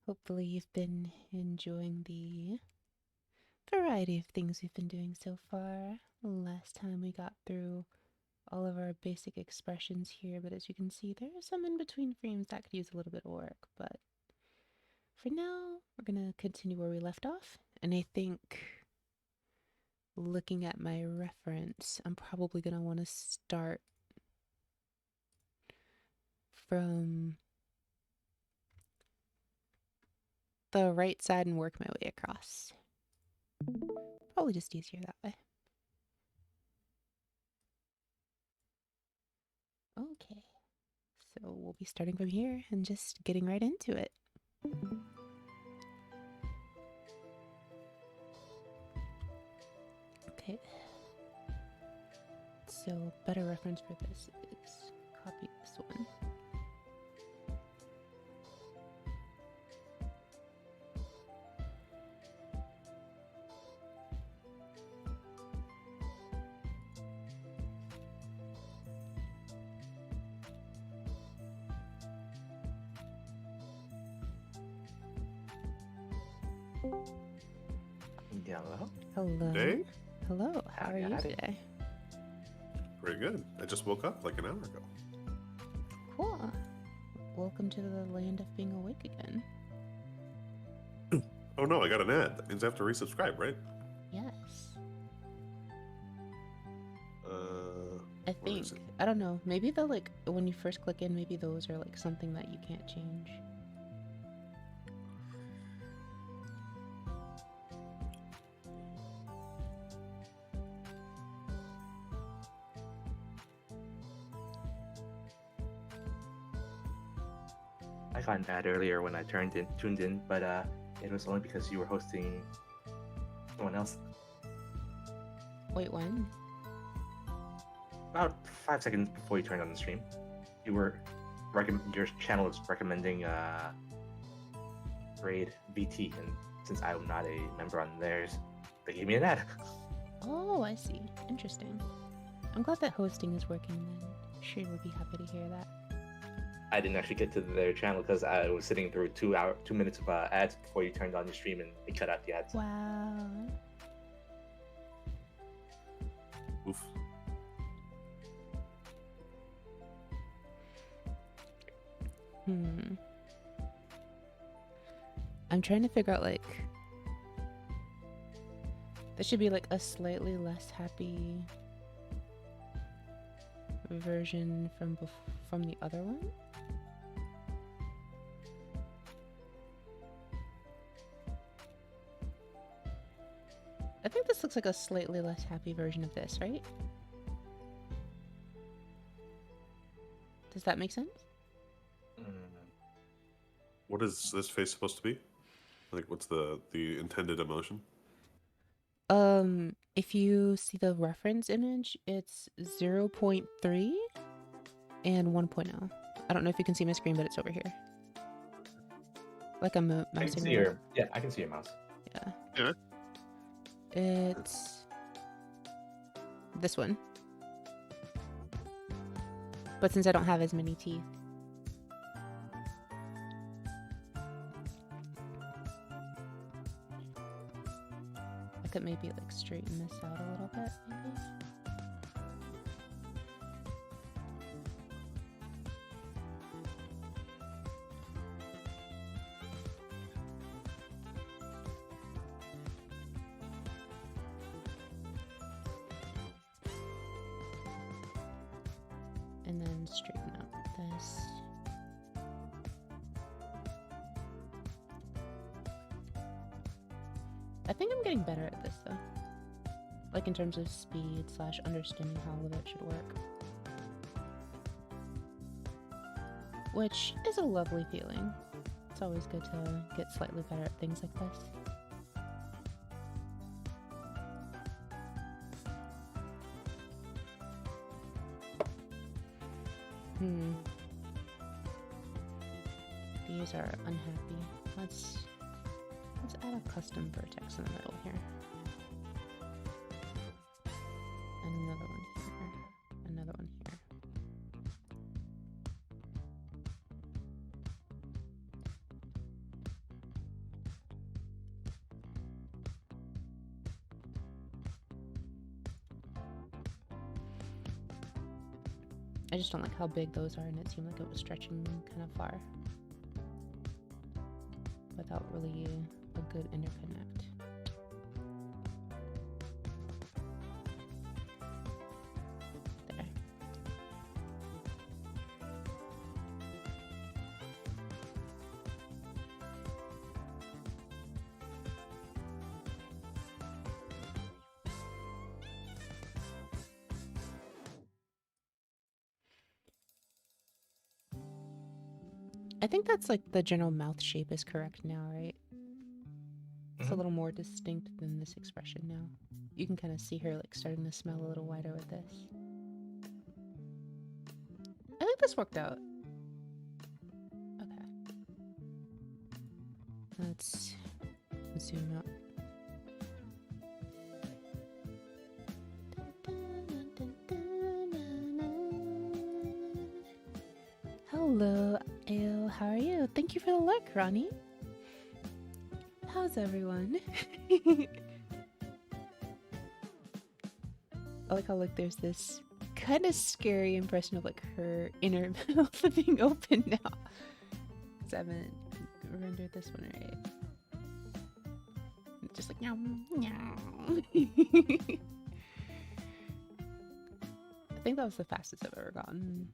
Hopefully you've been enjoying the variety of things we've been doing so far. Last time we got through all of our basic expressions here, but as you can see, there are some in between frames that could use a little bit of work. But for now, we're going to continue where we left off. And I think looking at my reference, I'm probably going to want to start from the right side and work my way across. Probably just easier that way. Okay, so we'll be starting from here and just getting right into it. Okay, so better reference for this is copy this one. Hello. Hello. Hey. Hello, how are you Howdy. today? Pretty good. I just woke up like an hour ago. Cool. Welcome to the land of being awake again. Oh no, I got an ad. That means I have to resubscribe, right? Yes. I Where is think. it? I don't know. Maybe the like when you first click in, maybe those are like something that you can't change. I got an ad earlier when I tuned in, but it was only because you were hosting someone else. Wait, when? About 5 seconds before you turned on the stream, you were your channel was recommending Raid VT, and since I'm not a member on theirs, they gave me an ad. Oh, I see. Interesting. I'm glad that hosting is working then. Sure would be happy to hear that. I didn't actually get to their channel because I was sitting through 2 minutes of ads before you turned on your stream, and they cut out the ads. Wow. Oof. I'm trying to figure out like this should be like a slightly less happy version from the other one. I think this looks like a slightly less happy version of this, right? Does that make sense? What is this face supposed to be? Like, what's the intended emotion? If you see the reference image, it's 0.3 and 1.0. I don't know if you can see my screen, but it's over here. Like I'm mousing. I can see your I can see your mouse. Yeah. Yeah. It's this one. But since I don't have as many teeth. I could maybe like straighten this out a little bit, maybe. And then straighten out this. I think I'm getting better at this though. Like in terms of speed / understanding how all of it should work. Which is a lovely feeling. It's always good to get slightly better at things like this. These are unhappy. Let's add a custom vertex in the middle here. And another one here. Another one here. I just don't like how big those are, and it seemed like it was stretching kind of far without really a good interconnect. There. I think that's like the general mouth shape is correct now, right? It's a Mhm. little more distinct than this expression now. You can kind of see her like starting to smell a little wider with this. I think this worked out. Okay. Let's zoom out. Hello, Ayo. How are you? Thank you for the lurk, Ronnie. How's everyone? I like how there's this kind of scary impression of like her inner mouth being open now. Because I haven't rendered this one right. It's just like meow meow. I think that was the fastest I've ever gotten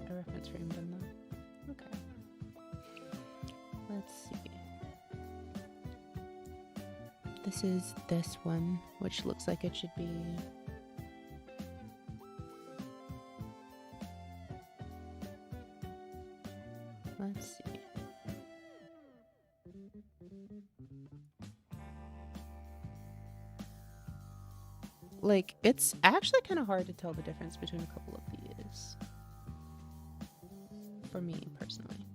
a reference frame done though. Okay. Let's see. This is this one, which looks like it should be let's see. Like, it's actually kind of hard to tell the difference between a couple of these. For me, personally.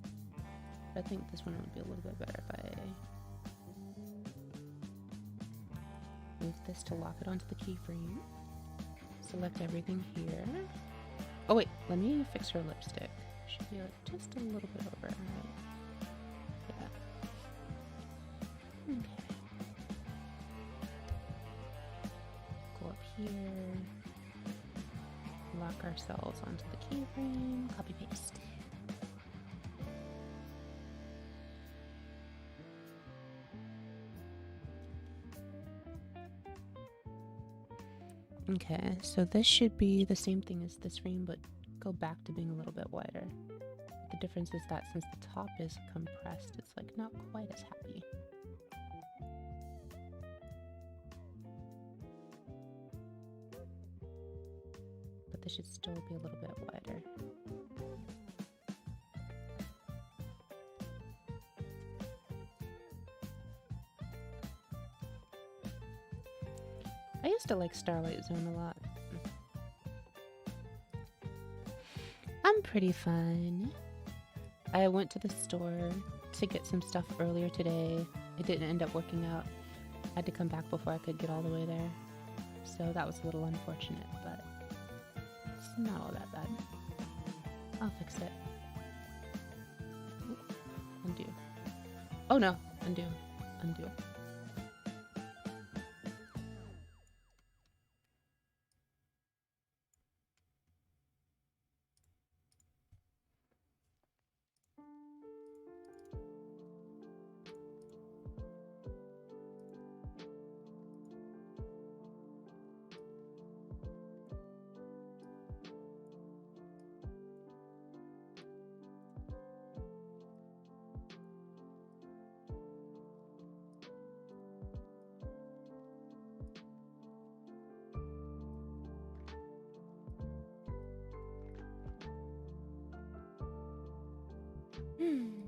I think this one would be a little bit better if I move this to lock it onto the keyframe. Select everything here. Oh wait, let me fix her lipstick. Should be like just a little bit over, right? Yeah. Okay. Go up here. Lock ourselves onto the keyframe. Copy paste. Okay, so this should be the same thing as this frame, but go back to being a little bit wider. The difference is that since the top is compressed, it's like not quite as happy. But this should still be a little bit wider. I used to like Starlight Zone a lot. I'm pretty fine. I went to the store to get some stuff earlier today. It didn't end up working out. I had to come back before I could get all the way there. So that was a little unfortunate, but it's not all that bad. I'll fix it. Ooh, undo. Oh no, undo. Undo.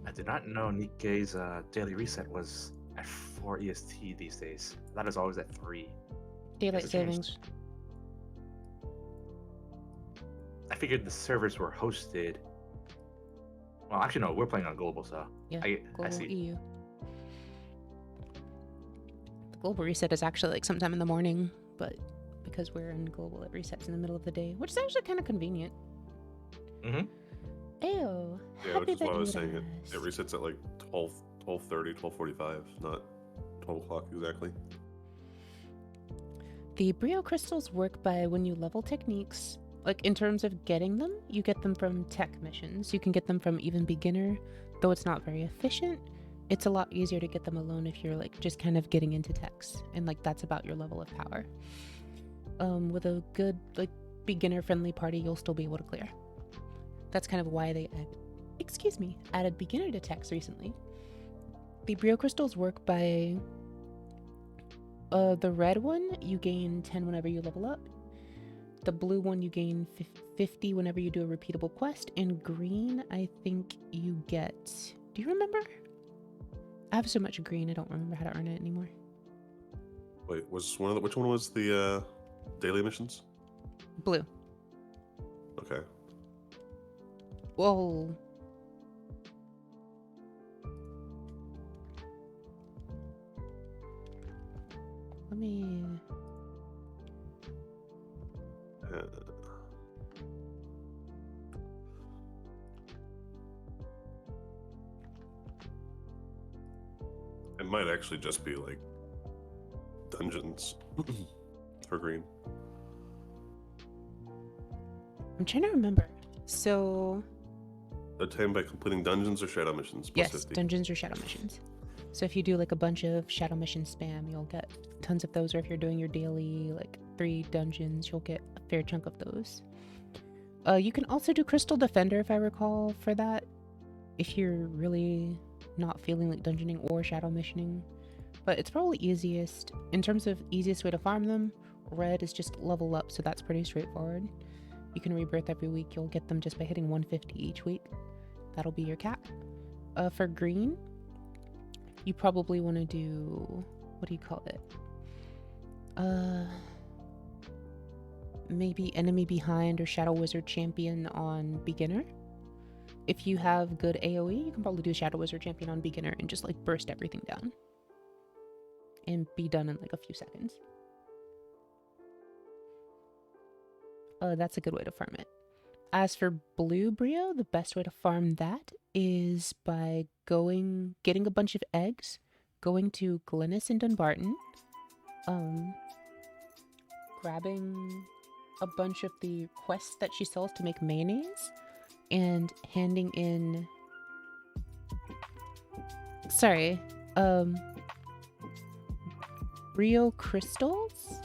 I did not know Nikkei's daily reset was at 4 EST these days. That is always at 3. Daylight Has it changed? savings. I figured the servers were hosted. Well, actually, no, we're playing on global, so Yeah, I global see. EU. The global reset is actually like sometime in the morning, but because we're in global, it resets in the middle of the day, which is actually kind of convenient. Mm-hmm. Ew. Yeah, which is happy why I was that saying you it asked. resets at like 12:30, 12:45, not 12 o'clock exactly. The Brio crystals work by when you level techniques, Like, in terms of getting them, you get them from tech missions. You can get them from even beginner, though it's not very efficient. It's a lot easier to get them alone if you're, like, just kind of getting into techs, and, like, that's about your level of power. With a good, like, beginner-friendly party, you'll still be able to clear. That's kind of why they added beginner to techs recently. The Brio crystals work by... the red one, you gain 10 whenever you level up. The blue one, you gain 50 whenever you do a repeatable quest. And green, I think you get... Do you remember? I have so much green, I don't remember how to earn it anymore. Wait, which one was the daily missions? Blue. Okay. Well... Let me... It might actually just be like dungeons for green. I'm trying to remember. So... Obtained by completing dungeons or shadow missions. Yes, 50. dungeons or shadow missions. So if you do like a bunch of shadow mission spam, you'll get tons of those. Or if you're doing your daily like 3 dungeons, you'll get a fair chunk of those. You can also do Crystal Defender, if I recall, for that. If you're really not feeling like dungeoning or shadow missioning. But it's probably easiest, in terms of easiest way to farm them, red is just level up, so that's pretty straightforward. You can rebirth every week. You'll get them just by hitting 150 each week. That'll be your cap. For green, you probably want to do, what do you call it? Maybe Enemy Behind or Shadow Wizard Champion on beginner. If you have good AoE, you can probably do Shadow Wizard Champion on beginner and just like burst everything down. And be done in like a few seconds. That's a good way to farm it. As for blue Brio, the best way to farm that is by getting a bunch of eggs, going to Glennis and Dunbarton, grabbing a bunch of the quests that she sells to make mayonnaise, and handing in... Sorry, Brio crystals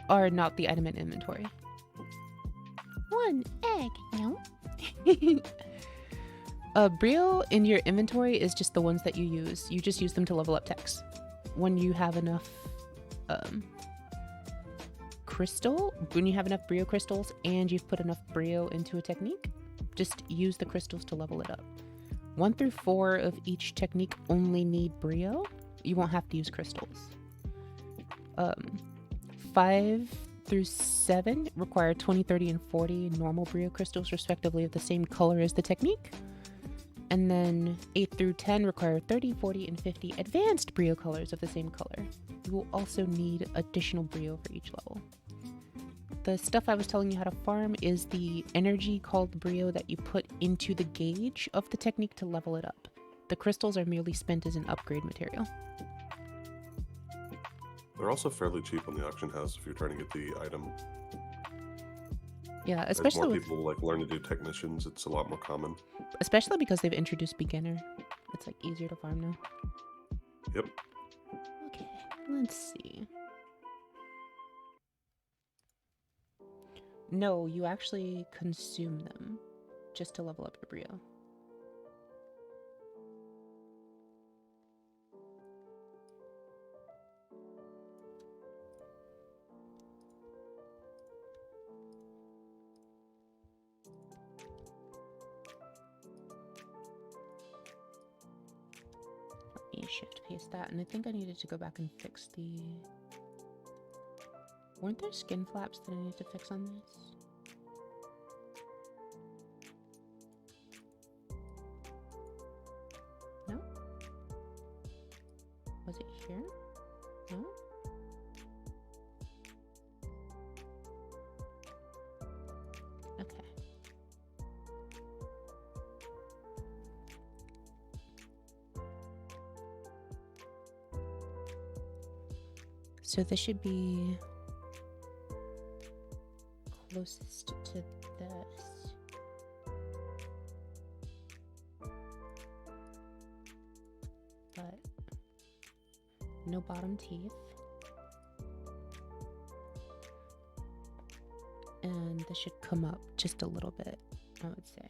are not the item in inventory. 1 egg, no? Brio in your inventory is just the ones that you use. You just use them to level up techs. When you have enough when you have enough Brio crystals and you've put enough Brio into a technique, just use the crystals to level it up. 1 through 4 of each technique only need Brio. You won't have to use crystals. 5 through 7 require 20, 30, and 40 normal Brio crystals, respectively, of the same color as the technique. And then 8 through 10 require 30, 40, and 50 advanced Brio colors of the same color. You will also need additional Brio for each level. The stuff I was telling you how to farm is the energy called Brio that you put into the gauge of the technique to level it up. The crystals are merely spent as an upgrade material. They're also fairly cheap on the auction house if you're trying to get the item. Yeah, As especially more people like learn to do technicians, it's a lot more common. especially because they've introduced beginner. It's like easier to farm now. Yep. Okay, let's see. No, you actually consume them just to level up your Brio. Let me shift paste that, and I think I needed to go back and fix the... Weren't there skin flaps that I needed to fix on this? No? Was it here? No? Okay. So this should be closest to No bottom teeth. And this should come up just a little bit, I would say.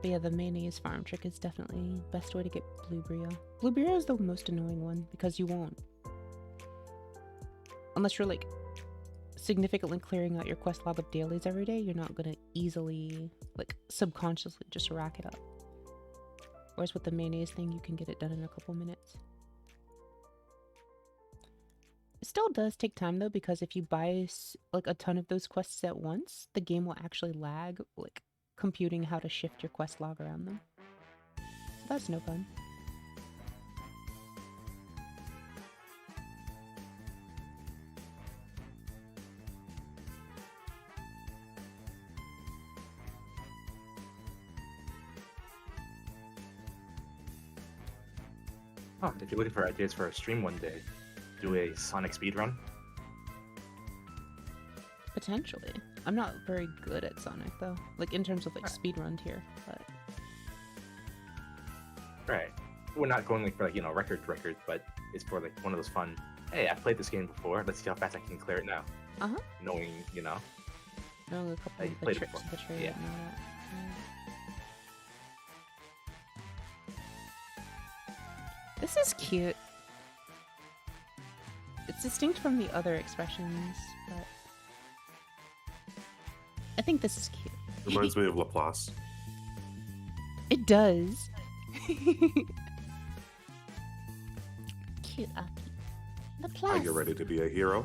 But yeah, the mayonnaise farm trick is definitely best way to get blue brio. Blue brio is the most annoying one because you won't. Unless you're like significantly clearing out your quest log of dailies every day, you're not gonna easily, like subconsciously just rack it up. Whereas with the mayonnaise thing, you can get it done in a couple minutes. It still does take time though, because if you buy like a ton of those quests at once, the game will actually lag, like computing how to shift your quest log around them. So that's no fun. Oh, if you're looking for ideas for a stream one day, do a Sonic speedrun. Potentially. I'm not very good at Sonic though, like in terms of like speedrun tier, but Right. We're not going like for like, you know, record, but it's for like one of those fun, hey, I've played this game before, let's see how fast I can clear it now. Knowing, you know. Knowing a couple you of the played it tricks before. of the trade Yeah. and all that. This is cute. It's distinct from the other expressions, but I think this is cute. Reminds me of Laplace. It does. Cute Aki. The Are plus. you ready to be a hero?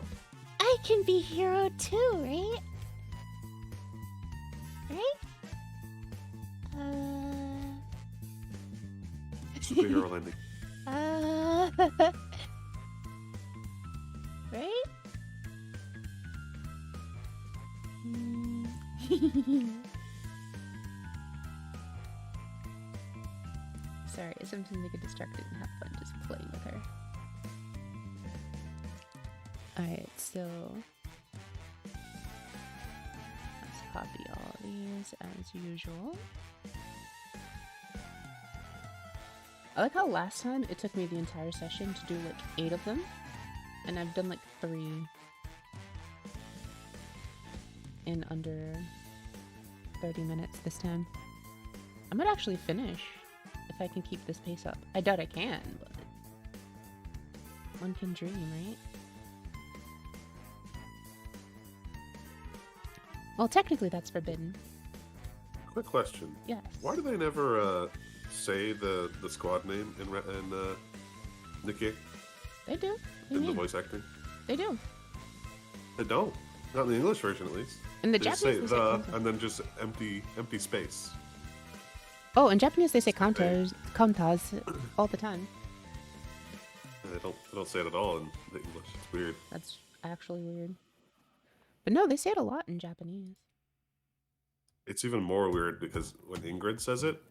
I can be hero too, right? Right? Superhero landing. Right? Sorry, sometimes I get distracted and have fun just playing with her. Alright, so let's copy all these as usual. I like how last time it took me the entire session to do like 8 of them, and I've done like 3 in under 30 minutes this time. I might actually finish if I can keep this pace up. I doubt I can, but one can dream, right? Well, technically that's forbidden. Quick question. Yes. Why do they never say the squad name in Nicky They do. What do you in the mean? voice acting? They do. They don't. Not in the English version, at least. In the They Japanese, say they say the kanto. and then just empty space. Oh, in Japanese they say kantas all the time. They don't say it at all in the English. It's weird. That's actually weird. But no, they say it a lot in Japanese. It's even more weird because when Ingrid says it,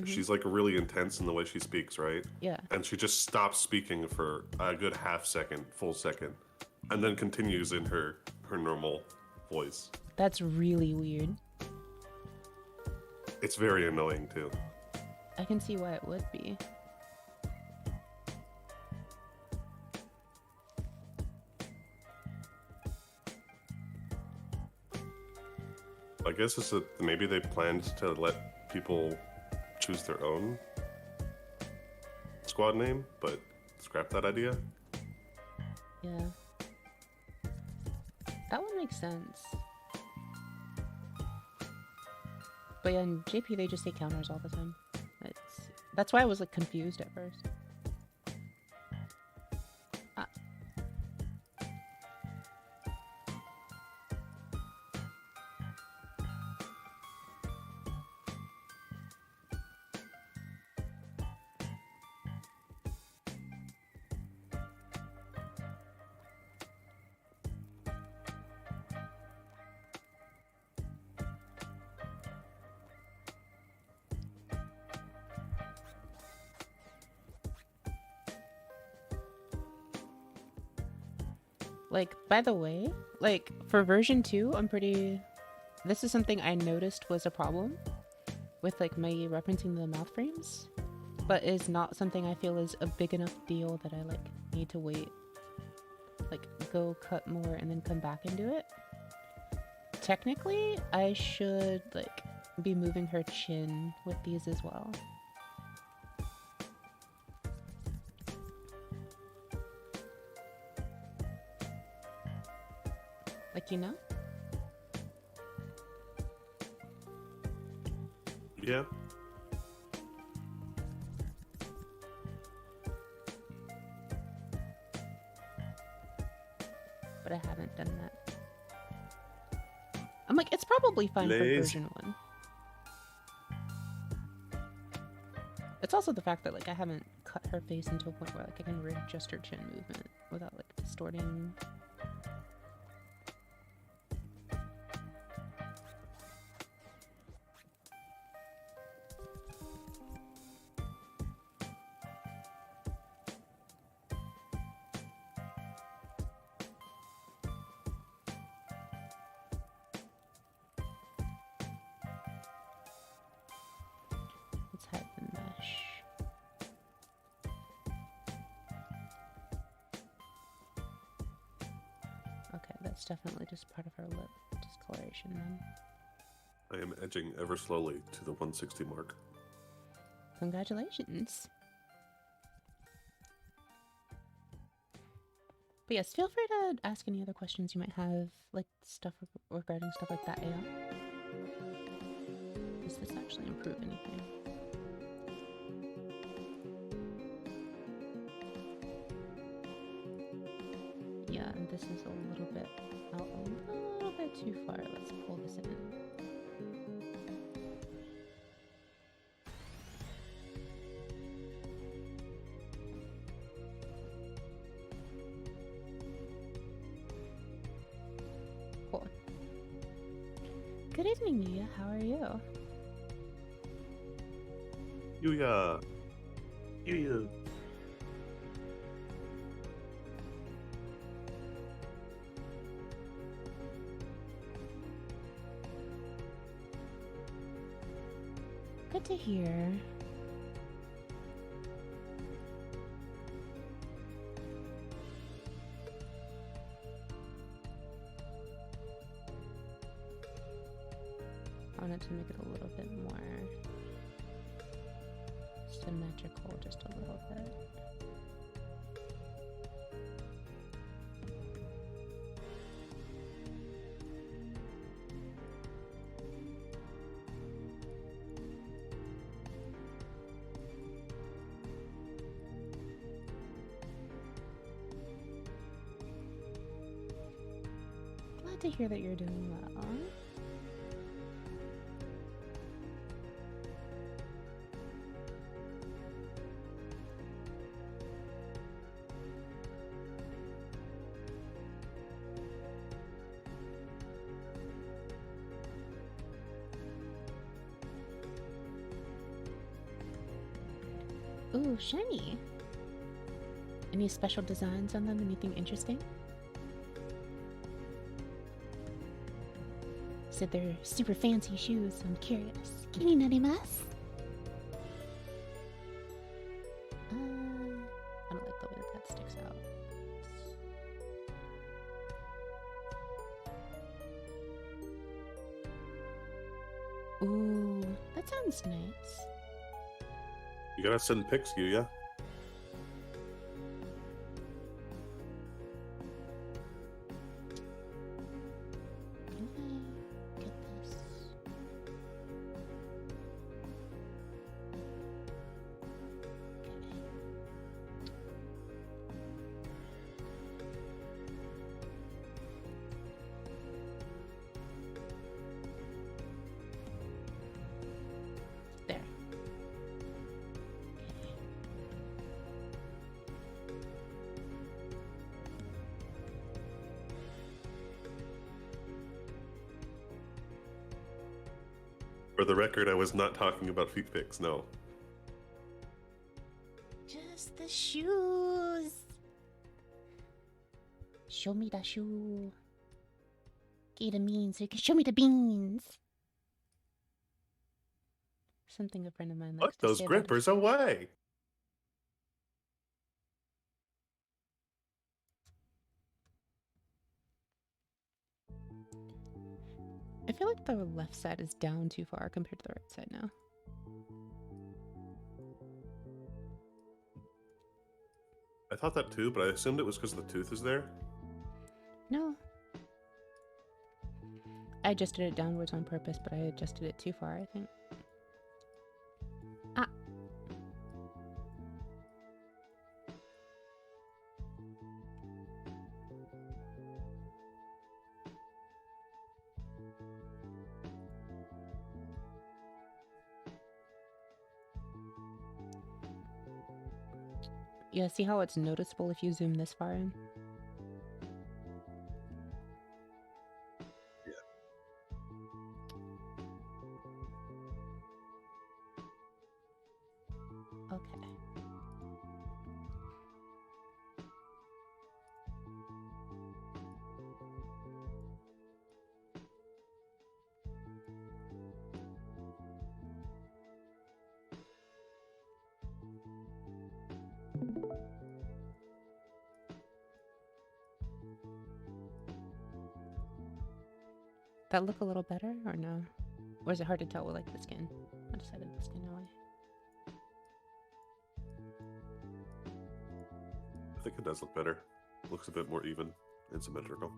she's like really intense in the way she speaks, right? Yeah. And she just stops speaking for a good full second, and then continues in her normal voice. That's really weird. It's very annoying too. I can see why it would be. I guess it's maybe they planned to let people choose their own squad name, but scrap that idea. Yeah. That one makes sense. But yeah, in JP they just say counters all the time. That's why I was like confused at first. Like, by the way, like, for version 2, this is something I noticed was a problem with, like, my referencing the mouth frames, but is not something I feel is a big enough deal that I, like, need to wait. Like, go cut more and then come back and do it. Technically, I should, like, be moving her chin with these as well. Like, you know? Yeah. But I haven't done that. I'm like, it's probably fine for version 1. It's also the fact that, like, I haven't cut her face into a point where, like, I can readjust her chin movement without, like, distorting. Definitely just part of her lip discoloration then. I am edging ever slowly to the 160 mark. Congratulations. But yes, feel free to ask any other questions you might have, like stuff regarding stuff like that AI. Does this actually improve anything? Yeah, and this is a little bit out a little bit too far. Let's pull this in. Cool. Good evening, Yuya. How are you? Yuya. Yuya. Good to hear. I wanted to make it a little bit more symmetrical, just a little bit. To hear that you're doing well. Ooh, shiny. Any special designs on them? Anything interesting? Said they're super fancy shoes, so I'm curious. Can you nutty mess? I don't like the way that sticks out. Ooh, that sounds nice. You gotta send pics, Yuya. For the record, I was not talking about feet pics, no. Just the shoes. Show me the shoe. Get a mean so you can show me the beans. Something a friend of mine likes Put to those say grippers away. I feel like the left side is down too far compared to the right side now. I thought that too, but I assumed it was because the tooth is there. No. I adjusted it downwards on purpose, but I adjusted it too far, I think. Ah. Yeah, see how it's noticeable if you zoom this far in? Okay. That look a little better or no? Or is it hard to tell with like the skin? I decided the skin away. I think it does look better. Looks a bit more even and symmetrical.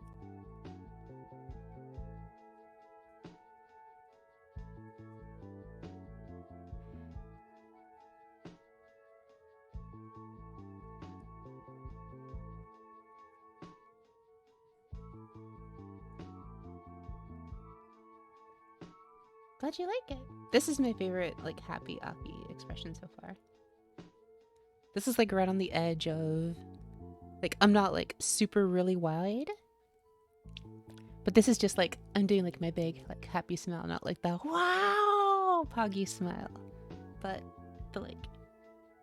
Glad you like it. This is my favorite, like, happy Aki expression so far. This is like right on the edge of, like, I'm not like super really wide, but this is just like I'm doing like my big like happy smile, not like the wow poggy smile, but the like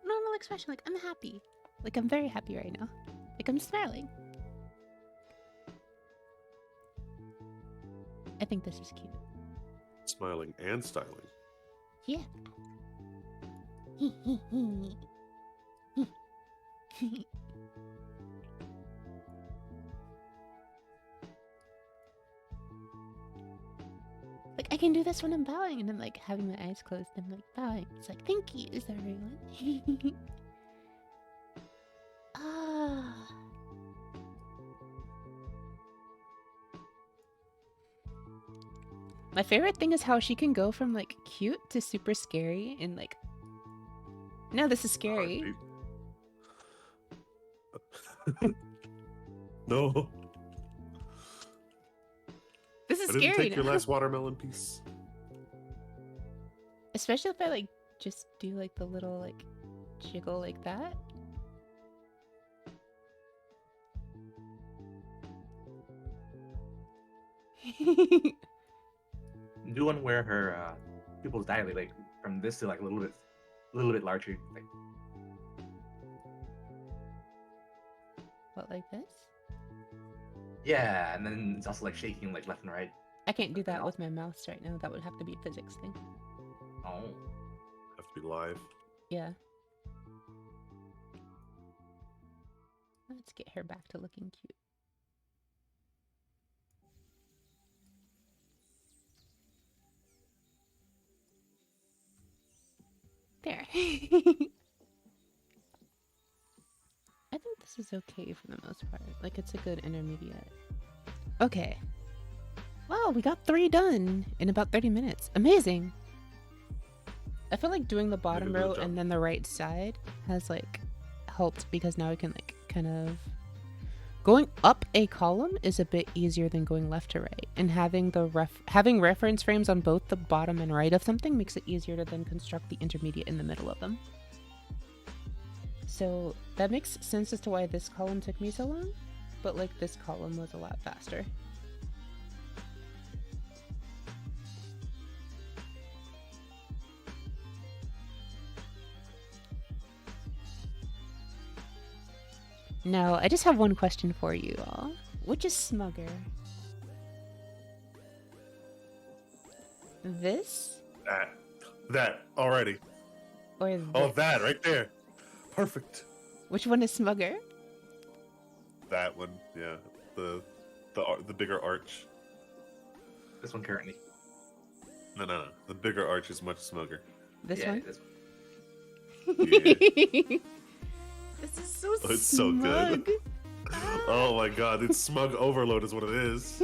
normal expression, like I'm happy, like I'm very happy right now, like I'm smiling. I think this is cute. Smiling and styling. Yeah. Like I can do this when I'm bowing and I'm like having my eyes closed and I'm like bowing. It's like thank you, is everyone? Ah. My favorite thing is how she can go from like cute to super scary and like no, this is scary. No. This is I didn't scary take now. your last watermelon piece. Especially if I like just do like the little like jiggle like that. Do one where her pupils dilate, like from this to like a little bit larger. Like... What, like this? Yeah, and then it's also like shaking like left and right. I can't do that with my mouse right now. That would have to be a physics thing. Oh. Have to be live. Yeah. Let's get her back to looking cute. There. I think this is okay for the most part. Like, it's a good intermediate. Okay. Wow, we got 3 done in about 30 minutes. Amazing. I feel like doing the bottom row and then the right side has, like, helped because now we can, like, kind of... Going up a column is a bit easier than going left to right. And having the having reference frames on both the bottom and right of something makes it easier to then construct the intermediate in the middle of them. So that makes sense as to why this column took me so long, but like this column was a lot faster. Now, I just have one question for you all. Which is smugger? This? That already. Or this? Oh, that right there. Perfect. Which one is smugger? That one, yeah. The bigger arch. This one currently. No. The bigger arch is much smugger. This one? This one. Yeah. This is so Oh, it's smug. so good. Oh my god, it's smug overload is what it is.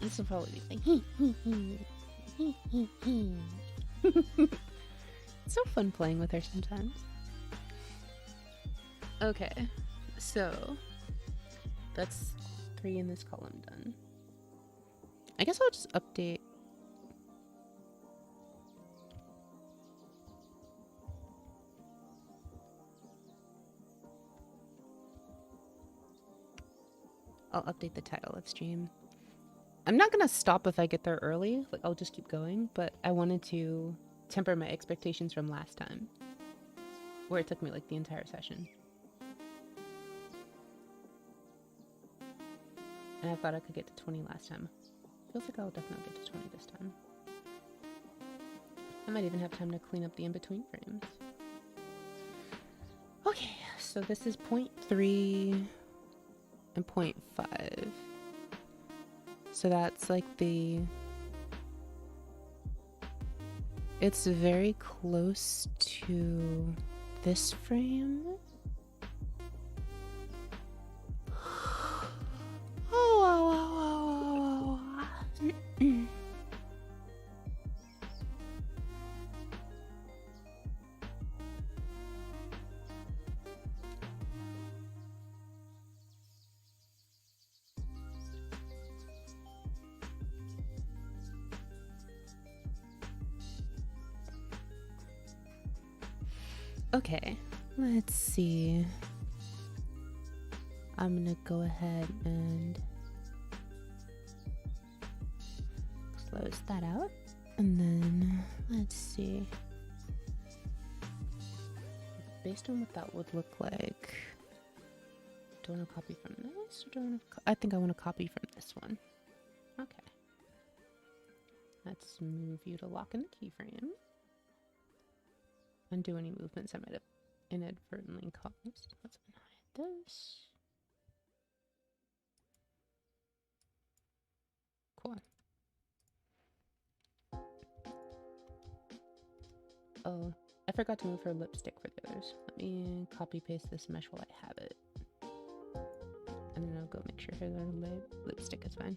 This will probably be like it's so fun playing with her sometimes. Okay, so that's 3 in this column done. I guess I'll just update. I'll update the title of stream. I'm not gonna stop if I get there early, like I'll just keep going, but I wanted to temper my expectations from last time, where it took me like the entire session. And I thought I could get to 20 last time. Feels like I'll definitely get to 20 this time. I might even have time to clean up the in-between frames. Okay, so this is 0.3 and 0.5. So that's like it's very close to this frame. Okay, let's see. I'm gonna go ahead and close that out. And then, let's see. Based on what that would look like, do I want to copy from this? Or do I want to I think I want to copy from this one. Okay. Let's move you to lock in the keyframe. Undo any movements I might have inadvertently caused. Let's hide this. Cool. Oh, I forgot to move her lipstick for the others. Let me copy paste this mesh while I have it. And then I'll go make sure her lipstick is fine.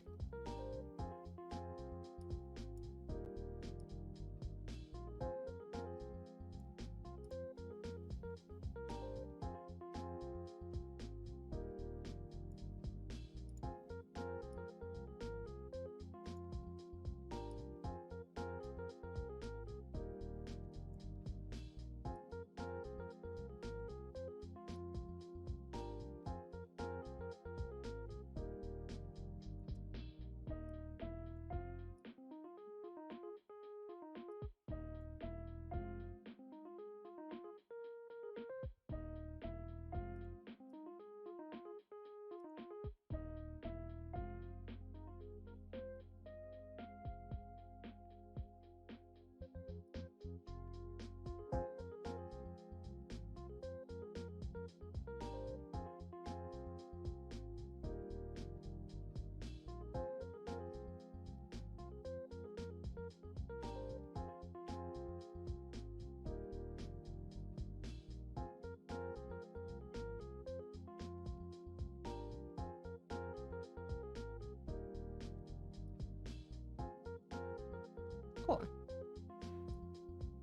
Cool.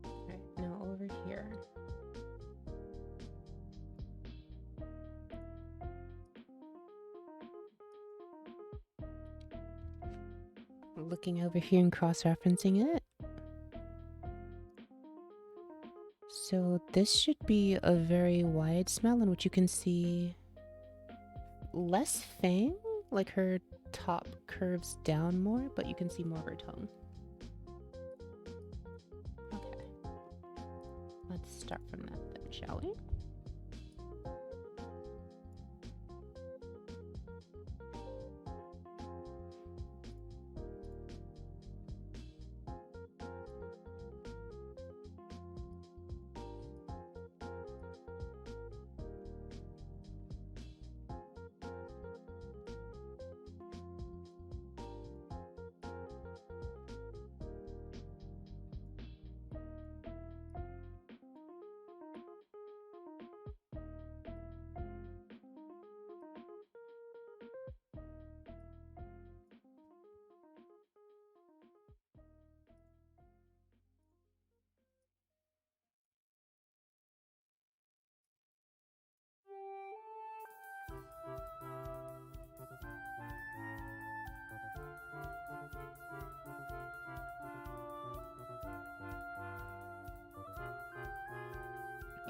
Alright, now over here. looking over here and cross-referencing it. So this should be a very wide smell in which you can see less fang, like her top curves down more, but you can see more of her tongue. Okay. Let's start from that then, shall we?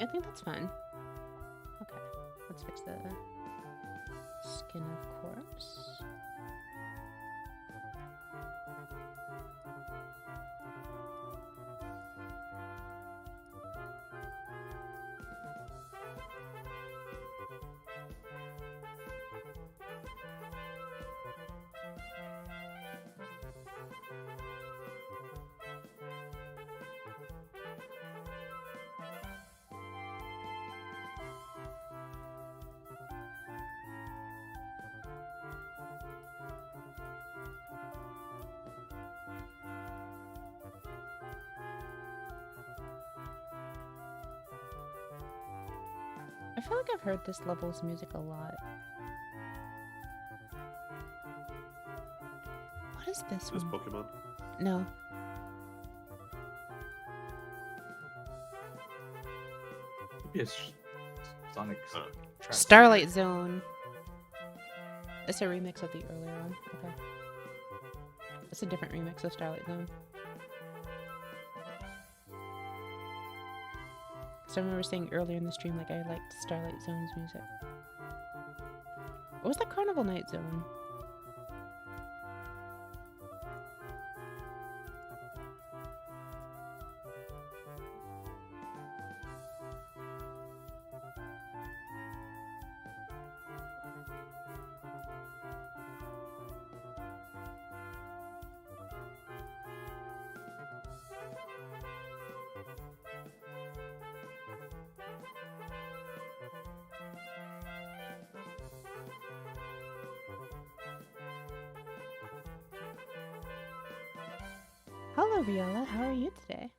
I think that's fine. Okay, let's fix the skin of corpse. I feel like I've heard this level's music a lot. What is this This one? Pokemon? No. Yes. Sonic. Starlight Zone. It's a remix of the earlier one. Okay. It's a different remix of Starlight Zone. So I remember saying earlier in the stream, like, I liked Starlight Zone's music. What was the Carnival Night Zone? Hello, Viola. How are you today?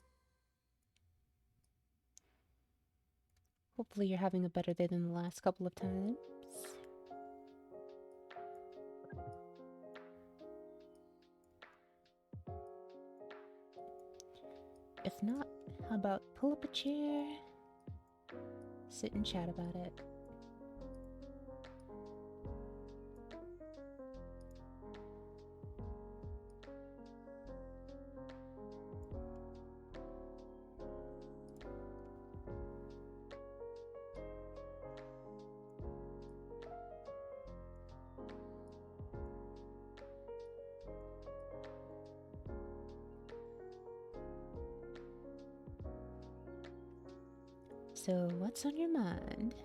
Hopefully you're having a better day than the last couple of times. If not, how about pull up a chair, sit and chat about it. So, what's on your mind?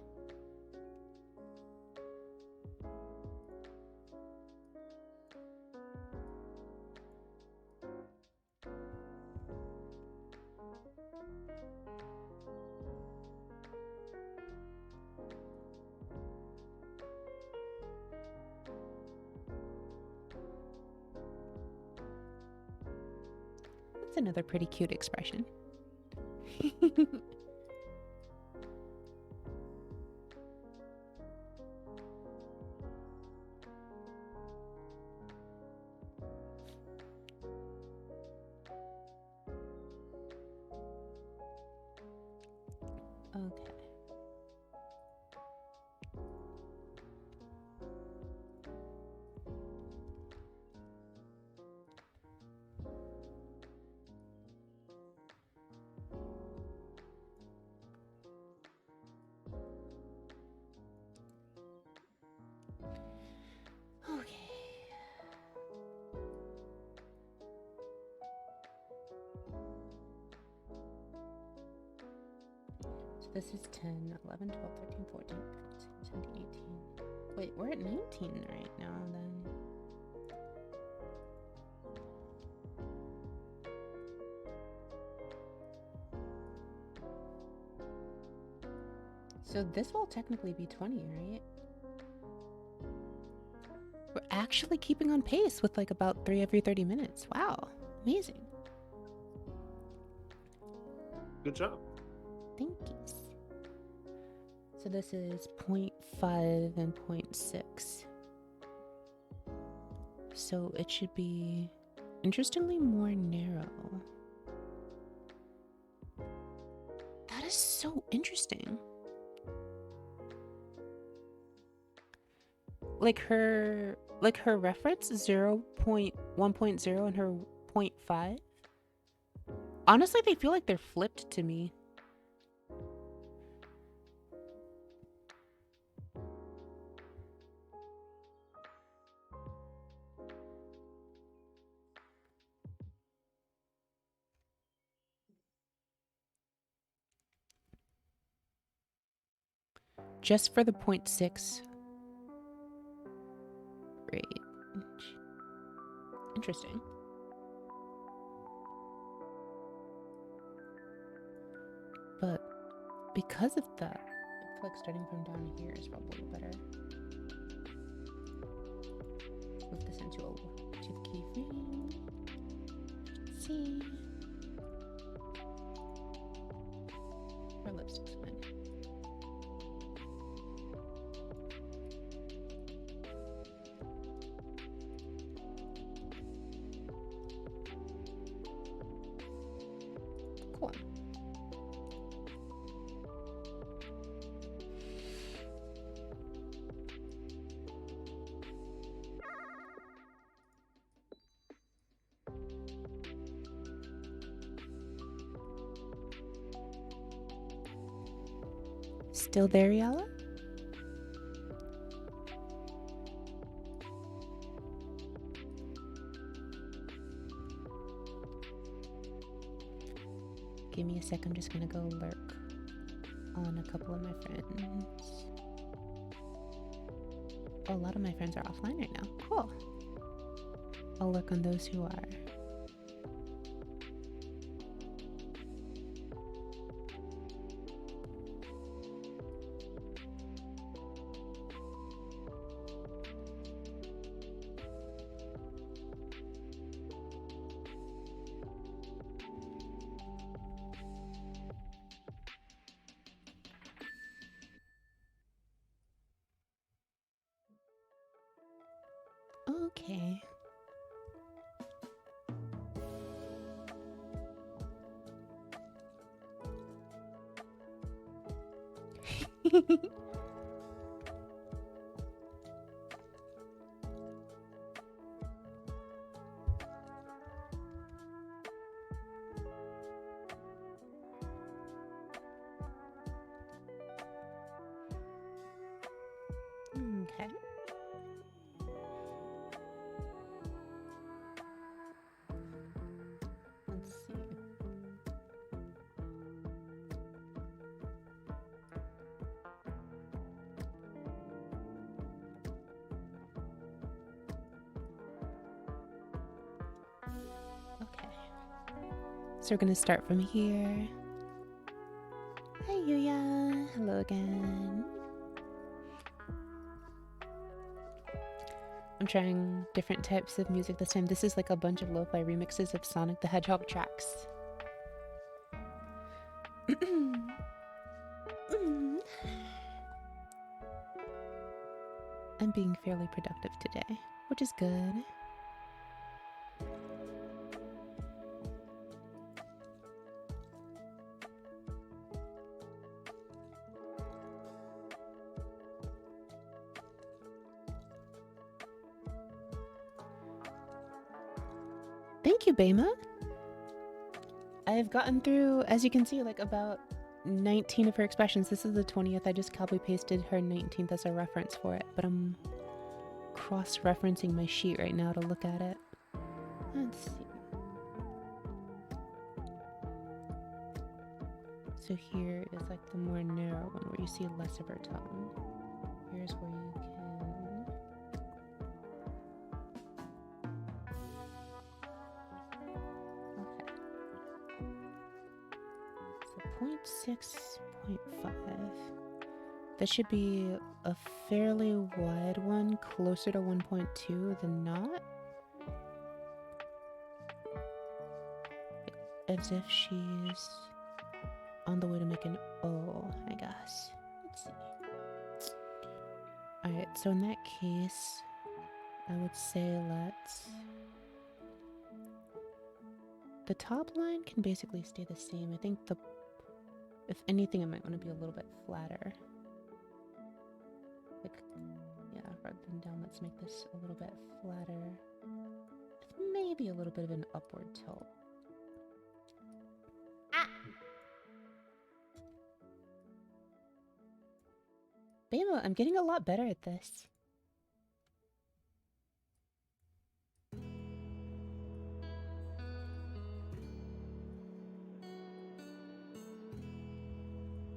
That's another pretty cute expression. Okay. So this is 10, 11, 12, 13, 14, 15, 16, 17, 18. Wait, we're at 19 right now then. So this will technically be 20, right? We're actually keeping on pace with like about 3 every 30 minutes. Wow, amazing. Good job. Thank you. So this is 0.5 and 0.6. So it should be interestingly more narrow. That is so interesting. Like her reference 0.1.0 and her 0.5. Honestly, they feel like they're flipped to me. Just for the 0.6 range. Interesting. But because of that, I feel like starting from down here is probably better. Move this into to the keyframe. Let's see. Her lipstick's fine. Cool. Still there, Yala? Give me a sec, I'm just gonna go lurk on a couple of my friends. Oh, a lot of my friends are offline right now. Cool. I'll lurk on those who are. Okay. Okay. Let's see. Okay. So we're gonna start from here. Hi Yuya. Hello again. I'm trying different types of music this time. This is like a bunch of lo-fi remixes of Sonic the Hedgehog tracks. I'm being fairly productive today, which is good. Thank you, Bema. I've gotten through, as you can see, like about 19 of her expressions. This is the 20th. I just copy pasted her 19th as a reference for it, but I'm cross-referencing my sheet right now to look at it. Let's see. So here is like the more narrow one where you see less of her tongue. Here's where you can... Okay. So 0.6.5. This should be a fairly wide one, closer to 1.2 than not. As if she's on the way to make an O, I guess. Let's see. Alright, so in that case, I would say the top line can basically stay the same. I think if anything, it might want to be a little bit flatter. Like, yeah, rather than down, let's make this a little bit flatter. With maybe a little bit of an upward tilt. Bama, I'm getting a lot better at this.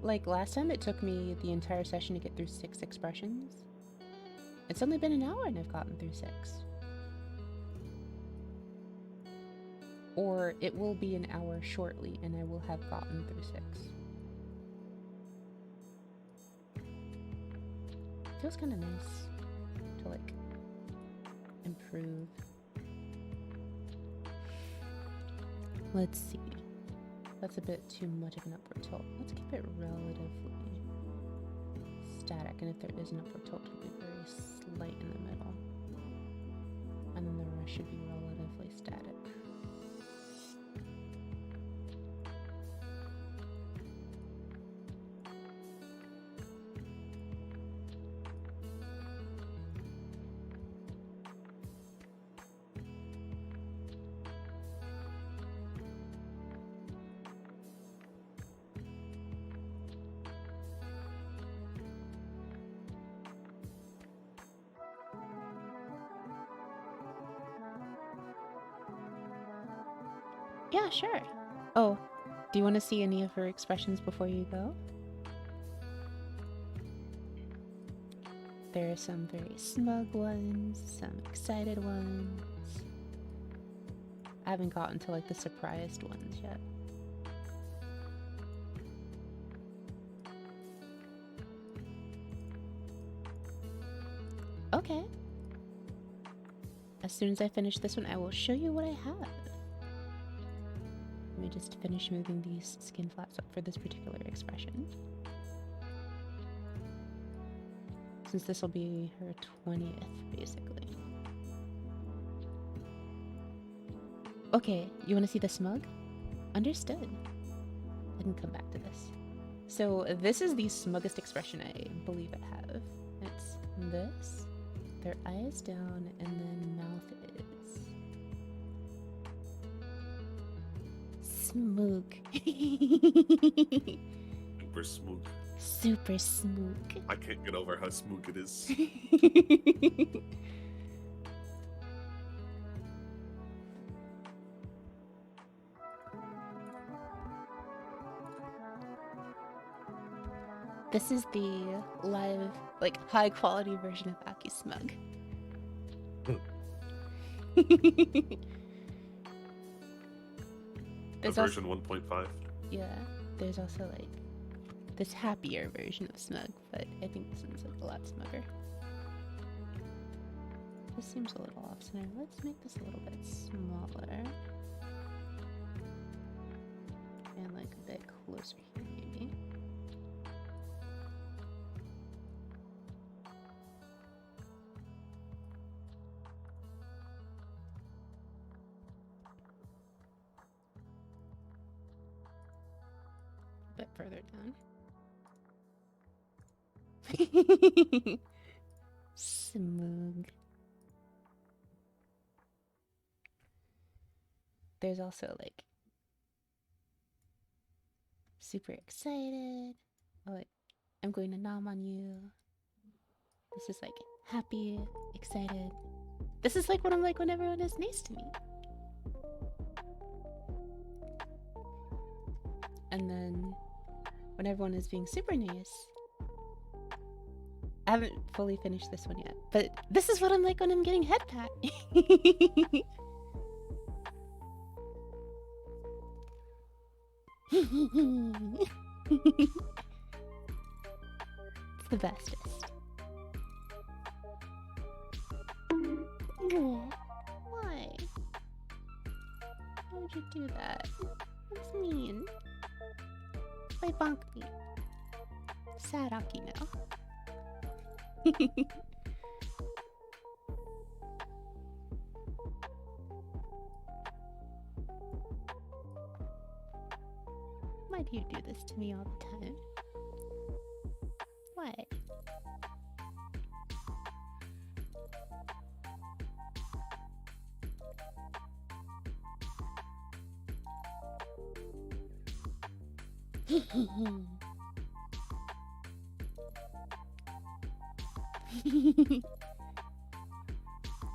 Like last time, it took me the entire session to get through 6 expressions. It's only been an hour and I've gotten through 6. Or it will be an hour shortly and I will have gotten through 6. Feels kind of nice to like improve. Let's see. That's a bit too much of an upward tilt. Let's keep it relatively static, and if there is an upward tilt, it'll be very slight in the middle. And then the rest should be relatively static. Yeah, sure. Oh, do you want to see any of her expressions before you go? There are some very smug ones, some excited ones. I haven't gotten to like the surprised ones yet. Okay. As soon as I finish this one, I will show you what I have. Let me just finish moving these skin flaps up for this particular expression. Since this will be her 20th, basically. Okay, you want to see the smug? Understood. I can come back to this. So this is the smuggest expression I believe I have. It's this, their eyes down, and then mouth is smug. Super smooth. Super smug. I can't get over how smooth it is. This is the live, like, high quality version of Aki Smug. Version 1.5. Yeah, there's also like this happier version of Smug, but I think this one's like a lot smugger. This seems a little off center. Let's make this a little bit smaller. And like a bit closer here, maybe. A bit further down. Smug. There's also like super excited. Oh, wait. I'm going to nom on you. This is like happy, excited. This is like what I'm like when everyone is nice to me. And then when everyone is being super nice. I haven't fully finished this one yet, but this is what I'm like when I'm getting head pat. It's the bestest. Why? Why would you do that? That's mean. Why bonk me? Sad Aki now. Why do you do this to me all the time? Why?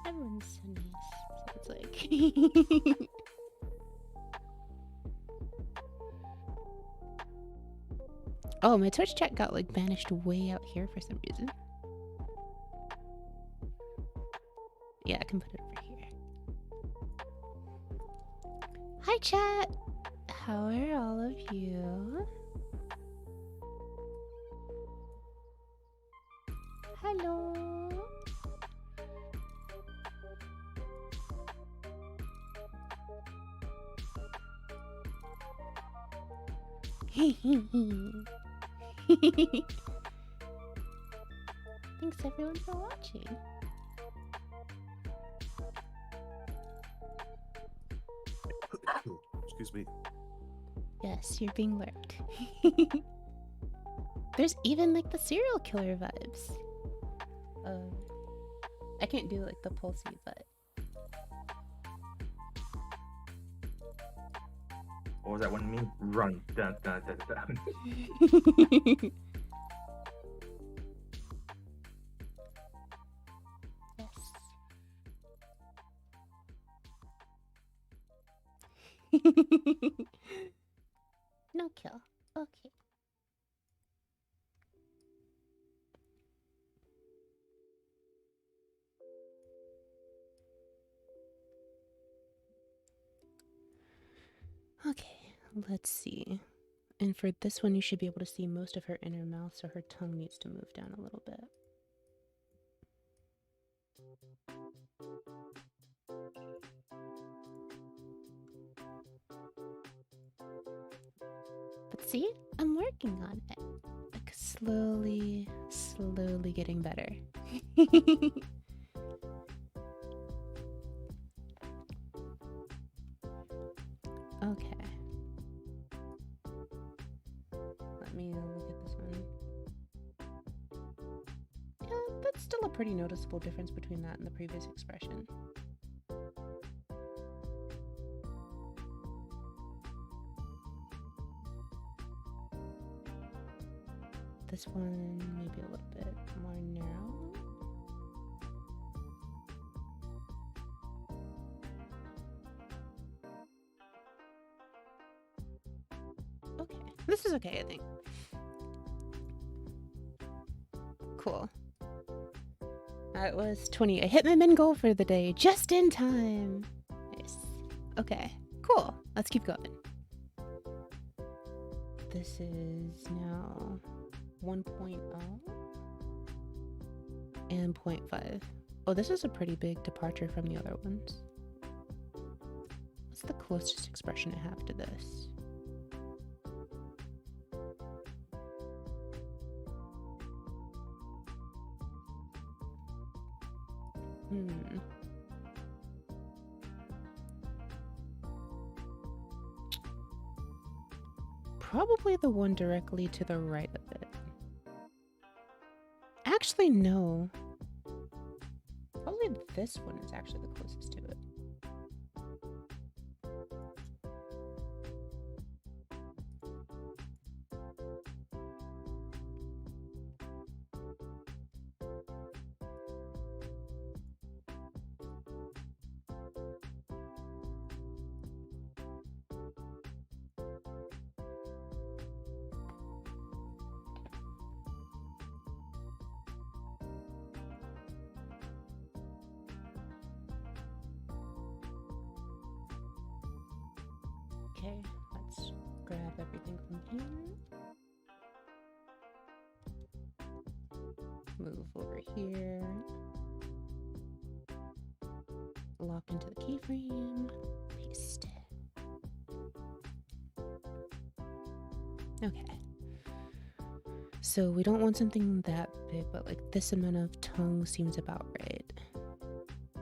Everyone's so nice, so it's like... Oh, my Twitch chat got like banished way out here for some reason. Yeah, I can put it over here. Hi chat! How are all of you? Hello! Thanks everyone for watching. Excuse me. Yes, you're being lurked. There's even like the serial killer vibes. I can't do like the pulsey, but What was that one meme? Run. Dun, dun, dun, dun. Yes. No kill. Okay. Okay, let's see. And for this one, you should be able to see most of her inner mouth, so her tongue needs to move down a little bit. But see, I'm working on it. Like slowly getting better. Okay. Let me look at this one. Yeah, that's still a pretty noticeable difference between that and the previous expression. This one maybe a little bit more narrow. Okay, this is okay, I think. Cool. That was 20. I hit my min goal for the day just in time. Nice. Okay, cool. Let's keep going. This is now 1.0 and 0.5. Oh, this is a pretty big departure from the other ones. What's the closest expression I have to this? Probably the one directly to the right of it. Actually, no. Probably this one is actually the closest to it. Okay, let's grab everything from here. Move over here. Lock into the keyframe. Paste. Okay. So we don't want something that big, but like this amount of tongue seems about right.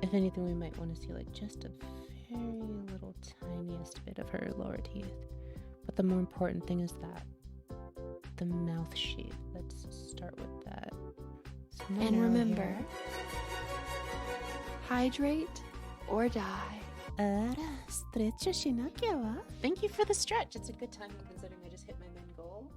If anything, we might want to see like just a very little tiniest bit of her lower teeth. But the more important thing is that the mouth shape. Let's start with that. So and remember, hydrate or die. Thank you for the stretch. It's a good time considering I just hit my main goal.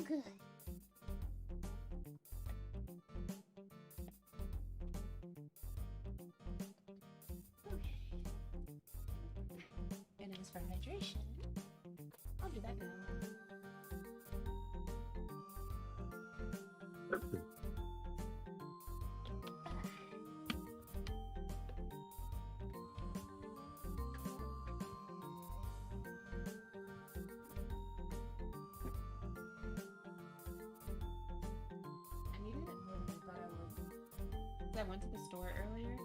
Good. Okay. And as for hydration, I'll do that now. I went to the store earlier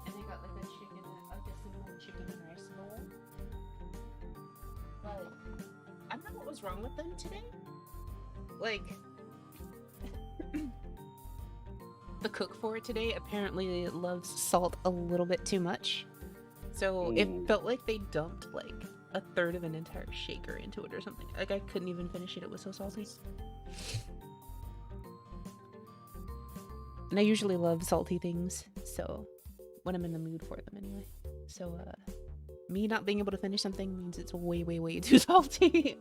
and I got like a simple chicken and rice bowl. But I don't know what was wrong with them today. Like the cook for it today apparently loves salt a little bit too much. So it felt like they dumped like a third of an entire shaker into it or something. Like I couldn't even finish it. It was so salty. And I usually love salty things, so when I'm in the mood for them anyway. So me not being able to finish something means it's way, way, way too salty.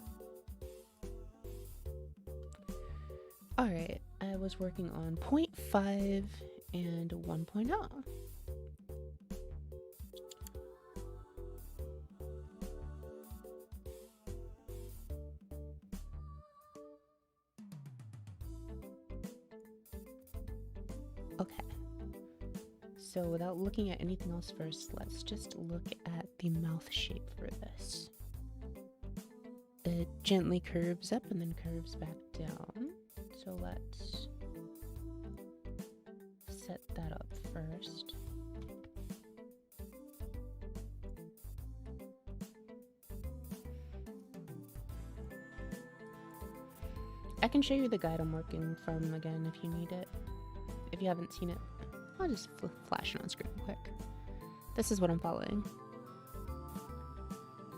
Alright, I was working on 0.5 and 1.0. Okay, so without looking at anything else first, let's just look at the mouth shape for this. It gently curves up and then curves back down. So let's set that up first. I can show you the guide I'm working from again if you need it. If you haven't seen it, I'll just flash it on screen real quick. This is what I'm following.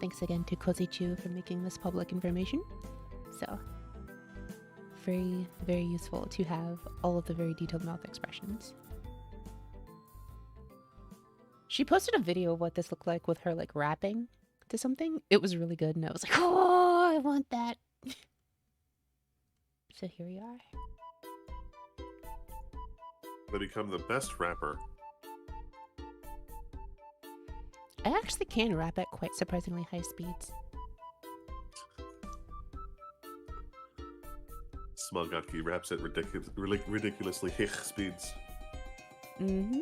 Thanks again to Kozichu for making this public information. So, very, very useful to have all of the very detailed mouth expressions. She posted a video of what this looked like with her like rapping to something. It was really good and I was like, oh, I want that. So here we are. To become the best rapper. I actually can rap at quite surprisingly high speeds. Smugaki raps at ridiculously high speeds. Mm-hmm.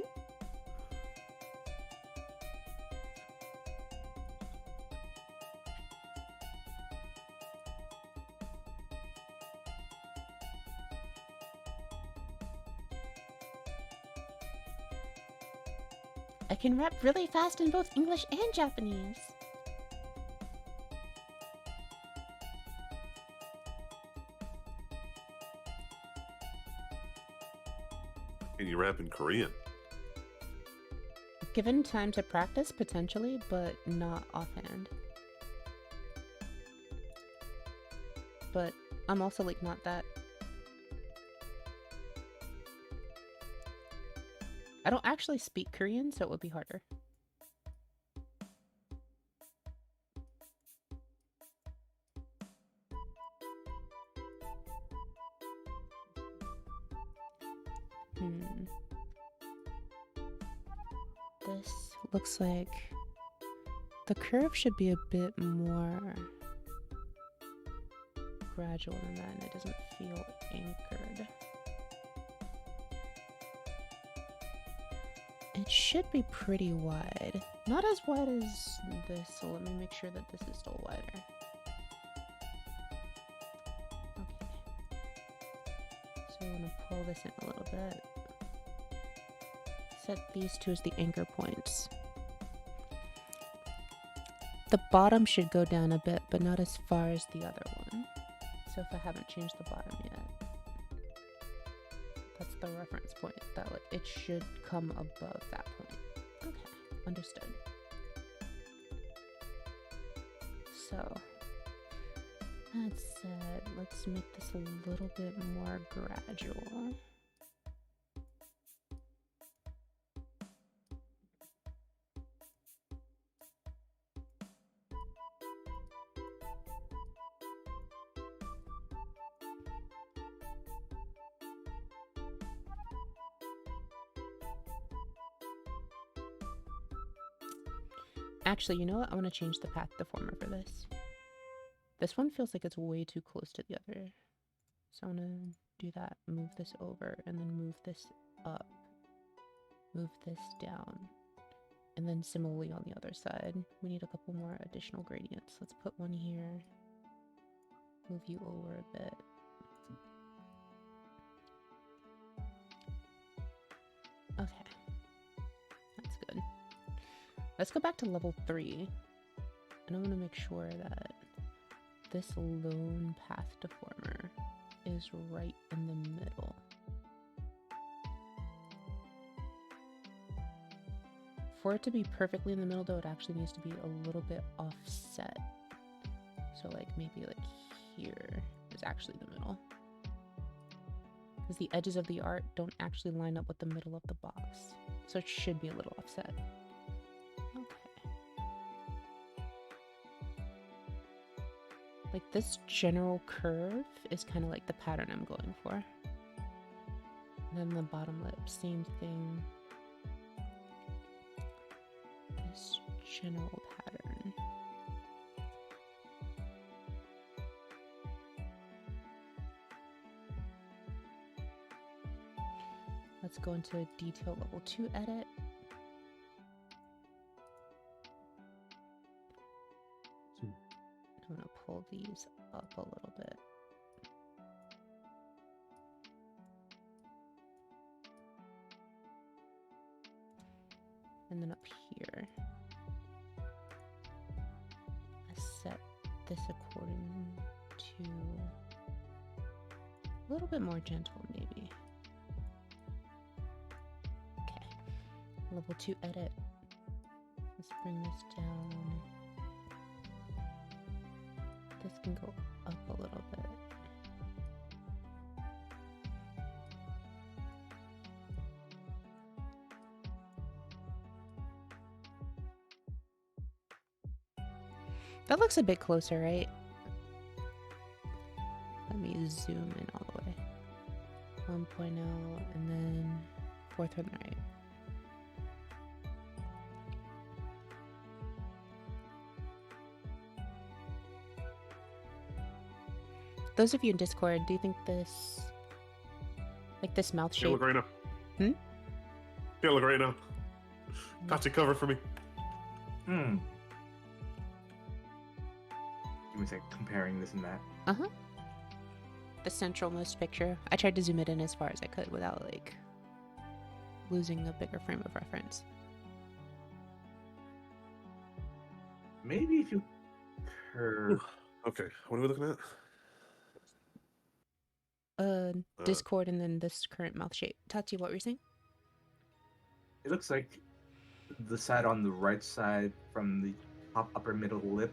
I can rap really fast in both English and Japanese. Can you rap in Korean? Given time to practice, potentially, but not offhand. But I'm also like not that... I don't actually speak Korean, so it would be harder. This looks like the curve should be a bit more gradual than that, and it doesn't feel anchored. It should be pretty wide. Not as wide as this, so let me make sure that this is still wider. Okay. So I'm gonna pull this in a little bit. Set these two as the anchor points. The bottom should go down a bit, but not as far as the other one. So if I haven't changed the bottom yet, that's the reference point. That it should come above that point. Okay, understood. So that said, let's make this a little bit more gradual. Actually, you know what? I want to change the path deformer for this. This one feels like it's way too close to the other. So I'm going to do that. Move this over and then move this up. Move this down. And then similarly on the other side. We need a couple more additional gradients. Let's put one here. Move you over a bit. Okay. That's good. Let's go back to level 3. And I want to make sure that this lone path deformer is right in the middle. For it to be perfectly in the middle though, it actually needs to be a little bit offset. So like maybe like here is actually the middle. Because the edges of the art don't actually line up with the middle of the box. So it should be a little offset. Like this general curve is kind of like the pattern I'm going for. And then the bottom lip, same thing. This general pattern. Let's go into a detail level 2 edit. I'm gonna pull these up a little bit. And then up here, I set this according to a little bit more gentle, maybe. Okay, level 2 edit. Let's bring this down. This can go up a little bit. That looks a bit closer, right? Let me zoom in all the way. 1.0 and then 4th from the right. Those of you in Discord, do you think this, like this mouth shape? Can't look right now. Hmm? Can't look right now. Got to cover for me. Give me a sec, comparing this and that. Uh-huh. The centralmost picture. I tried to zoom it in as far as I could without, like, losing a bigger frame of reference. Maybe if you curve... Okay, what are we looking at? Discord and then this current mouth shape. Tati, what were you saying? It looks like the side on the right side from the top upper middle lip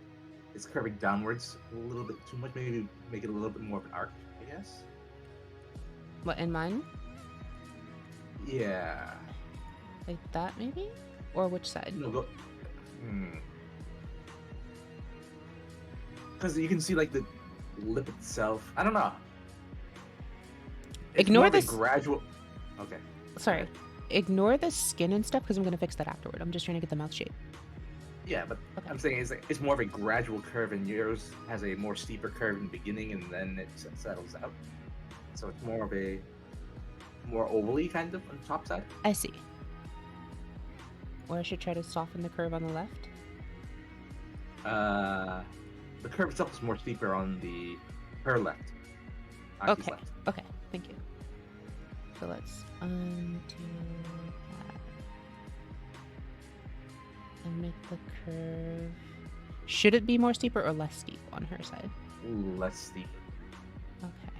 is curving downwards a little bit too much. Maybe make it a little bit more of an arc, I guess. What, in mine? Yeah. Like that, maybe? Or which side? No, go... Because you can see, like, the lip itself. I don't know. It's Ignore more of a this. gradual... Okay. Sorry. ignore the skin and stuff because I'm gonna fix that afterward. I'm just trying to get the mouth shape. Yeah, but Okay. I'm saying it's more of a gradual curve, and yours has a more steeper curve in the beginning, and then it settles out. So it's more of a more ovally kind of on the top side. I see. Or I should try to soften the curve on the left. The curve itself is more steeper on her left. Aki's Okay. left. Okay, thank you. So let's undo that. And make the curve... Should it be more steeper or less steep on her side? Less steep. Okay.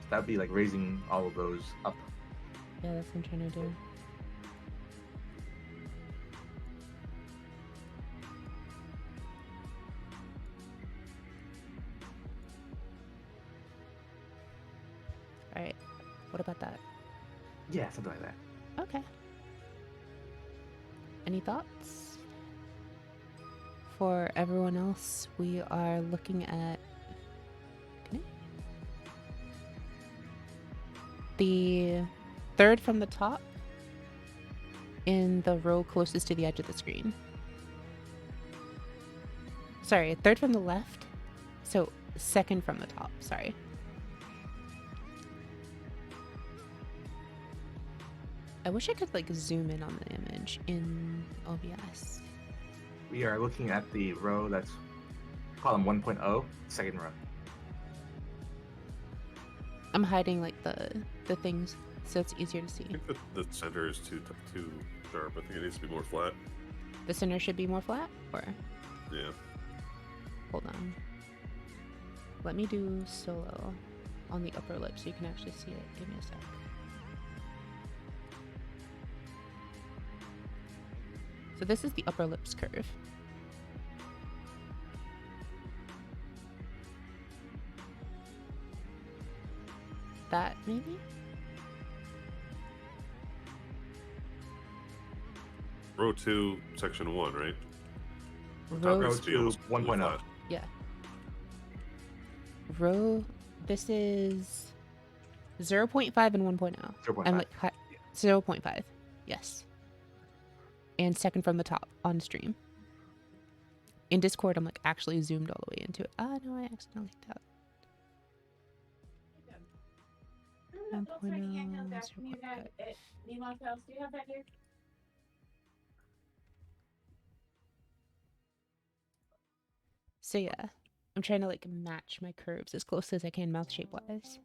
That would be like raising all of those up. Yeah, that's what I'm trying to do. Alright. What about that? Yeah, something like that. Okay. Any thoughts? For everyone else, we are looking at the third from the top in the row closest to the edge of the screen. Sorry, third from the left. So second from the top, sorry. I wish I could like zoom in on the image in OBS. We are looking at the row that's column 1.0, second row. I'm hiding like the things so it's easier to see. I think that the center is too sharp. I think it needs to be more flat. The center should be more flat, or Yeah. hold on. Let me do solo on the upper lip so you can actually see it. Give me a sec. So this is the upper lips curve. That maybe? Row 2, section 1, right? Row, Row Needs to be 2, almost 1.0. flat. yeah. Row, this is 0.5 and 1.0. 0.5. I'm like 0.5. Yes. And second from the top on stream. In Discord, I'm like actually zoomed all the way into it. Ah, no, I accidentally did that. 1.0, 0.5. So yeah, I'm trying to like match my curves as close as I can mouth shape wise.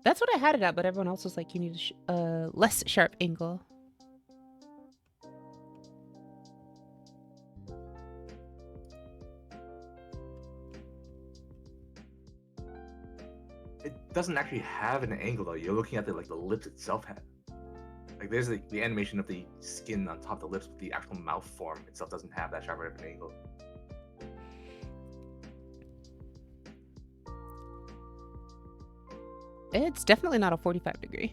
That's what I had it at, but everyone else was like, you need a less sharp angle. It doesn't actually have an angle though. You're looking at the lips itself have. Like there's the animation of the skin on top of the lips, but the actual mouth form itself doesn't have that sharp of an angle. It's definitely not a 45 degree.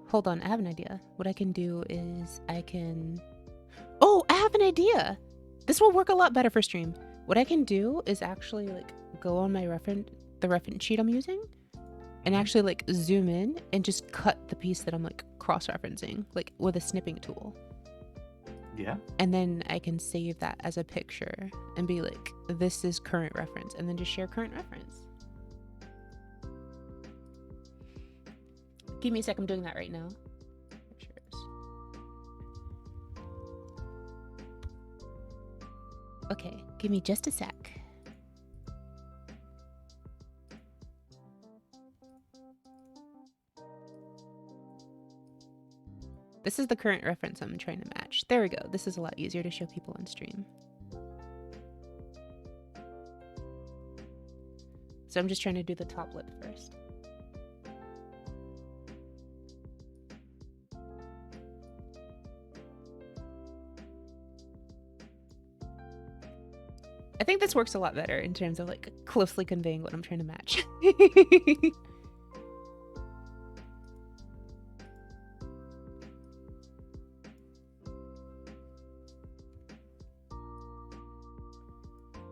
Hold on, I have an idea. What I can do is I can... Oh, I have an idea! This will work a lot better for stream. What I can do is actually like go on my the reference sheet I'm using and actually like zoom in and just cut the piece that I'm like cross-referencing, like with a snipping tool. Yeah. And then I can save that as a picture and be like, this is current reference, and then just share current reference. Give me a sec, I'm doing that right now. Pictures. Okay, give me just a sec. This is the current reference I'm trying to match. There we go. This is a lot easier to show people on stream. So I'm just trying to do the top lip first. I think this works a lot better in terms of like closely conveying what I'm trying to match.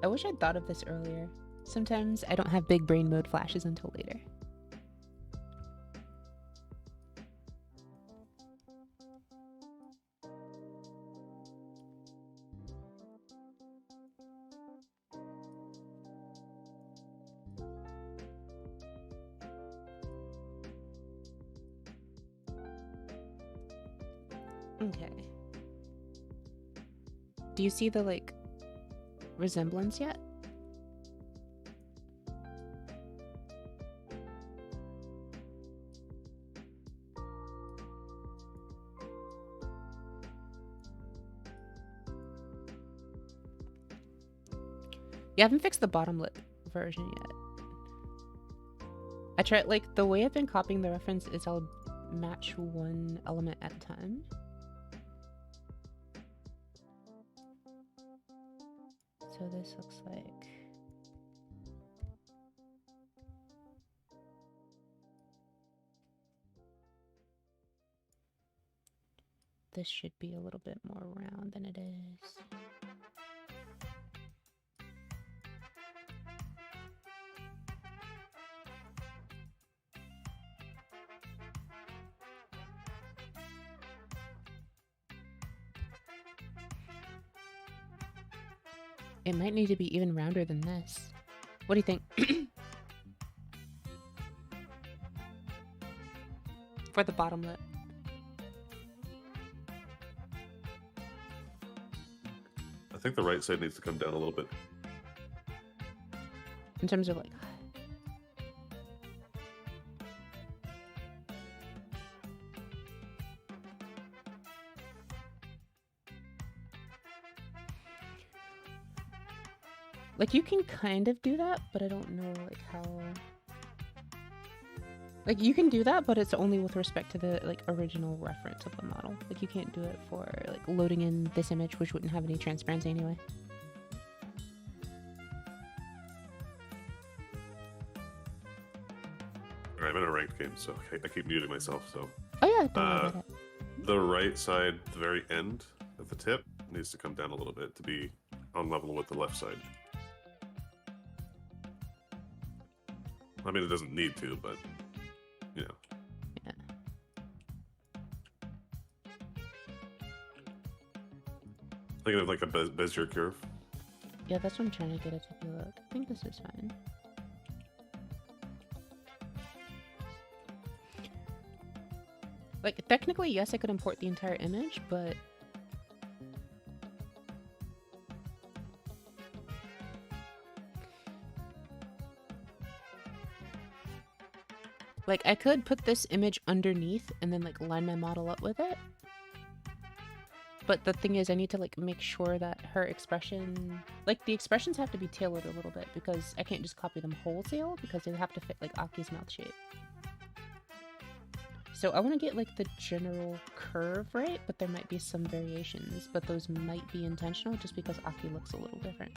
I wish I'd thought of this earlier. Sometimes I don't have big brain mode flashes until later. Okay. Do you see the like resemblance yet? You haven't fixed the bottom lip version yet. I tried, like, the way I've been copying the reference is I'll match one element at a time. So this looks like... This should be a little bit more round than it is. It might need to be even rounder than this. What do you think? For the bottom lip. I think the right side needs to come down a little bit. In terms of like... Like, you can kind of do that, but I don't know, like, how... Like, you can do that, but it's only with respect to the, like, original reference of the model. Like, you can't do it for, like, loading in this image, which wouldn't have any transparency anyway. Alright, I'm in a ranked game, so I keep muting myself, so... Oh, yeah, don't worry about it. The right side, the very end, at the tip, needs to come down a little bit to be on level with the left side. I mean, it doesn't need to, but, you know. Yeah. Think of like a Bezier curve. Yeah, that's what I'm trying to get it to look. I think this is fine. Like, technically, yes, I could import the entire image, but... Like, I could put this image underneath and then, like, line my model up with it. But the thing is, I need to, like, make sure that her expression... Like, the expressions have to be tailored a little bit because I can't just copy them wholesale because they have to fit, like, Aki's mouth shape. So I want to get, like, the general curve right, but there might be some variations. But those might be intentional just because Aki looks a little different.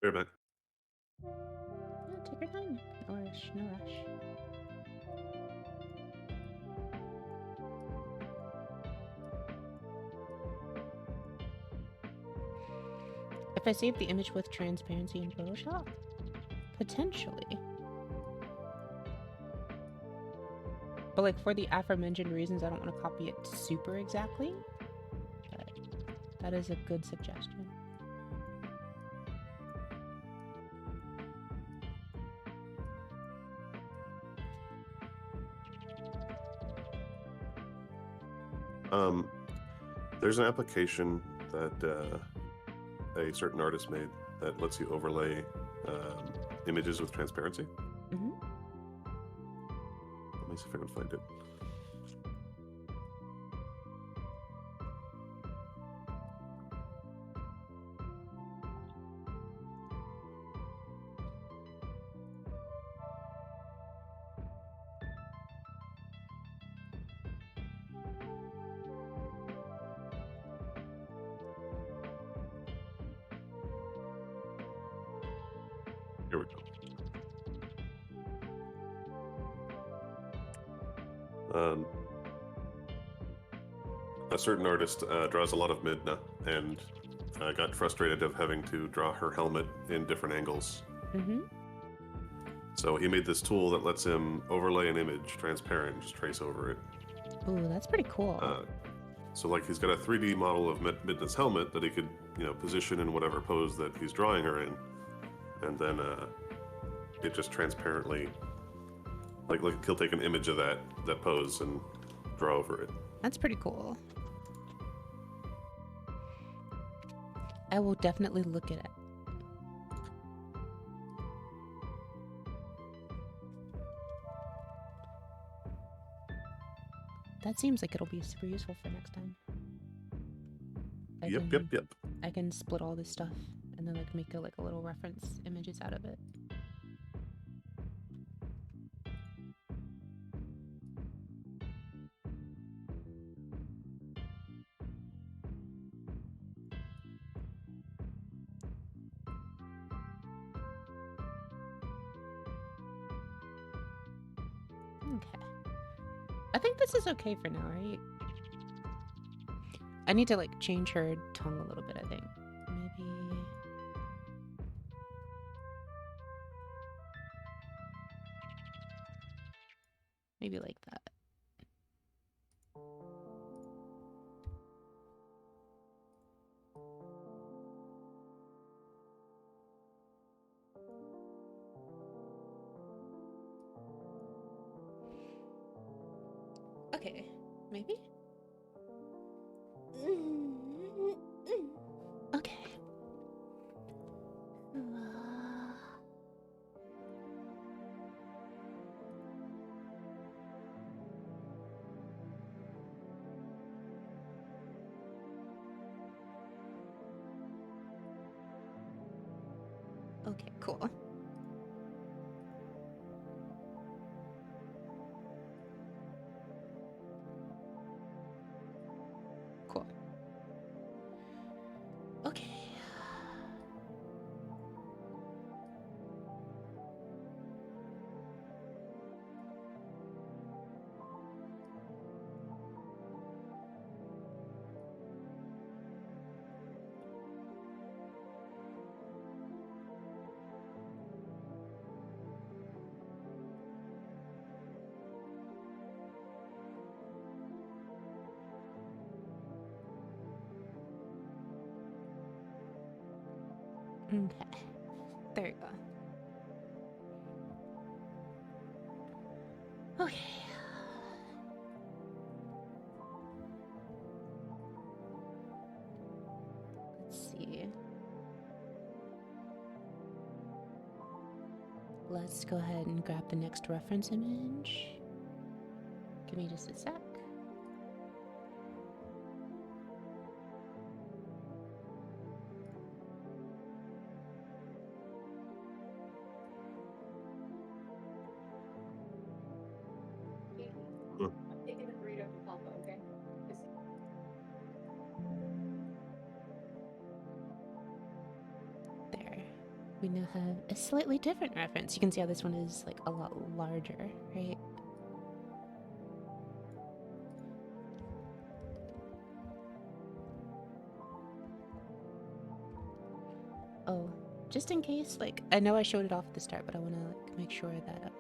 Bear back. Yeah, take your time. Or no rush. If I save the image with transparency in Photoshop? Potentially. But like for the aforementioned reasons, I don't want to copy it super exactly. But that is a good suggestion. There's an application that a certain artist made that lets you overlay images with transparency. Mm-hmm. Let me see if I can find it. Here we go. A certain artist draws a lot of Midna and got frustrated of having to draw her helmet in different angles. Mm-hmm. So he made this tool that lets him overlay an image transparent, just trace over it. Ooh, that's pretty cool. So like he's got a 3D model of Midna's helmet that he could, position in whatever pose that he's drawing her in, and then it just transparently, like he'll take an image of that pose and draw over it. That's pretty cool. I will definitely look at it. That seems like it'll be super useful for next time. Yep. I can split all this stuff and then like make a little reference images out of it. Okay. I think this is okay for now, right? I need to like change her tongue a little bit, I think. Maybe like that. Okay, maybe? Okay. Okay, cool. Cool. Okay. Okay. There you go. Okay. Let's see. Let's go ahead and grab the next reference image. Give me just a sec. There. We now have a slightly different reference. You can see how this one is like a lot larger, right? Oh, just in case, like, I know I showed it off at the start, but I want to like make sure that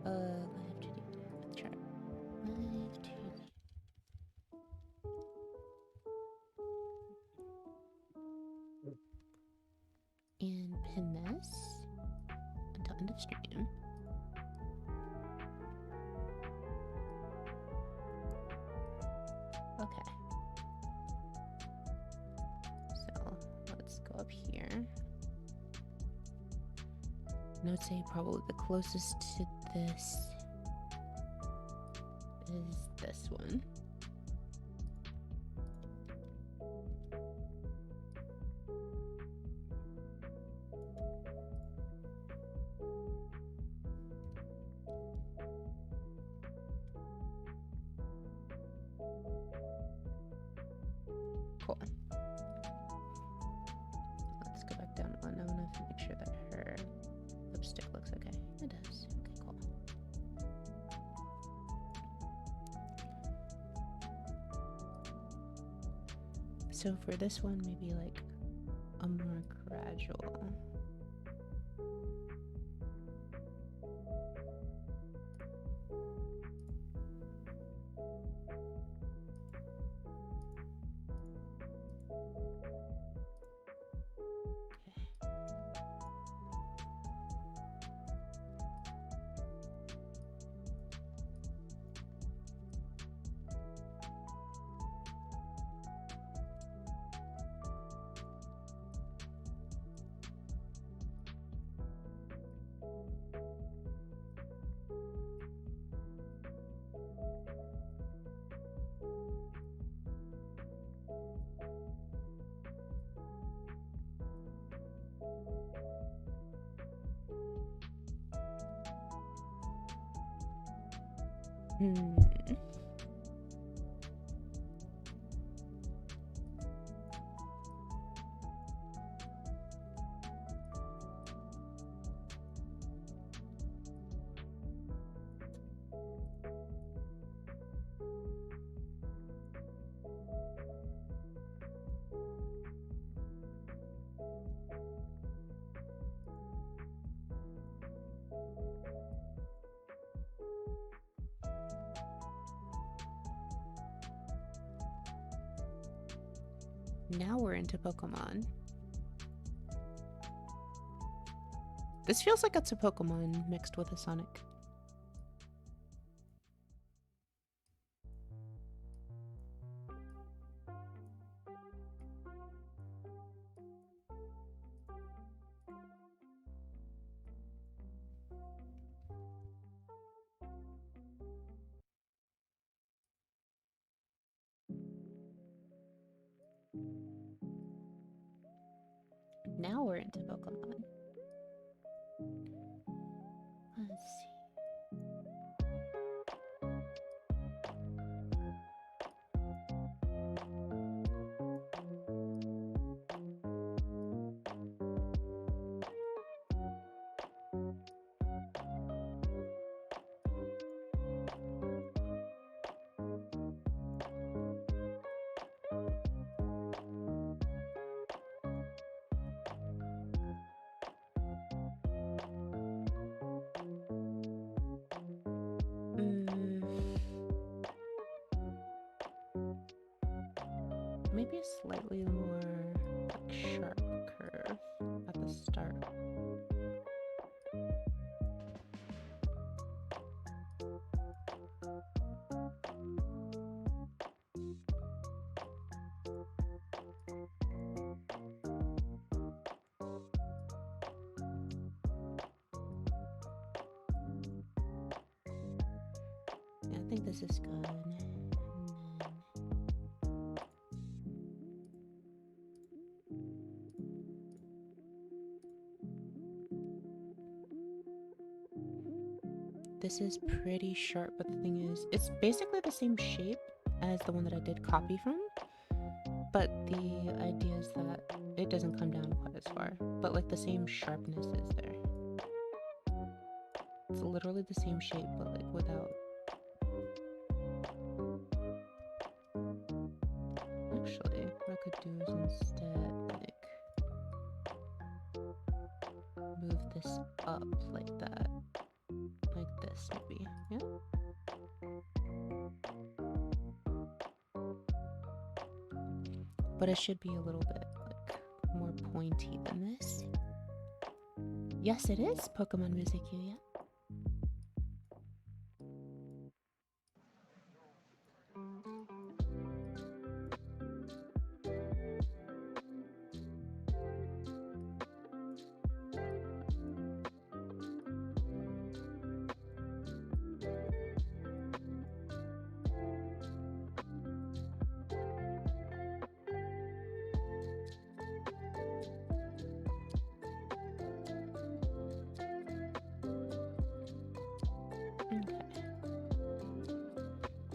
live 2D chart. Live 2D. And pin this until end of stream. Okay. So let's go up here. And I would say probably the closest to this is this one. Cool. Let's go back down one. I want to make sure that her lipstick looks okay. It does. Okay, cool. So for this one, maybe like a more gradual. Now we're into Pokemon. This feels like it's a Pokemon mixed with a Sonic. Now we're into Pokemon. Let's see. Maybe a slightly more like sharp curve at the start. Yeah, I think this is good. This is pretty sharp, but the thing is, it's basically the same shape as the one that I did copy from, but the idea is that it doesn't come down quite as far, but like the same sharpness is there. It's literally the same shape, but like without... Actually, what I could do is instead like move this up like that. Like this, maybe, yeah? But it should be a little bit, like, more pointy than this. Yes, it is Pokemon Music, Yuya.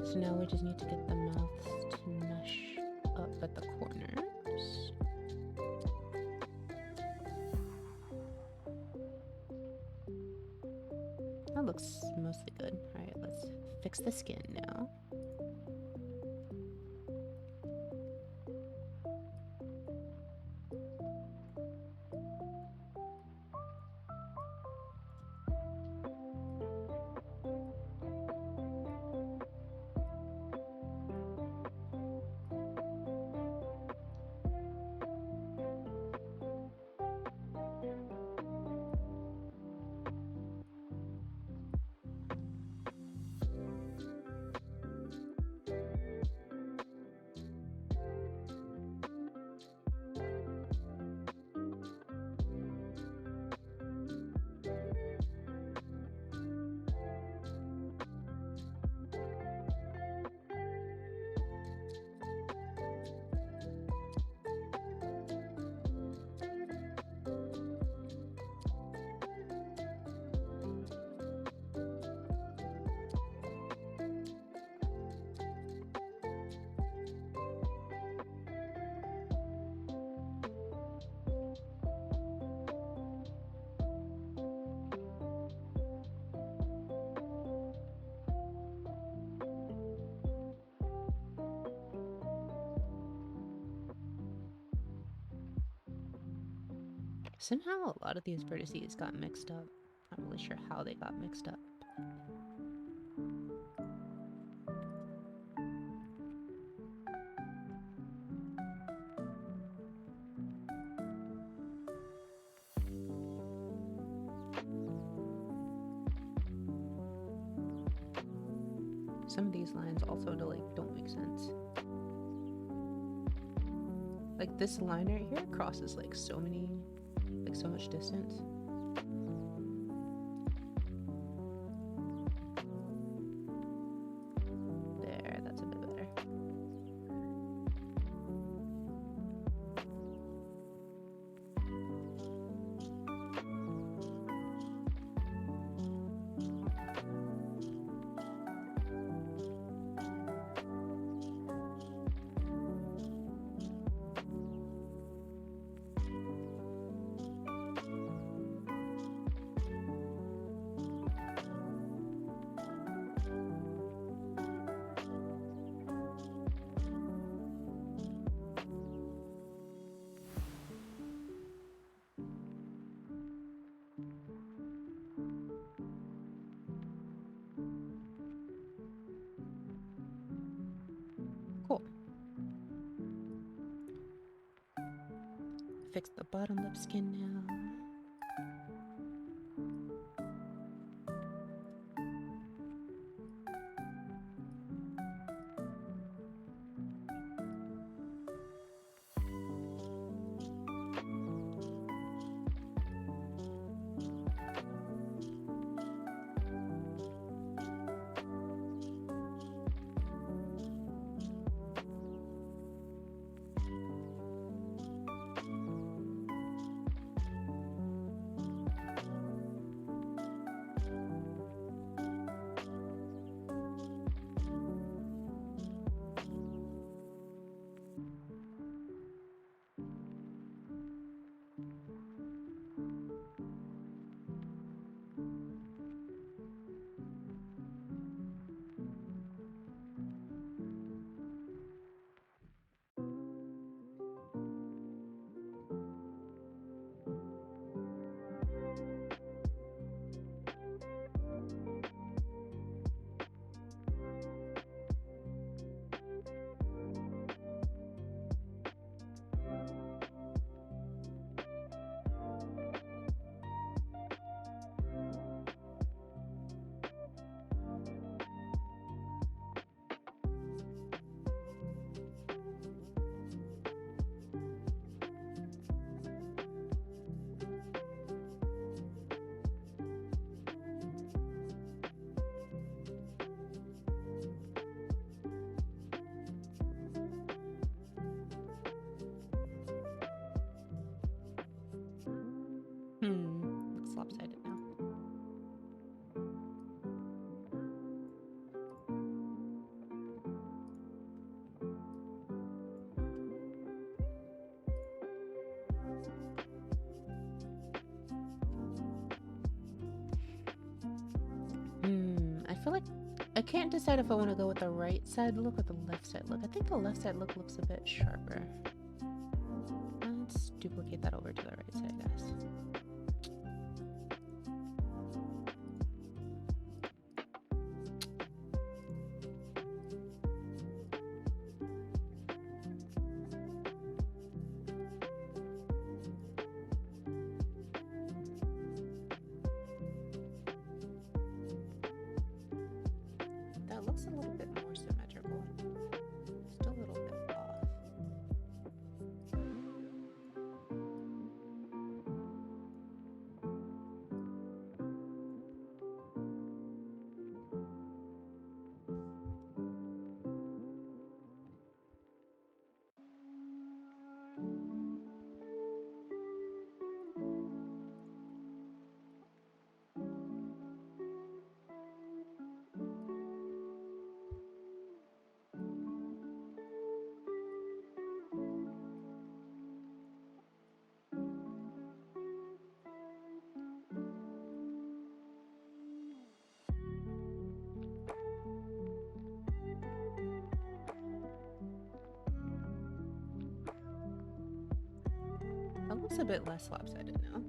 So now we just need to get the mouths to mesh up at the corners. That looks mostly good. Alright, let's fix the skin now. Somehow a lot of these vertices got mixed up. Not really sure how they got mixed up. Some of these lines also don't make sense. Like this line right here crosses like so much distance. There, that's a bit better. Cool. Fix the bottom lip skin now. feel like I can't decide if I want to go with the right side look or the left side look. I think the left side look looks a bit sharper. Let's duplicate that over to the right side, guys. That looks a little bit more symmetrical. Still a little bit off. That looks a bit less lopsided now.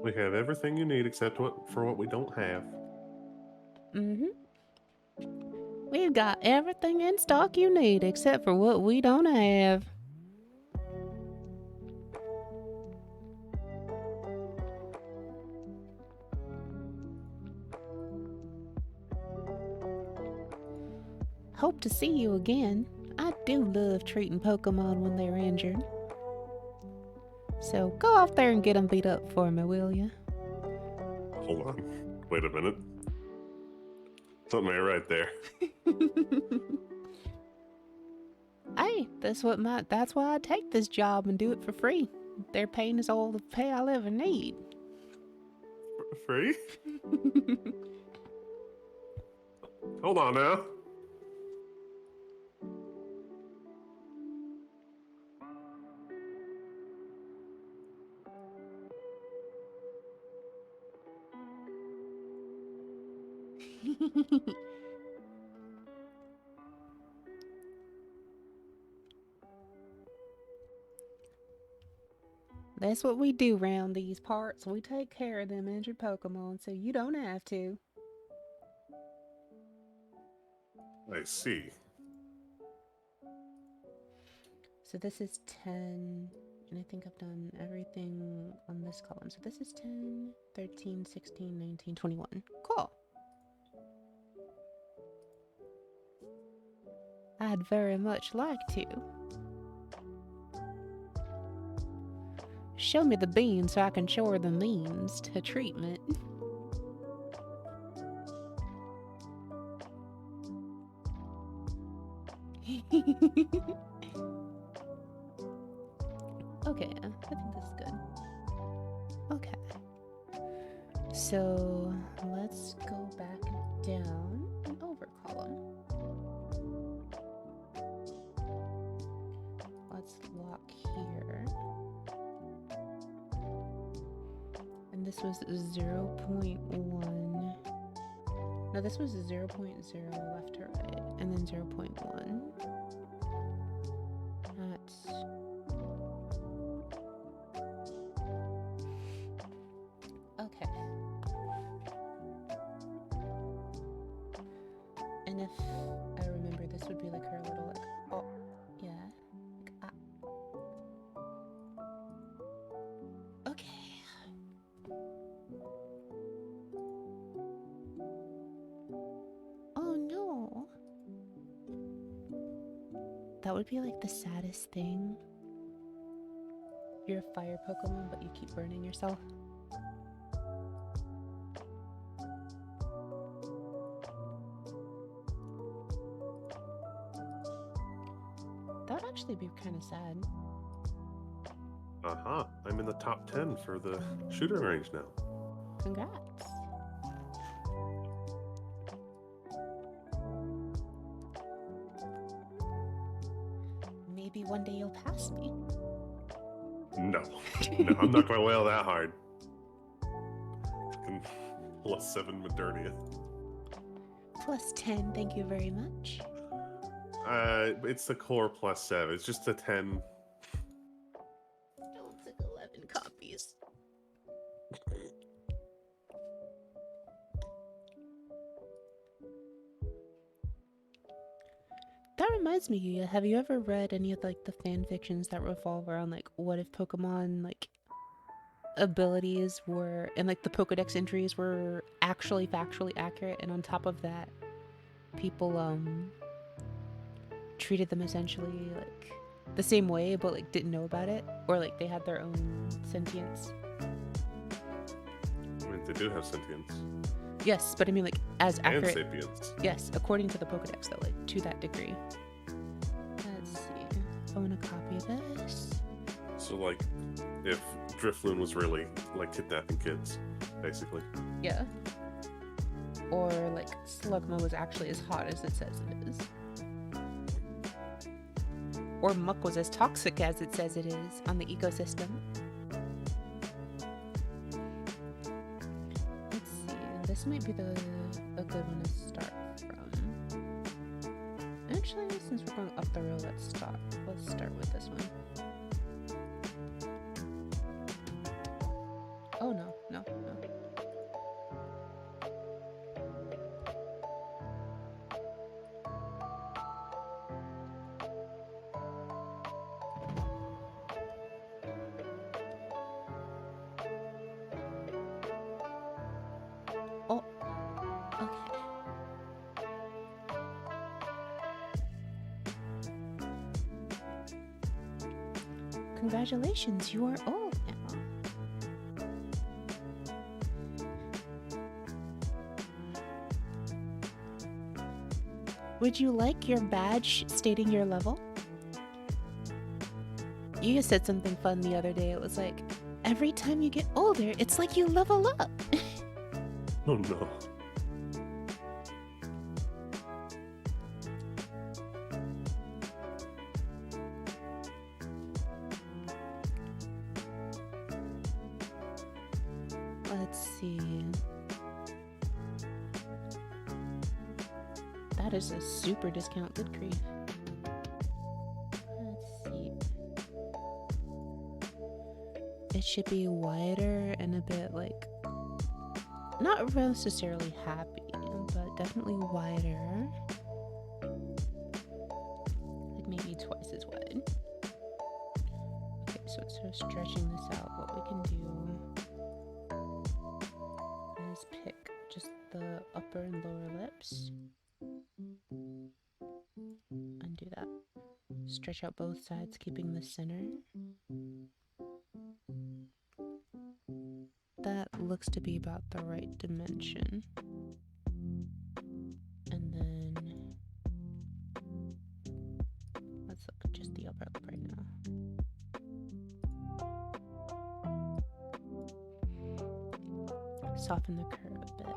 We have everything you need except for what we don't have. Mm-hmm. We've got everything in stock you need except for what we don't have. Hope to see you again. I do love treating Pokemon when they're injured. So go off there and get them beat up for me, will ya? Hold on. Wait a minute. Something ain't right there. Hey, that's why I take this job and do it for free. Their pain is all the pay I'll ever need. Free? Hold on now. That's what we do round these parts. We take care of them injured Pokemon so you don't have to. I see. So this is 10, and I think I've done everything on this column. So this is 10, 13, 16, 19, 21. Cool. I'd very much like to. Show me the beans so I can show her the means to treatment. Okay, I think this is good. Okay. So let's go back down an over column. Let's lock here. And this was 0.1. No, this was 0.0 left to right, and then 0.1. That's okay. And if I remember, this would be like her little like, oh, yeah, like, ah. Okay. That would be like the saddest thing. You're a fire Pokemon, but you keep burning yourself. That would actually be kind of sad. Aha, I'm in the top 10 for the shooting range now. Congrats. Maybe one day you'll pass me. No. No, I'm not going to wail that hard. Fucking +7 Modernia. Plus 10, thank you very much. It's the core +7. It's just a 10. Oh, it's like 11 copies. That reminds me, Yuya, have you ever read any of like the fan fictions that revolve around like what if Pokemon like abilities were and like the Pokedex entries were actually factually accurate, and on top of that, people treated them essentially like the same way but like didn't know about it, or like they had their own sentience? I mean, they do have sentience. Yes, but I mean like as And accurate. sapience. Yes, according to the Pokedex though, like to that degree. Let's see. I want to copy this. So, like, if Drifloon was really, like, kidnapping kids, basically. Yeah. Or like Slugma was actually as hot as it says it is. Or Muck was as toxic as it says it is on the ecosystem. Let's see. This might be a good one to start from. Actually, since we're going up the road, let's start with this one. Oh no. Oh, okay. Congratulations, you are old now. Would you like your badge stating your level? You said something fun the other day. It was like, every time you get older, it's like you level up. Oh no. Let's see. That is a super discount, good grief. Let's see. It should be wider and a bit like, not necessarily happy, but definitely wider. Like maybe twice as wide. Okay, so it's sort of stretching this out. What we can do is pick just the upper and lower lips. Undo that. Stretch out both sides, keeping the center. That looks to be about the right dimension. And then let's look at just the upper lip right now. Soften the curve a bit.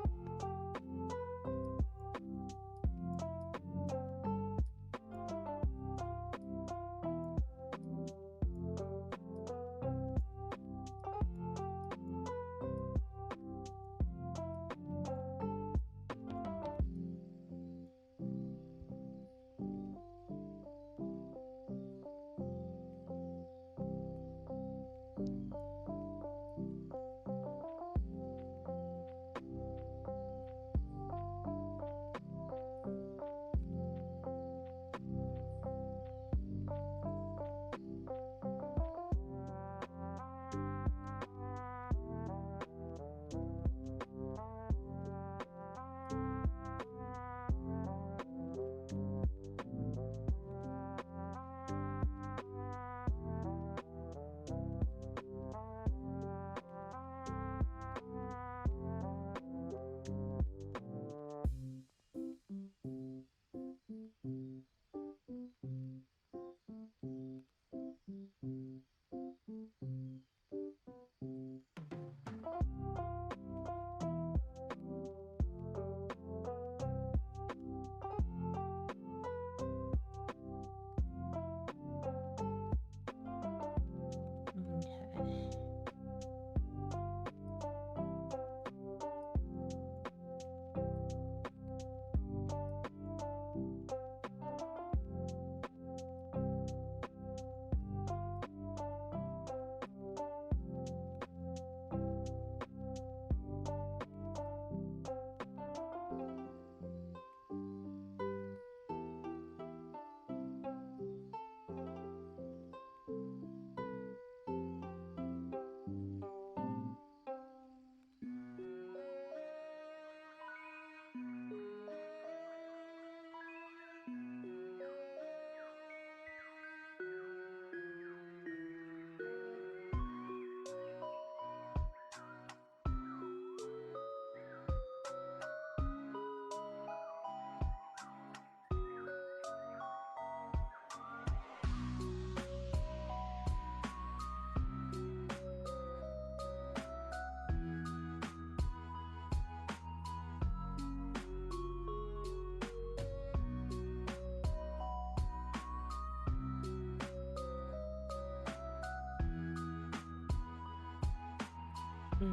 Okay.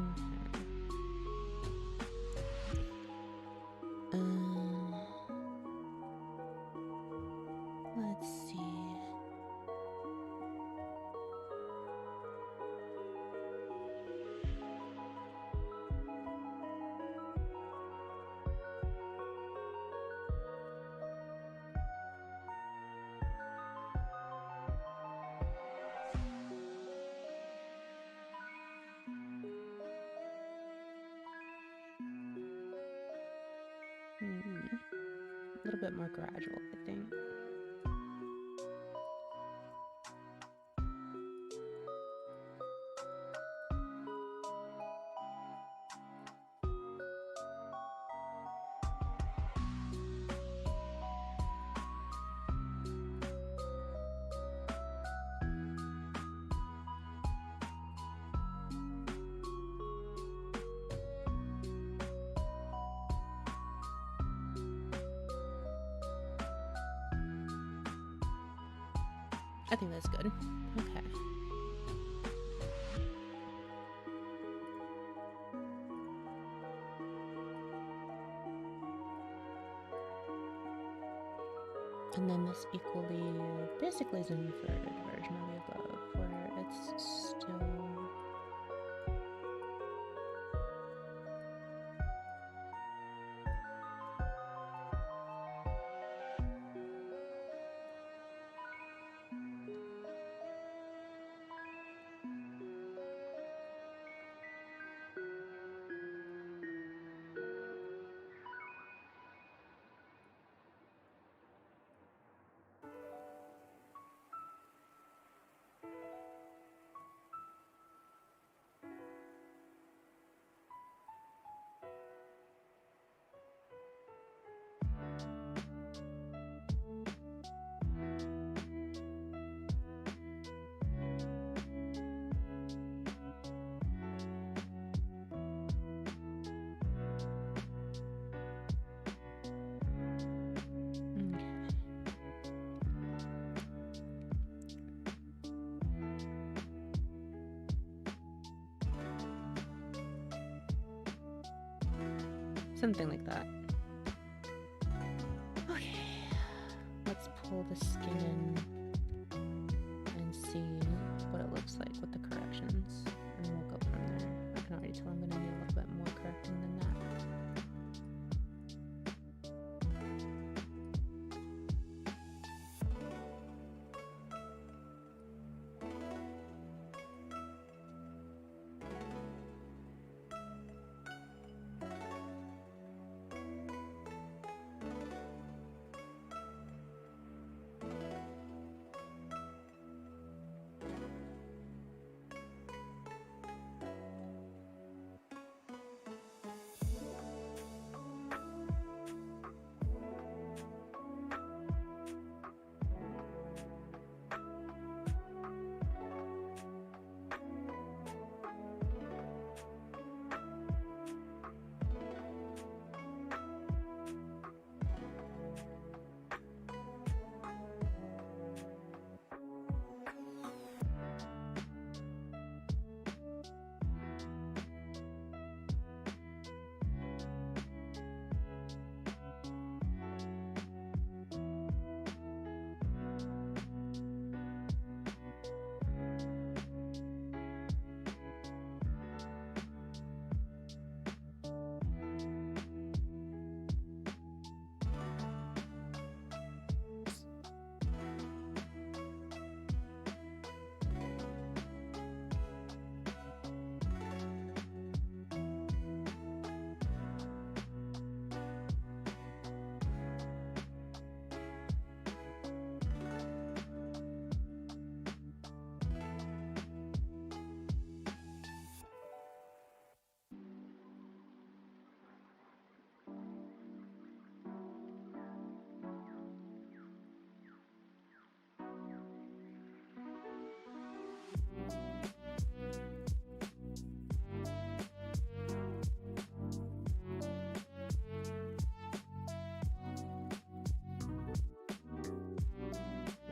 Let's see. A little bit more gradual, I think. I think that's good. Okay. And then this equally basically is an inverted version of the above, where it's still... Something like that. Okay, let's pull the skin and see what it looks like with the corrections, and we'll go from there. I can already tell I'm gonna need a little bit more correcting than that.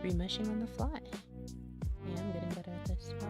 Remeshing on the fly. Yeah, I'm getting better at this. Wow.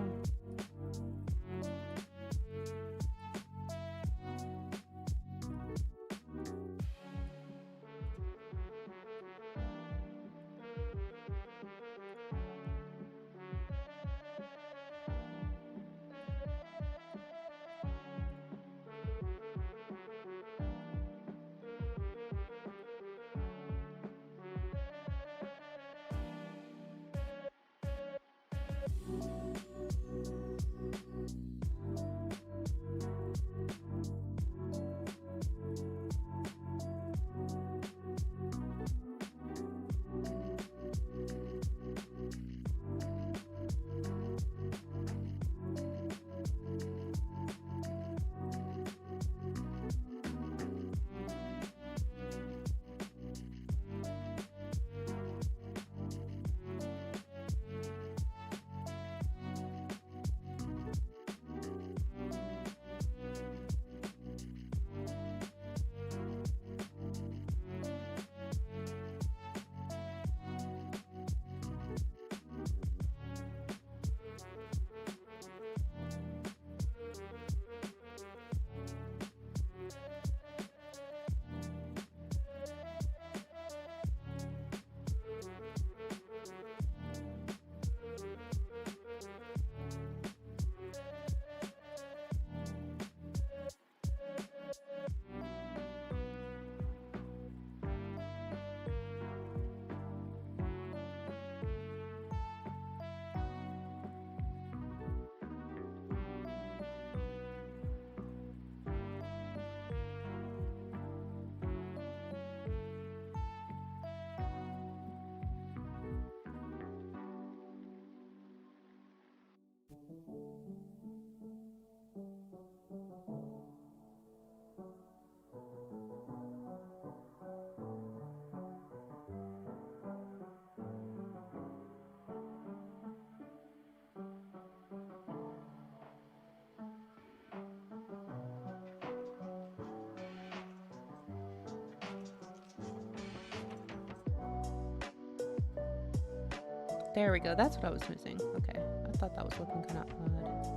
There we go. That's what I was missing. Okay. I thought that was looking kind of odd.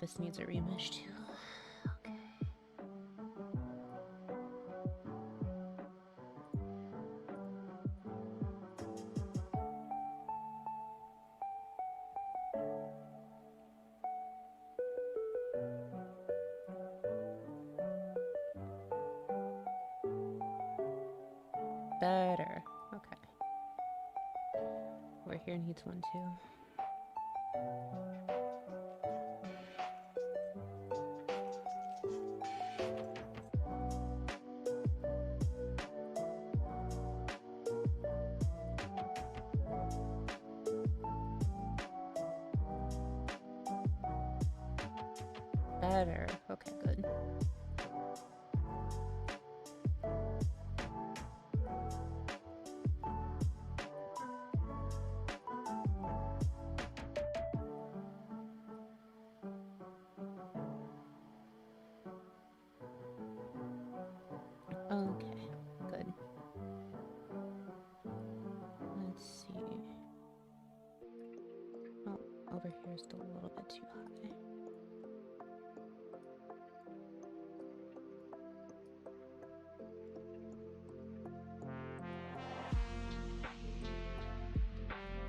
This needs a remesh too. Okay. Better. Okay. Over here needs one too. Better. Okay, good. Okay, good. Let's see. Oh, over here is still a little bit too high.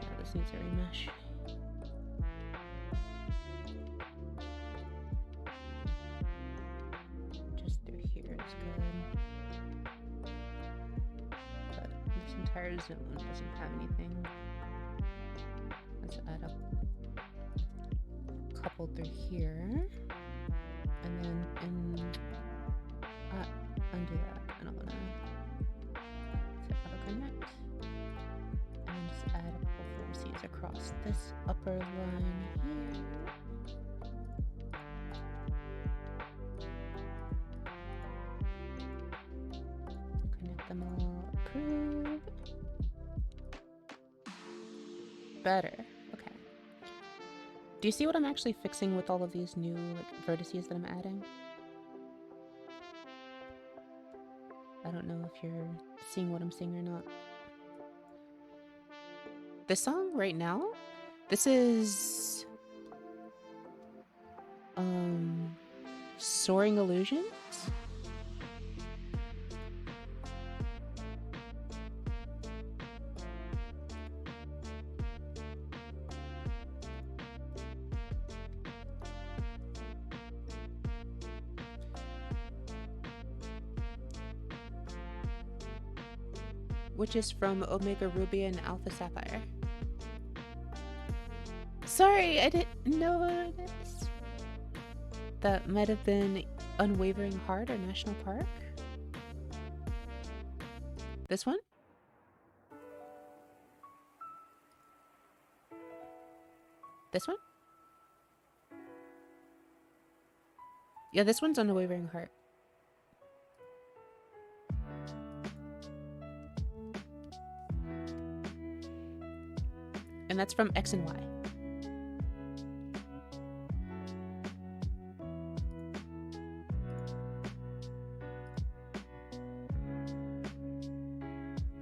Yeah, this needs a remesh. Just through here is good. But this entire zone doesn't have anything. Let's add a couple through here. And then undo that. I don't wanna set auto connect. And then just add a couple vertices across this upper line here. Connect them all. Approve. Better. Okay. Do you see what I'm actually fixing with all of these new vertices that I'm adding? I don't know if you're seeing what I'm seeing or not. This song right now, this is Soaring Illusions. Which is from Omega Ruby and Alpha Sapphire. Sorry, I didn't notice. That might have been Unwavering Heart or National Park. This one? This one? Yeah, this one's Unwavering Heart. And that's from X and Y.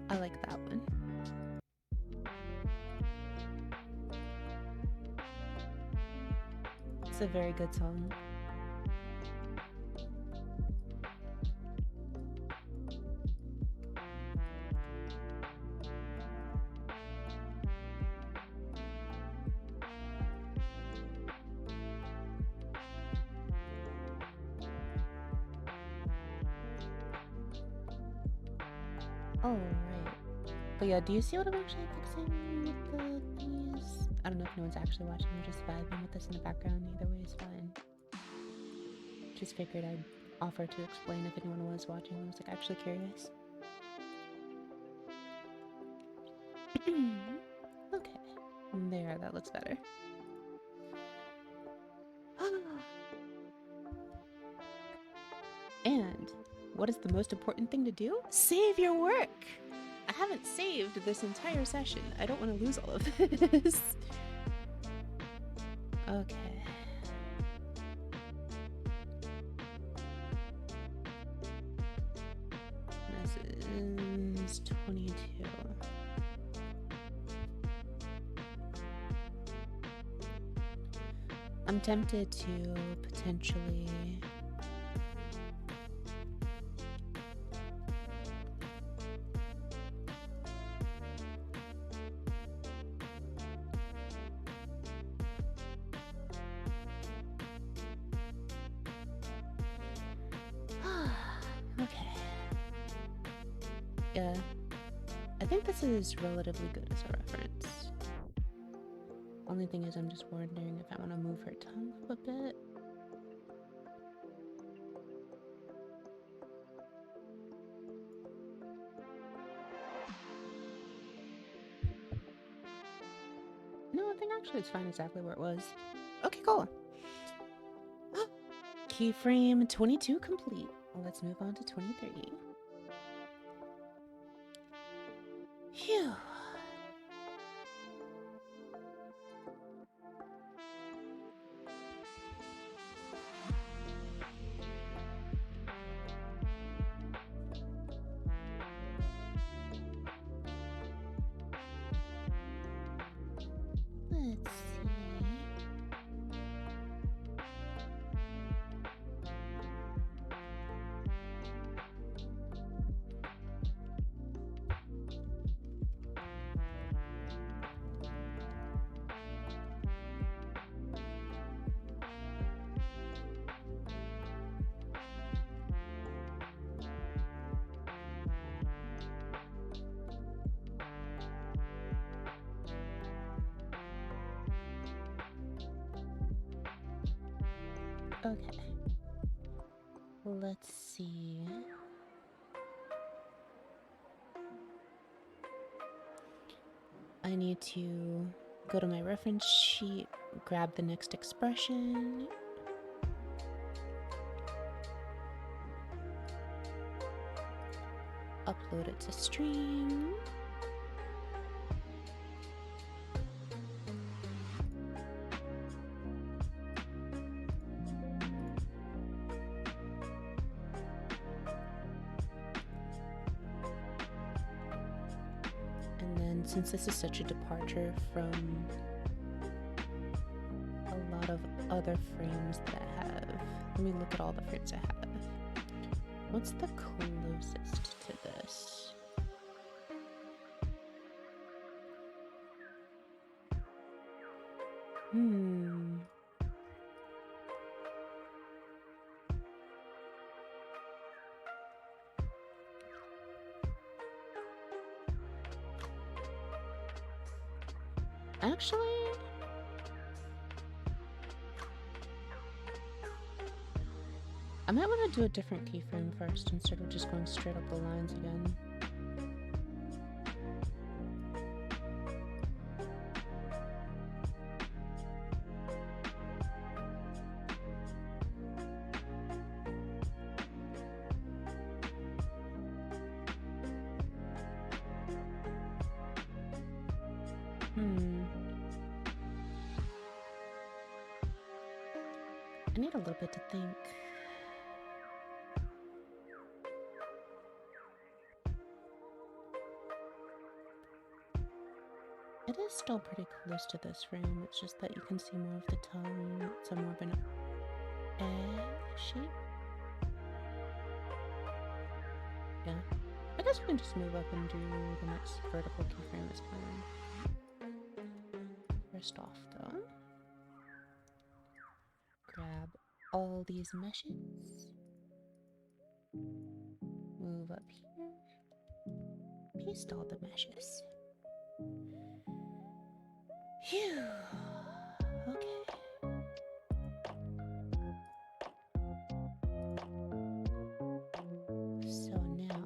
I like that one. It's a very good song. Oh, right. But yeah, do you see what I'm actually fixing with the thingies? I don't know if anyone's actually watching or just vibing with this in the background. Either way is fine. Just figured I'd offer to explain if anyone was watching. I was like actually curious. Okay. There, that looks better. And what is the most important thing to do? Save your work! I haven't saved this entire session. I don't want to lose all of this. Okay. This is 22. I'm tempted to potentially okay. Yeah. I think this is relatively good as a reference. Only thing is I'm just wondering if I want to move her tongue up a bit. No, I think actually it's fine exactly where it was. Okay, cool. Keyframe 22 complete. Let's move on to 23. Phew. Let's see. Okay. Let's see. I need to go to my reference sheet, grab the next expression. Upload it to stream. And then since this is such a departure from a lot of other frames that I have, let me look at all the frames I have. What's the closest to this? Actually, I might want to do a different keyframe first instead of just going straight up the lines again. I need a little bit to think. It is still pretty close to this frame, it's just that you can see more of the tongue. It's a more of an egg shape. Yeah. I guess we can just move up and do the next vertical keyframe that's coming. First off, though, grab all these meshes, move up here, paste all the meshes. Phew. Okay. So now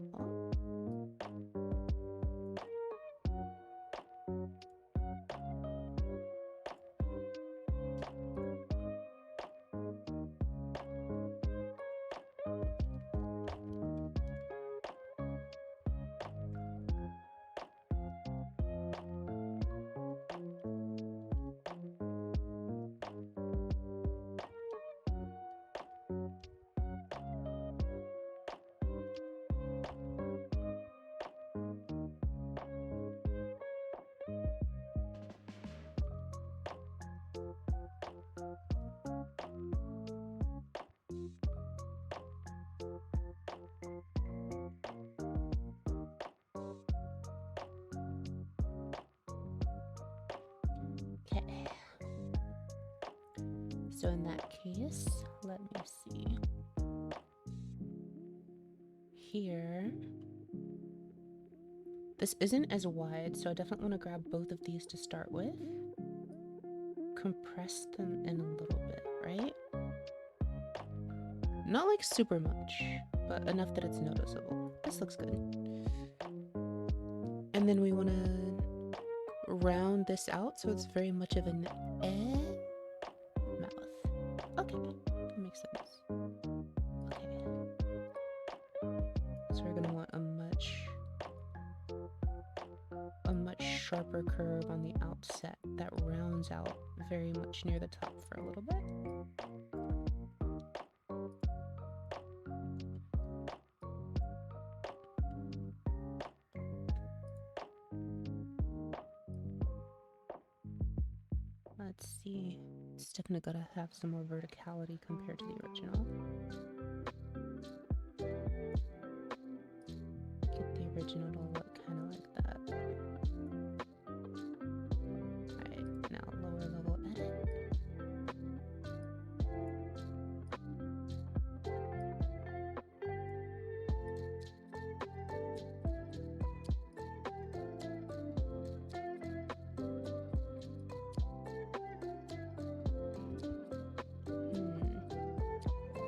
So in that case, let me see. Here, this isn't as wide, so I definitely want to grab both of these to start with. Compress them in a little bit, right? Not like super much, but enough that it's noticeable. This looks good. And then we want to round this out so it's very much of an mouth. Okay, that makes sense. Okay. So we're gonna want a much sharper curve on the outset that rounds out very much near the top for a little bit. Let's see. It's definitely gotta have some more verticality compared to the original. Get the original to look kind of like that. Alright, now lower level edit.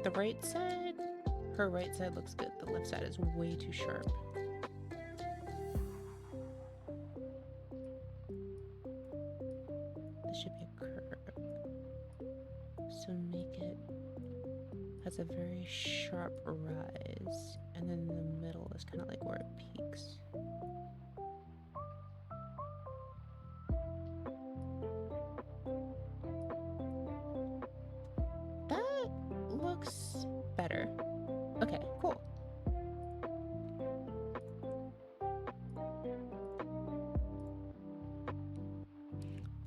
The right side, her right side looks good. The left side is way too sharp. This should be a curve. So make it has a very sharp rise, and then the middle is kind of like where it peaks. That looks better. Okay, cool.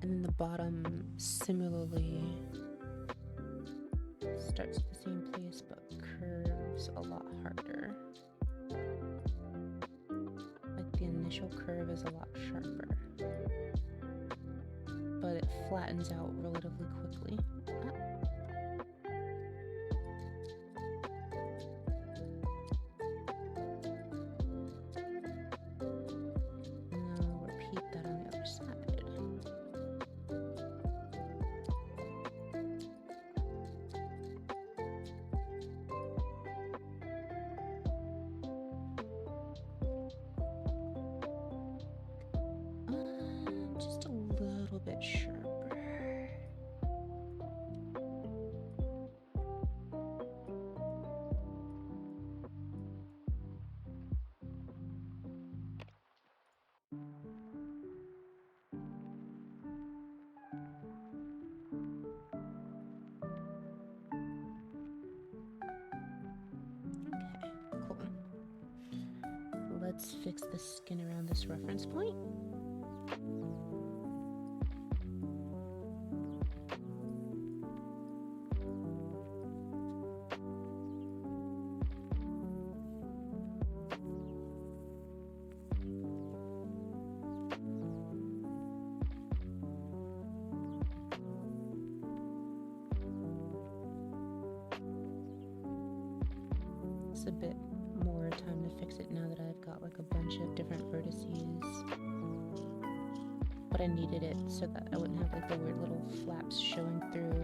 And then the bottom similarly starts at the same place but curves a lot harder. Like the initial curve is a lot sharper, but it flattens out relatively quickly. Now repeat that on the other side. Just a little bit sharper. Okay, cool. Let's fix the skin around this reference point. It's a bit more time to fix it now that I've got like a bunch of different vertices. But I needed it so that I wouldn't have like the weird little flaps showing through.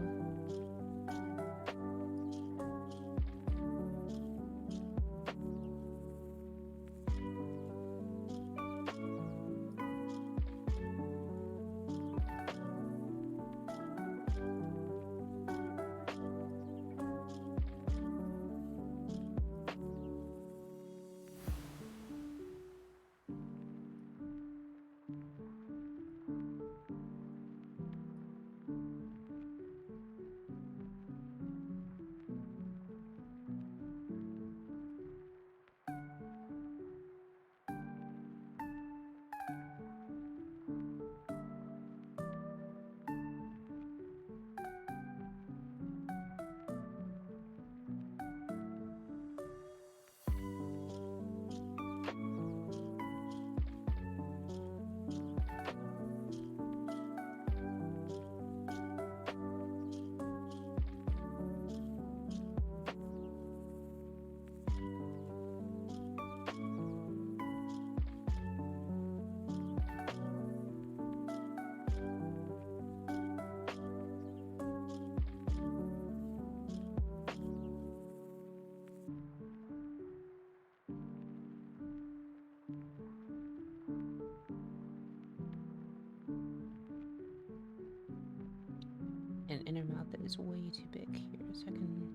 spot that is way too big here, so I can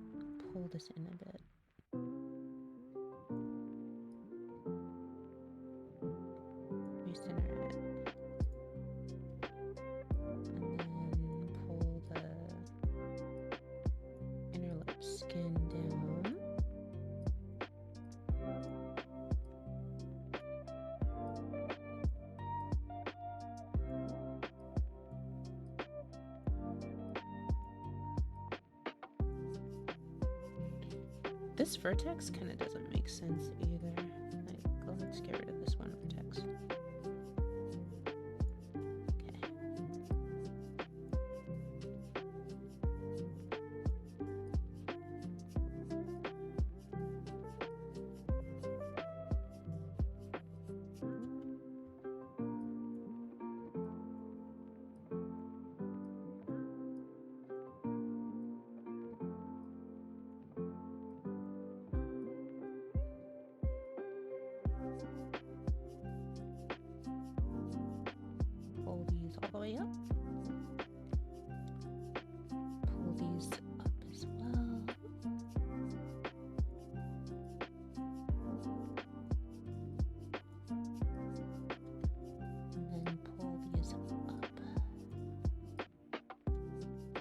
pull this in a bit. Recenter it. And then pull the inner lip skin down. This vertex kind of doesn't make sense either. Like, let's get rid of this one vertex. Okay. Pull these all the way up. Pull these up as well. And then pull these up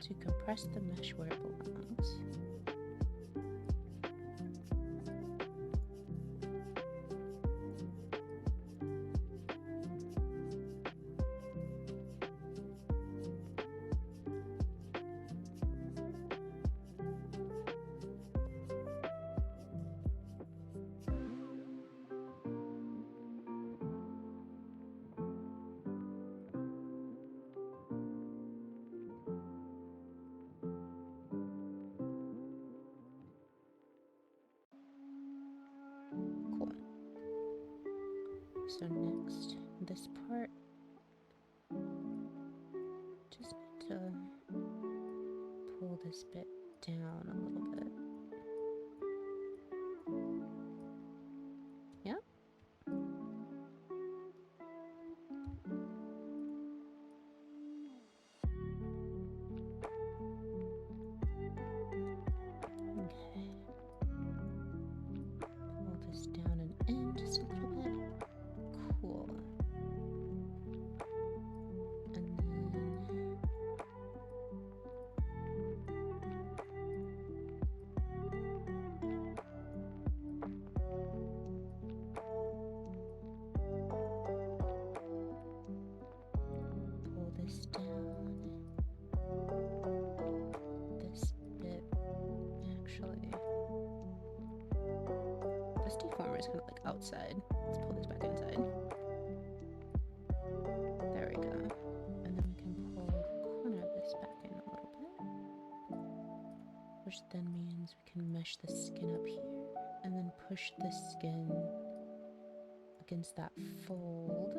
to compress the mesh where it belongs. Cool. So next, this part, just need to pull this bit down a little bit. Yep. Okay. Pull this down and in just a little bit. Cool. And then pull this down. This bit, actually. This deformer is kind of like outside. Let's pull this back inside. There we go. And then we can pull the corner of this back in a little bit. Which then means we can mesh the skin up here. And then push the skin against that fold.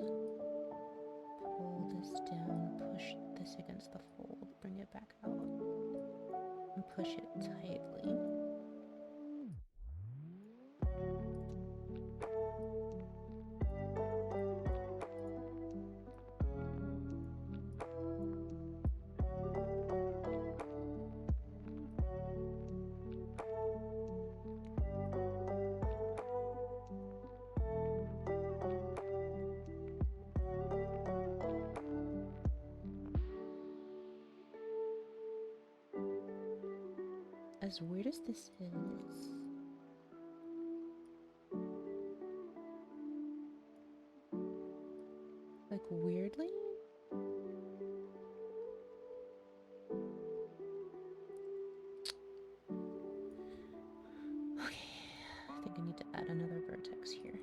Pull this down, push this against the fold, bring it back out. And push it tightly. As weird as this is, like weirdly, okay, I think I need to add another vertex here.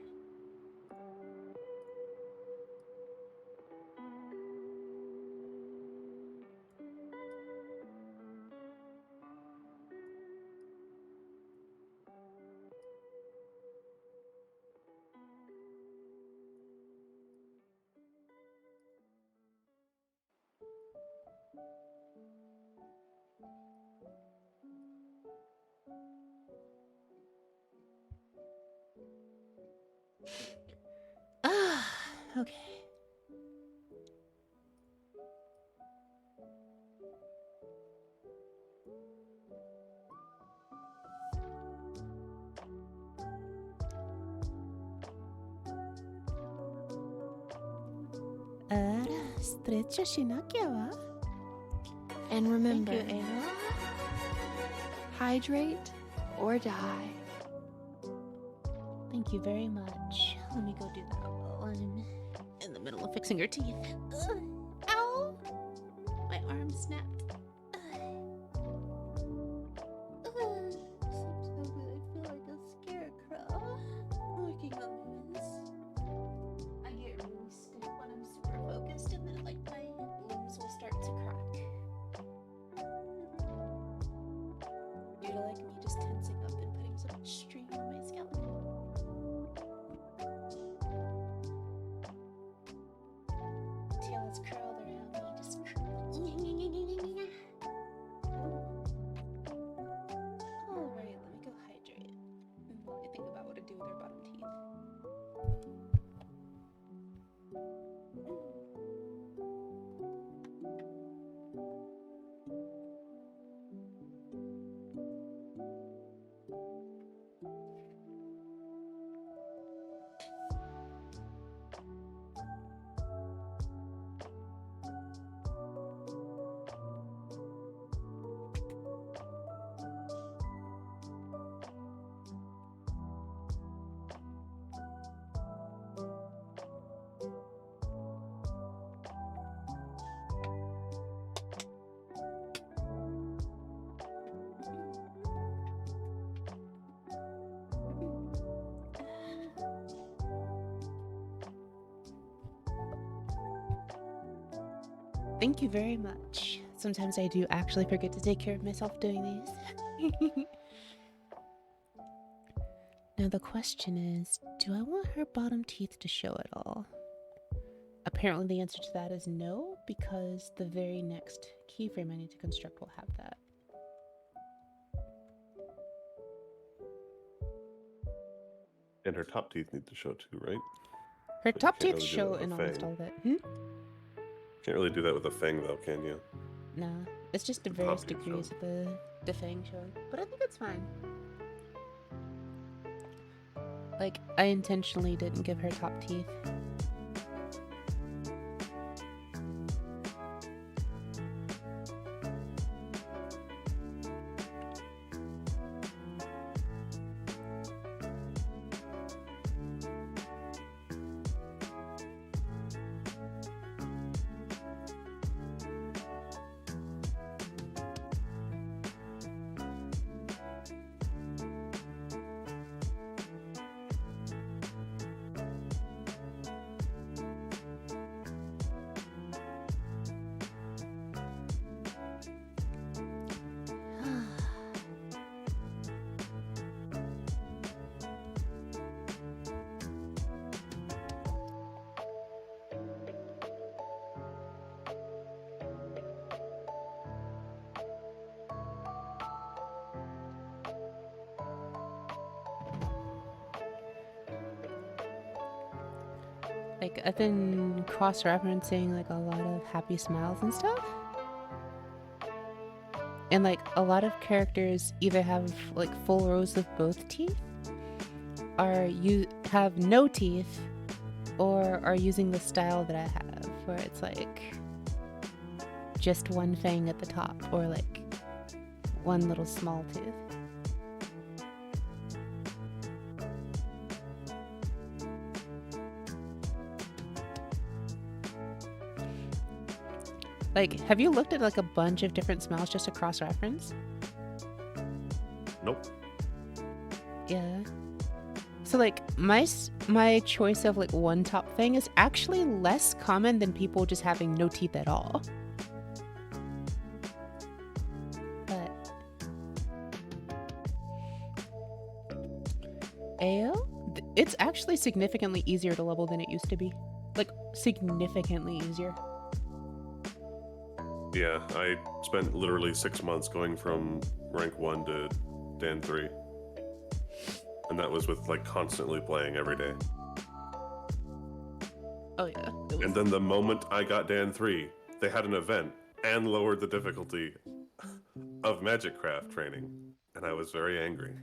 Okay. Stretcha shinakia wa. And Thank remember, you, Ao. hydrate or die. Thank you very much. Let me go do that while I'm in the middle of fixing her teeth. Ow! My arm snapped. Sometimes I feel like a scarecrow working on this. I get really stiff when I'm super focused, and then like my limbs will start to crack. Due to like me just tensing up and putting so much strain on my scalp. Tail is curled around me, just Alright, let me go hydrate. While I think about what to do with her bottom teeth. Thank you very much. Sometimes I do actually forget to take care of myself doing these. Now the question is, do I want her bottom teeth to show at all? Apparently the answer to that is no, because the very next keyframe I need to construct will have that. And her top teeth need to show too, right? Her But you top can't teeth really do show that with in a almost fang. all of it. Can't really do that with a fang, though, can you? Nah, it's just the The various top teeth degrees of the fang showing. But I think it's fine. Like, I intentionally didn't give her top teeth. Like, I've been cross-referencing, like, a lot of happy smiles and stuff. And, like, a lot of characters either have, like, full rows of both teeth, or you have no teeth, or are using the style that I have, where it's, like, just one fang at the top, or, like, one little small tooth. Like, have you looked at like a bunch of different smells just to cross-reference? Nope. Yeah. So like my choice of like one top thing is actually less common than people just having no teeth at all. But Ao, it's actually significantly easier to level than it used to be. Like significantly easier. Yeah, I spent literally 6 months going from rank 1 to Dan 3. And that was with like constantly playing every day. Oh yeah. It was- And then the moment I got Dan 3, they had an event and lowered the difficulty of Magicraft training. And I was very angry.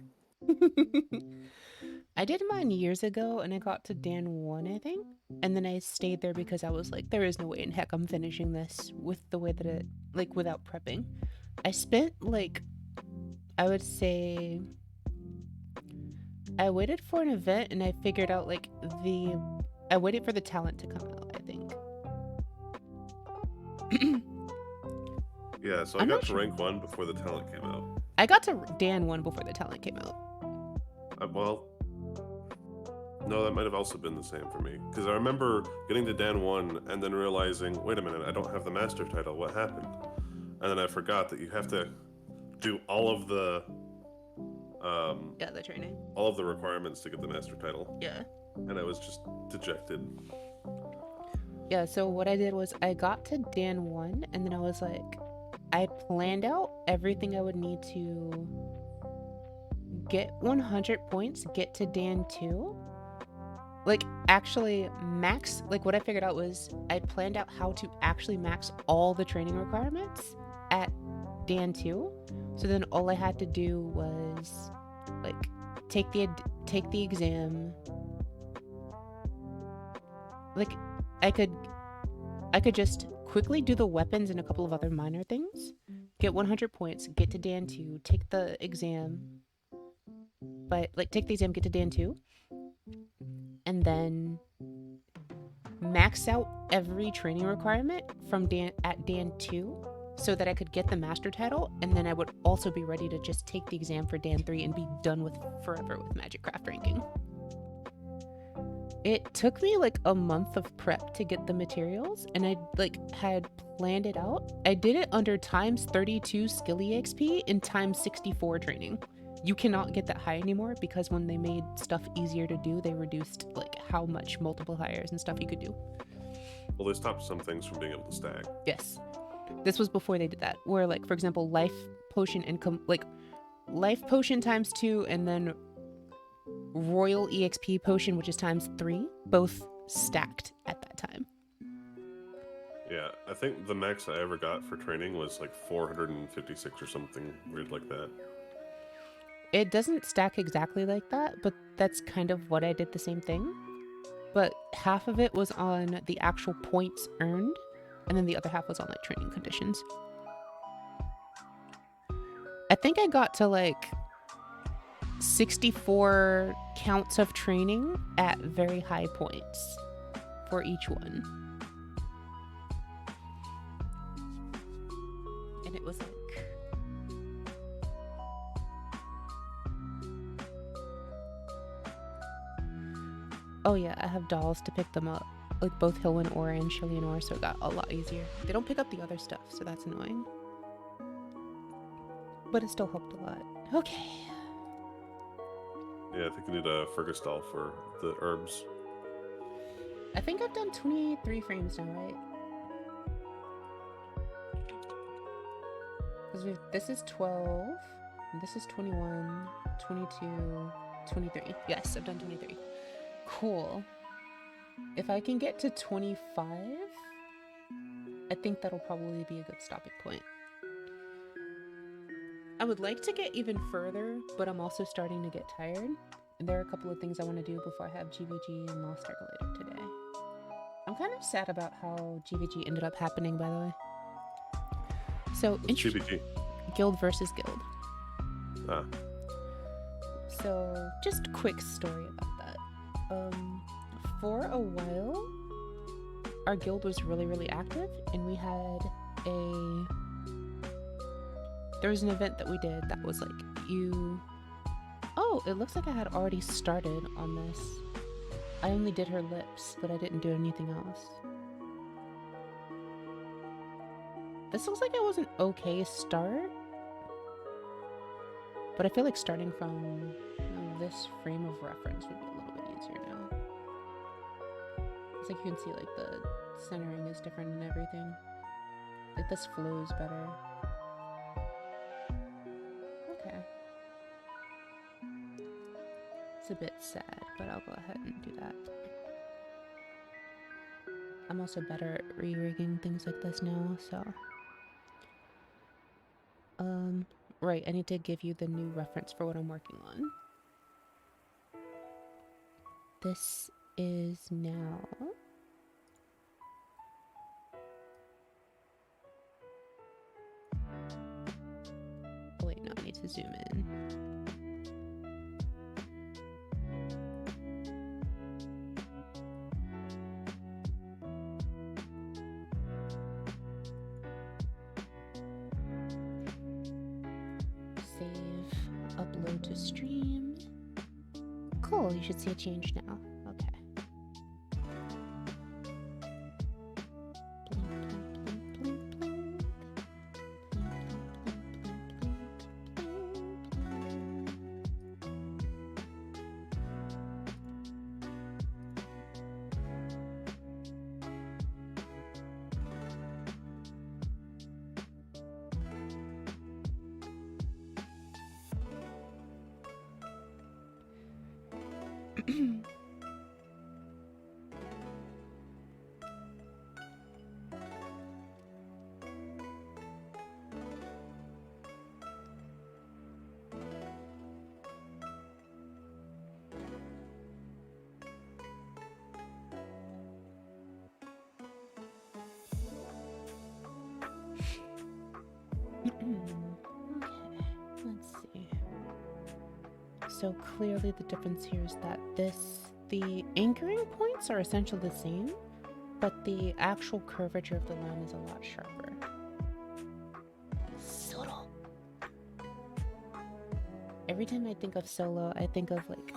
I did mine years ago and I got to Dan 1, I think. and then I stayed there because I was like, there is no way in heck I'm finishing this with the way that it, like, without prepping. I spent, like, I would say, I waited for an event and I figured out, like, I waited for the talent to come out, I think. Yeah, so I I'm got not to sure. rank 1 before the talent came out. I got to Dan 1 before the talent came out. Well, no, that might have also been the same for me. Because I remember getting to Dan 1 and then realizing, wait a minute, I don't have the master title. What happened? And then I forgot that you have to do all of the Yeah, the training. all of the requirements to get the master title. Yeah. And I was just dejected. Yeah, so what I did was I got to Dan 1 and then I was like, I planned out everything I would need to get 100 points, get to Dan 2. Like, actually max, like what I figured out was I planned out how to actually max all the training requirements at Dan 2. So then all I had to do was like take the exam. Like I could just quickly do the weapons and a couple of other minor things, get 100 points, get to Dan 2, take the exam, but like take the exam, get to Dan 2, and then max out every training requirement from Dan 2 so that I could get the master title, and then I would also be ready to just take the exam for Dan 3 and be done with forever with Magic Craft ranking. It took me like a month of prep to get the materials, and I like had planned it out. I did it under times 32 skill EXP and times 64 training. You cannot get that high anymore because when they made stuff easier to do, they reduced like how much multiple hires and stuff you could do. Well, they stopped some things from being able to stack. Yes. This was before they did that, where like, for example, life potion and life potion times 2 and then royal EXP potion, which is times 3, both stacked at that time. Yeah, I think the max I ever got for training was like 456 or something weird like that. It doesn't stack exactly like that, but that's kind of what I did the same thing. But half of it was on the actual points earned, and then the other half was on like training conditions. I think I got to like 64 counts of training at very high points for each one. And it was like, oh yeah, I have dolls to pick them up, like both Hilwyn Aura and Shillian Aura, so it got a lot easier. They don't pick up the other stuff, so that's annoying. But it still helped a lot. Okay. Yeah, I think you need a Fergus doll for the herbs. I think I've done 23 frames now, right? Because this is 12, this is 21, 22, 23. Yes, I've done 23. Cool. If I can get to 25, I think that'll probably be a good stopping point. I would like to get even further, but I'm also starting to get tired. And there are a couple of things I want to do before I have GVG and Lost Arc later today. I'm kind of sad about how GVG ended up happening, by the way. So, GVG. Guild versus Guild. Ah. So, just a quick story about that. For a while, our guild was really, really active, and we had there was an event that we did that was like, oh, it looks like I had already started on this. I only did her lips, but I didn't do anything else. This looks like it was an okay start, but I feel like starting from this frame of reference would be a little bit easier now. It's like you can see like the centering is different and everything. Like this flows better. Okay. It's a bit sad, but I'll go ahead and do that. I'm also better at re-rigging things like this now, so. Right, I need to give you the new reference for what I'm working on. This is now to zoom in. Save, upload to stream. Cool, you should see a change now. Okay. Okay, let's see. So clearly the difference here is that the anchoring points are essentially the same, but the actual curvature of the line is a lot sharper. Solo. Every time I think of Solo, I think of like,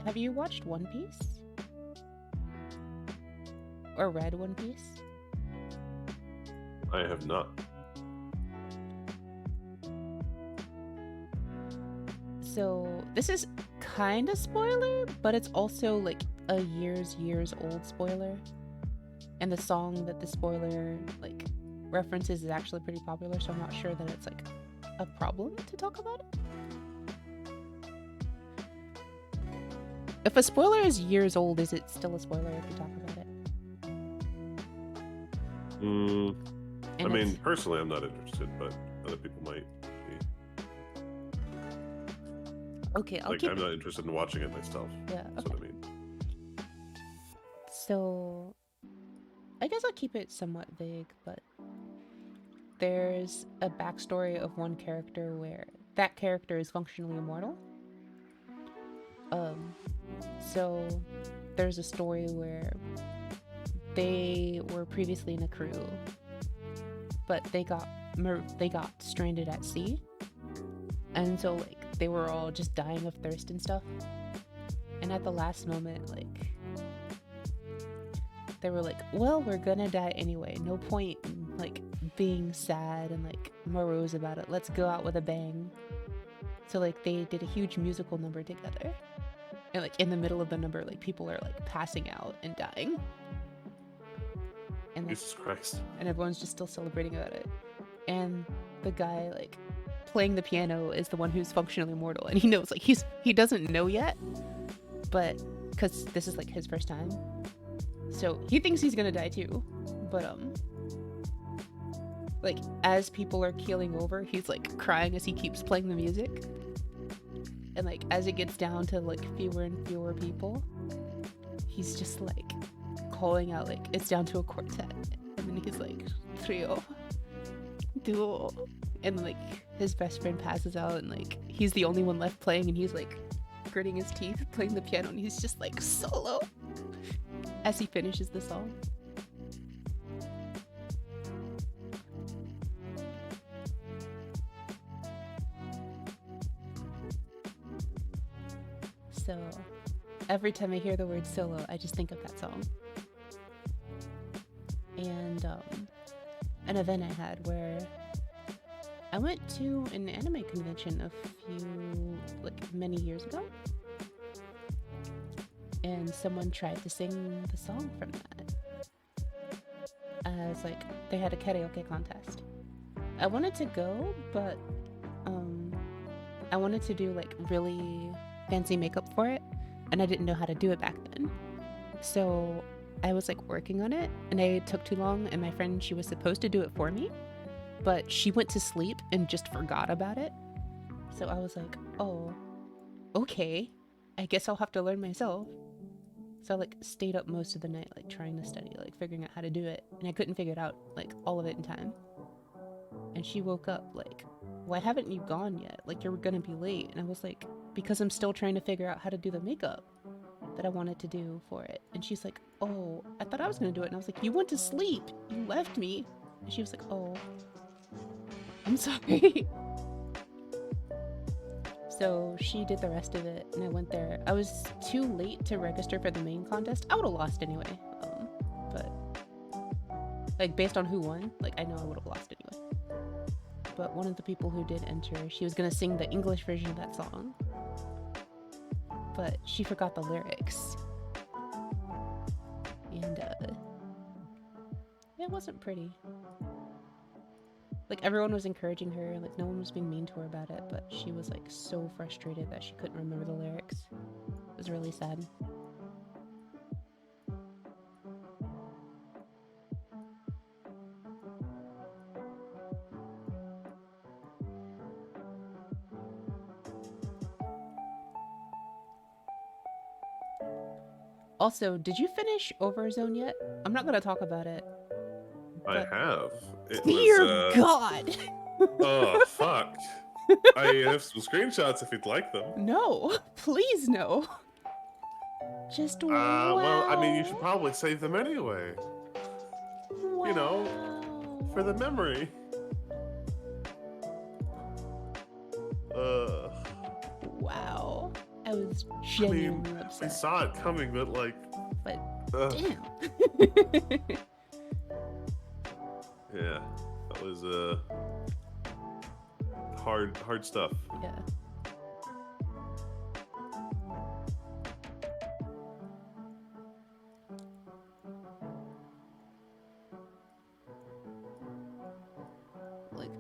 have you watched One Piece? Or read One Piece? I have not. So this is kind of spoiler, but it's also like a years old spoiler. And the song that the spoiler like references is actually pretty popular, so I'm not sure that it's like a problem to talk about it. If a spoiler is years old, is it still a spoiler if you talk about it? I And mean, it's- personally, I'm not interested, but other people might be. okay, I'll Like, keep I'm not interested in watching it myself. yeah, That's okay. what I mean. So, I guess I'll keep it somewhat vague, but there's a backstory of one character where that character is functionally immortal. So there's a story where they were previously in a crew, but they got stranded at sea, and so like they were all just dying of thirst and stuff. And at the last moment, like they were like, well, we're gonna die anyway, no point in like being sad and like morose about it, let's go out with a bang. So like they did a huge musical number together, and like in the middle of the number, like people are like passing out and dying, and like, Jesus Christ. and everyone's just still celebrating about it. And the guy like playing the piano is the one who's functionally immortal, and he knows like he doesn't know yet, but because this is like his first time, so he thinks he's gonna die too. But like as people are keeling over, he's like crying as he keeps playing the music, and like as it gets down to like fewer and fewer people, he's just like calling out like it's down to a quartet, and then he's like trio, duo, and like his best friend passes out, and like he's the only one left playing, and he's like gritting his teeth playing the piano, and he's just like solo as he finishes the song. So every time I hear the word solo, I just think of that song. And an event I had where I went to an anime convention many years ago, and someone tried to sing the song from that as like they had a karaoke contest. I wanted to go, but I wanted to do like really fancy makeup for it, and I didn't know how to do it back then. So I was like working on it, and it took too long, and my friend, she was supposed to do it for me, but she went to sleep and just forgot about it. So I was like, oh, okay, I guess I'll have to learn myself. So I like stayed up most of the night like trying to study, like figuring out how to do it, and I couldn't figure it out like all of it in time. And she woke up like why haven't you gone yet? Like, you're gonna be late. And I was like, because I'm still trying to figure out how to do the makeup that I wanted to do for it. And she's like, oh, I thought I was gonna do it. And I was like, you went to sleep. You left me. And she was like, oh, I'm sorry. So she did the rest of it, and I went there. I was too late to register for the main contest. I would have lost anyway. But like, based on who won, like, I know I would have lost anyway. But one of the people who did enter, she was gonna sing the English version of that song, but she forgot the lyrics, and it wasn't pretty. Like, everyone was encouraging her, like, no one was being mean to her about it, but she was like so frustrated that she couldn't remember the lyrics. It was really sad. Also, did you finish Overzone yet? I'm not gonna talk about it. I have. It Dear was, God! oh, fuck. I have some screenshots if you'd like them. No, please no. Just wow. Well, I mean, you should probably save them anyway. You know, for the memory. Wow. I was I genuinely mean, we upset. saw it coming, but like, But damn. Yeah, that was hard stuff. Yeah. Like,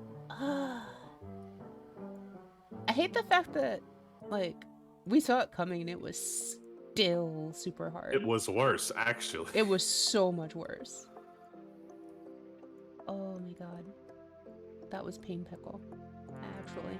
I hate the fact that, like, we saw it coming and it was still super hard. It was worse, actually. It was so much worse. Oh my god. That was pain pickle, actually.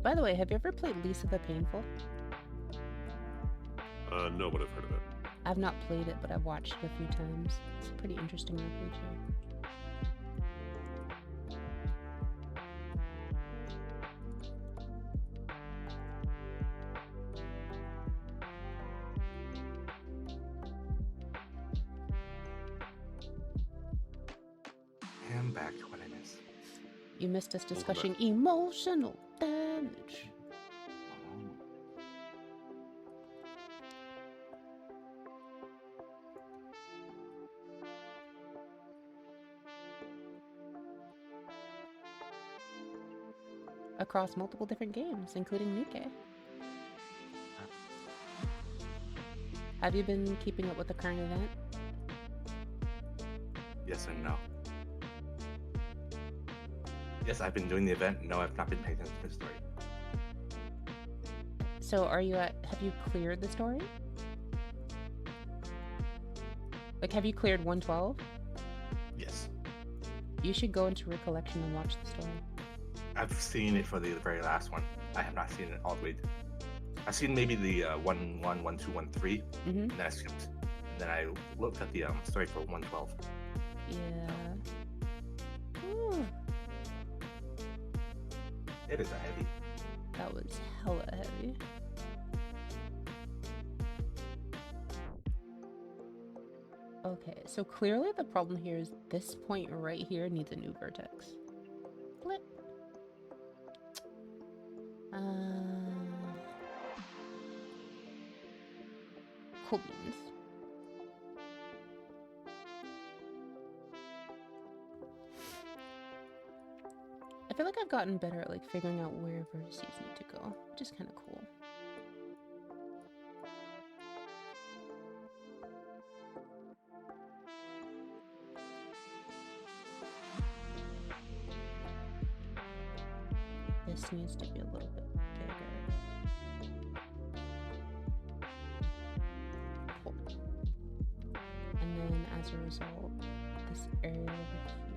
By the way, have you ever played Lisa the Painful? No, but I've heard of it. I've not played it, but I've watched it a few times. It's a pretty interesting RPG. I'm back. What I miss? You missed us discussing emotional damage. Across multiple different games, including Nuke. Have you been keeping up with the current event? Yes and no. Yes, I've been doing the event. No, I've not been paying attention to the story. So are you have you cleared the story? Like, have you cleared 112? Yes. You should go into Recollection and watch the story. I've seen it for the very last one. I have not seen it all the way. I've seen maybe the 1, 1, 1, 2, 1, 3, Mm-hmm. and then I skipped. And then I looked at the story for 112. Yeah. Ooh, It is a heavy. that was hella heavy. Okay, so clearly the problem here is this point right here needs a new vertex. Blip. Cool beans. I feel like I've gotten better at like figuring out where vertices need to go, which is kind of cool. This needs to be a little bit bigger. Cool. And then as a result, this area over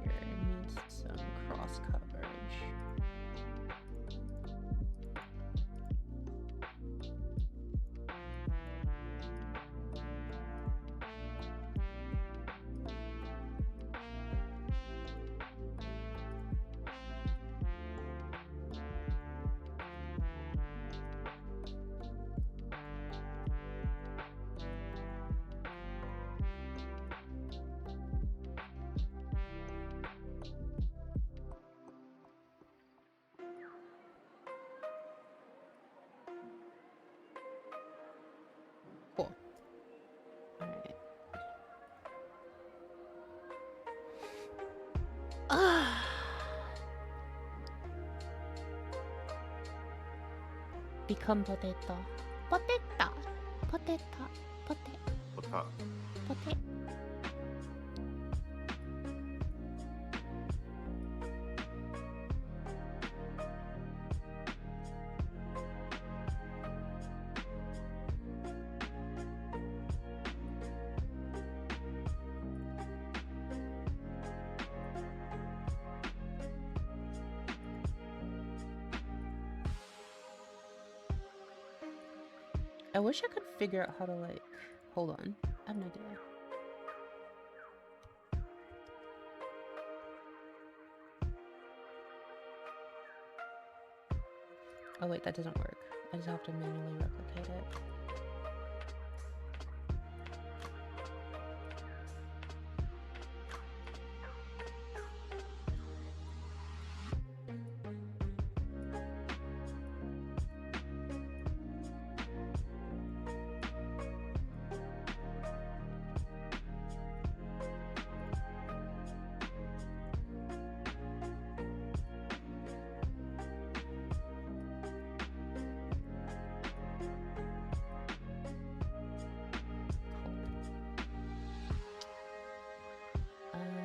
here needs some cross coverage. Cool. Alright. Ah. Become potato. Potato. Potato. Potato. Pota. Potato. I wish I could figure out how to like hold on. I have no idea. Oh wait, that doesn't work. I just have to manually replicate it.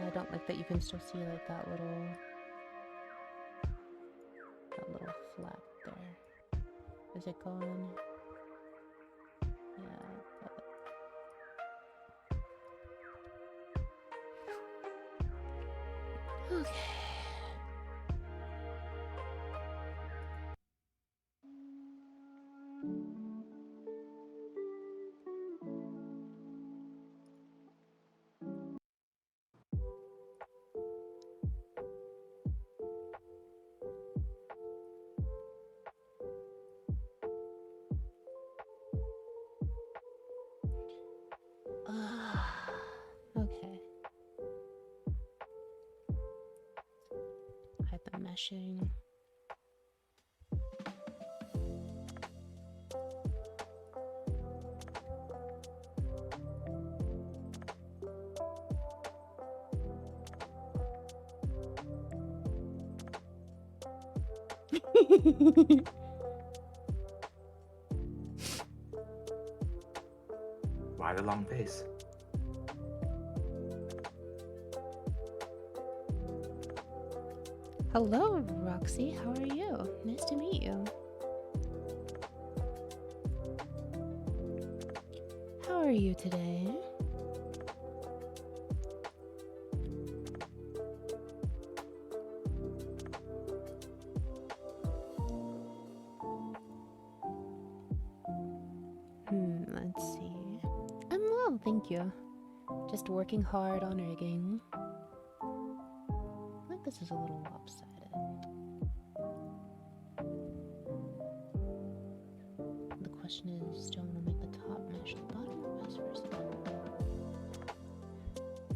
I don't like that you can still see like that little flap there. Is it gone? Yeah, but... Okay. Okay. Hide the meshing. Why the long face? Hello, Roxy. How are you? Nice to meet you. How are you today? Let's see. I'm well, thank you. Just working hard on rigging. I think this is a little lopsided. The question is, do I want to make the top mesh the bottom or vice versa?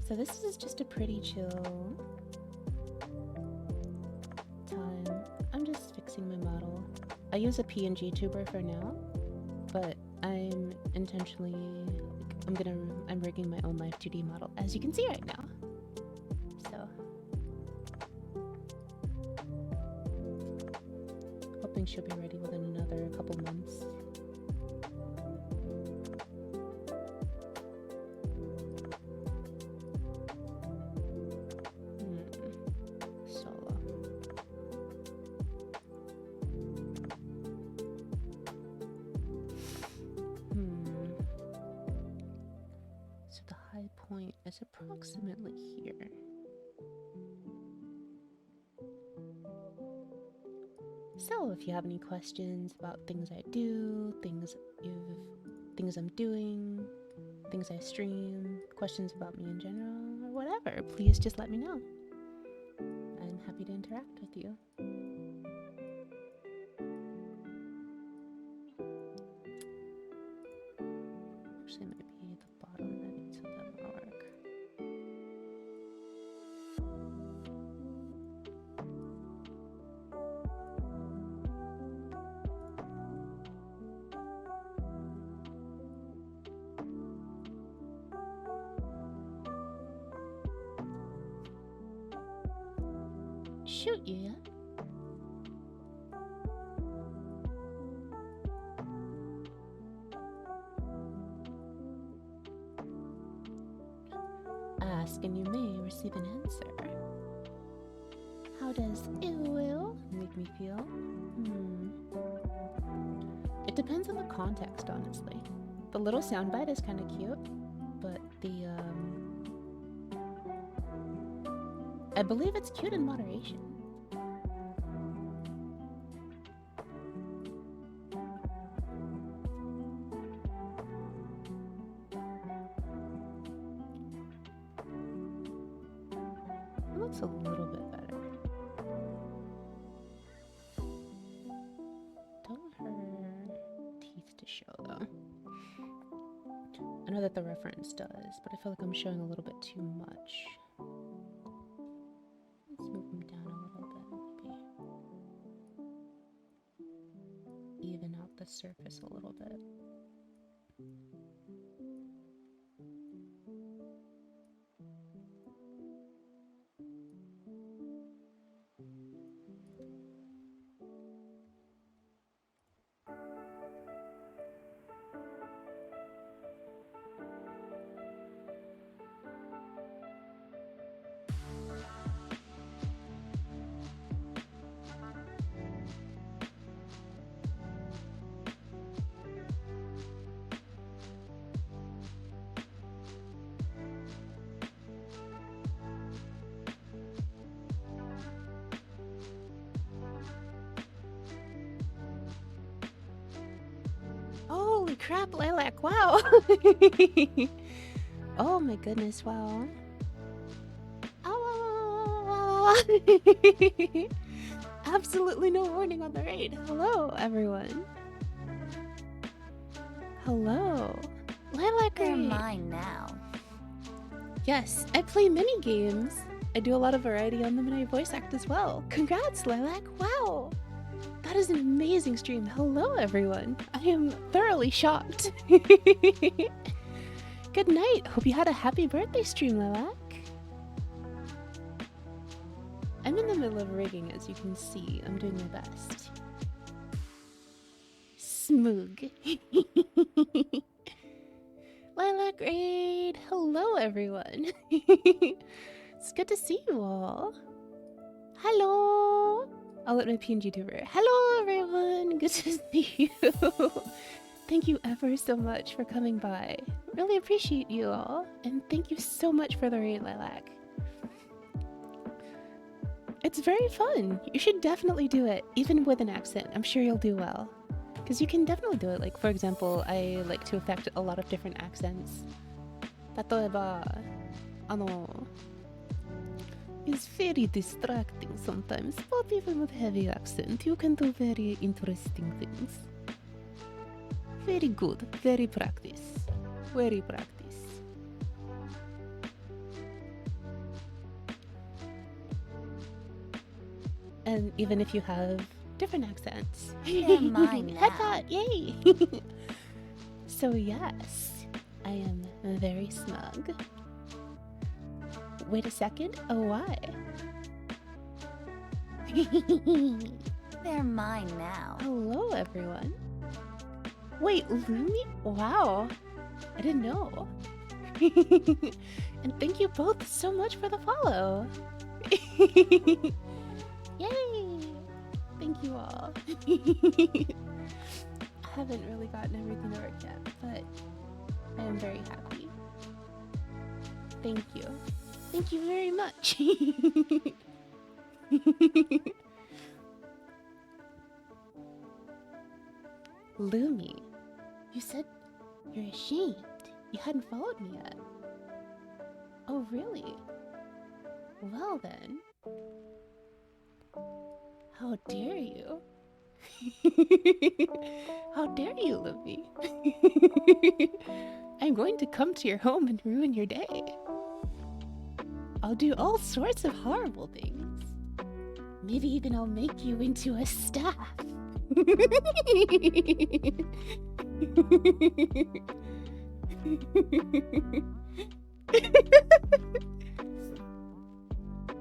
So this is just a pretty chill time. I'm just fixing my model. I use a PNG tuber for now, but I'm intentionally, I'm rigging my own live 2D model, as you can see right now. So, hoping she'll be ready within another couple months. Solo. So the high point is it's approximately here. So if you have any questions about things I do, things I'm doing, things I stream, questions about me in general, or whatever, please just let me know. I'm happy to interact with you. Actually, maybe the bottom, maybe so that will work. Shoot, yeah. Ask and you may receive an answer. How does it will make me feel? It depends on the context, honestly. The little soundbite is kind of cute, but I believe it's cute in moderation. It looks a little bit better. Don't want her teeth to show though. I know that the reference does, but I feel like I'm showing a little bit too much. Let's move them down a little bit, maybe. Even out the surface a little bit. Holy crap, Lilac, wow! Oh my goodness, wow. Oh, absolutely no warning on the raid. Hello, everyone. Hello. Lilac They're raid. mine now. Yes, I play mini games. I do a lot of variety on them and I voice act as well. Congrats, Lilac, wow! That is an amazing stream. Hello, everyone. I am thoroughly shocked. Good night. Hope you had a happy birthday stream, Lilac. I'm in the middle of rigging, as you can see. I'm doing my best. Smoog. Lilac Raid. Hello, everyone. It's good to see you all. Hello. I'll let my PNG tuber. Hello, everyone. Good to see you. Thank you ever so much for coming by. Really appreciate you all. And thank you so much for the raid, Lilac. It's very fun. You should definitely do it, even with an accent. I'm sure you'll do well. Because you can definitely do it. Like, for example, I like to affect a lot of different accents. 例えば, it's very distracting sometimes, but even with heavy accent, you can do very interesting things. Very good, very practice. Very practice. And even if you have different accents. They're mine now. Headshot, yay! So yes, I am very smug. Wait a second, oh why? They're mine now. Hello everyone. Wait, Lumi? Wow, I didn't know. And thank you both so much for the follow. Yay! Thank you all. I haven't really gotten everything to work yet, but I am very happy. Thank you. Thank you very much. Lumi, you said you're ashamed. You hadn't followed me yet. Oh, really? Well then. How dare you? How dare you, Lumi? I'm going to come to your home and ruin your day. I'll do all sorts of horrible things. Maybe even I'll make you into a staff.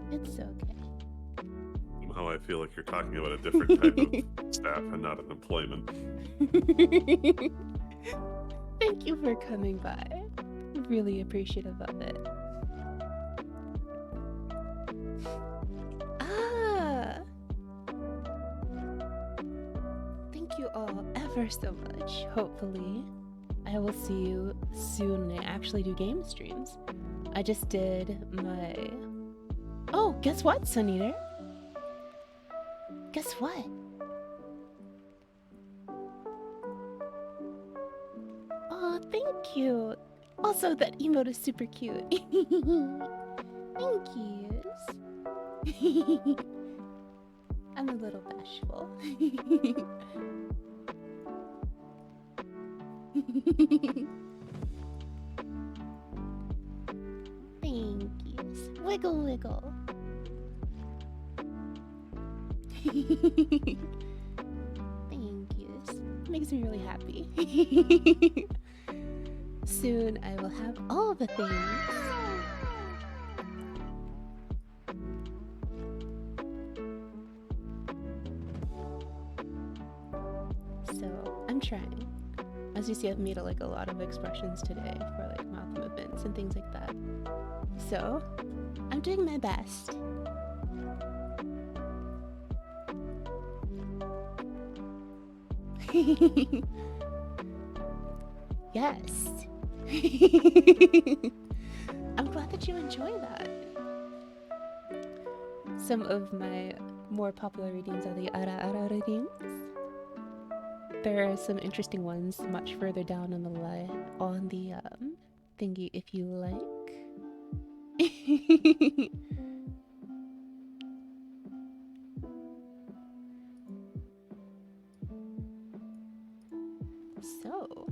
It's okay. Somehow I feel like you're talking about a different type of staff and not an employment. Thank you for coming by. Really appreciative of it. Ah! Thank you all ever so much. Hopefully, I will see you soon when I actually do game streams. I just did my... Oh, guess what, Sun Eater? Guess what? Oh, thank you. Also, that emote is super cute. Thank yous. I'm a little bashful. Thank yous. Wiggle, wiggle. Thank yous. Makes me really happy. Soon I will have all the things. So I'm trying. As you see, I've made a lot of expressions today for like mouth movements and things like that. So I'm doing my best. Yes. I'm glad that you enjoy that. Some of my more popular readings are the Ara Ara readings. There are some interesting ones much further down on the thingy if you like. So,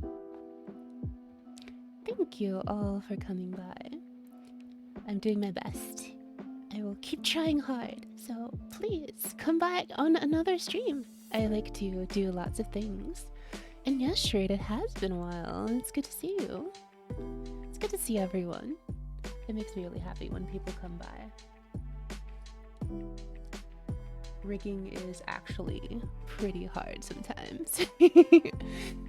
thank you all for coming by. I'm doing my best. I will keep trying hard, so please come back on another stream. I like to do lots of things. And yes, Shrade, it has been a while. It's good to see you. It's good to see everyone. It makes me really happy when people come by. Rigging is actually pretty hard sometimes.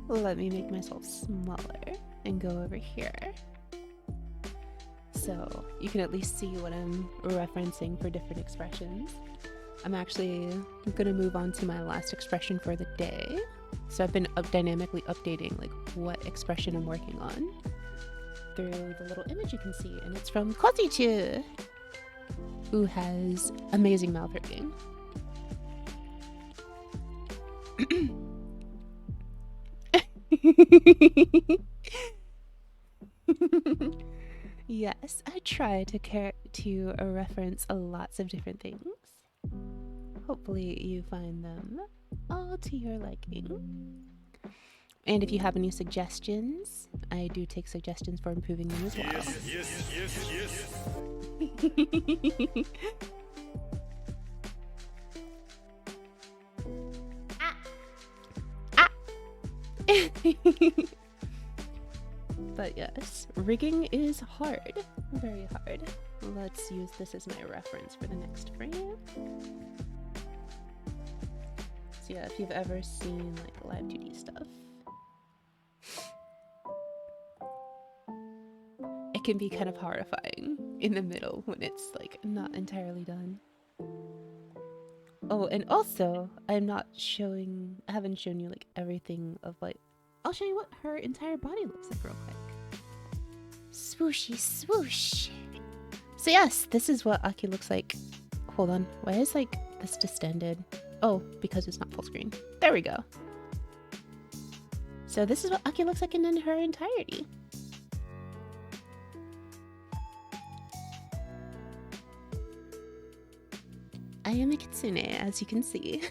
Let me make myself smaller and go over here. So you can at least see what I'm referencing for different expressions. I'm actually gonna move on to my last expression for the day. So I've been dynamically updating like what expression I'm working on through the little image you can see, and it's from Kozichu, who has amazing mouth rigging. Yes, I try to reference lots of different things. Hopefully you find them all to your liking. And if you have any suggestions, I do take suggestions for improving them as well. Yes. But yes, rigging is hard. Very hard. Let's use this as my reference for the next frame. So yeah, if you've ever seen like live 2D stuff, it can be kind of horrifying in the middle when it's like not entirely done. Oh, and also I haven't shown you like everything of like, I'll show you what her entire body looks like real quick. Swooshy swoosh. So yes, this is what Aki looks like. Hold on, why is like this distended? Oh, because it's not full screen. There we go. So this is what Aki looks like in her entirety. I am a kitsune, as you can see.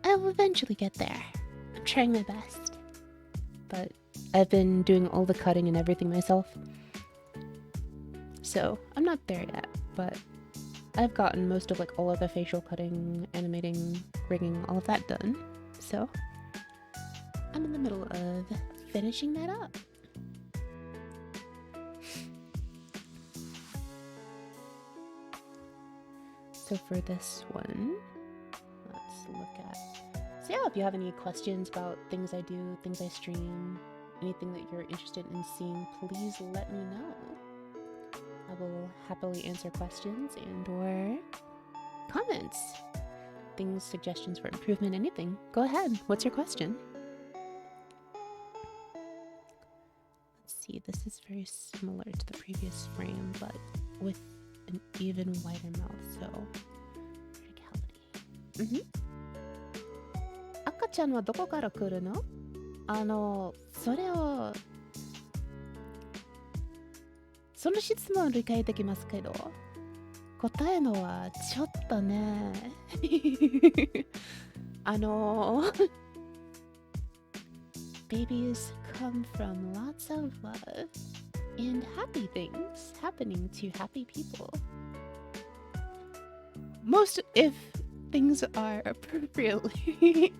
I will eventually get there. I'm trying my best. But I've been doing all the cutting and everything myself. So I'm not there yet, but I've gotten most of like all of the facial cutting, animating, rigging, all of that done. So I'm in the middle of finishing that up. So for this one, let's look at... So yeah, if you have any questions about things I do, things I stream, anything that you're interested in seeing, please let me know. I will happily answer questions and or comments. Things, suggestions for improvement, anything. Go ahead. What's your question? Let's see. This is very similar to the previous frame, but with an even wider mouth, so verticality. 赤ちゃんはどこから来るの？それをその質問理解できますけど、答えのはちょっとね。Babies come from lots of love and happy things happening to happy people. Most, if things are appropriately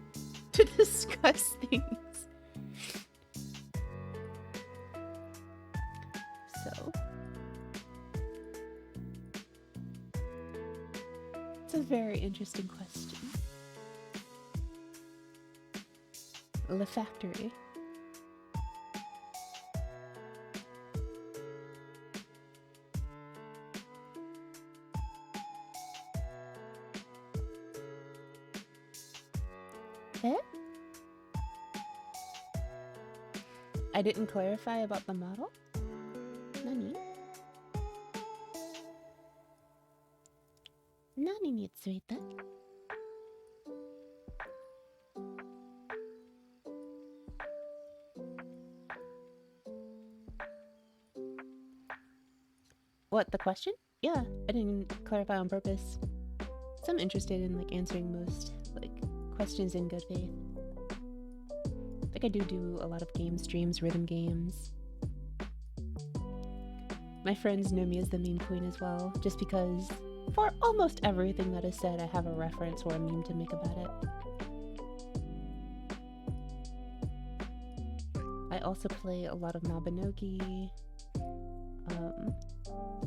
to discuss things. So, it's a very interesting question. The factory. Eh? I didn't clarify about the model? Nani? Nani ni tsuita? What, the question? Yeah, I didn't clarify on purpose. So I'm interested in like answering most like questions in good faith. Like I do a lot of game streams, rhythm games. My friends know me as the meme queen as well, just because for almost everything that is said, I have a reference or a meme to make about it. I also play a lot of Mabinogi.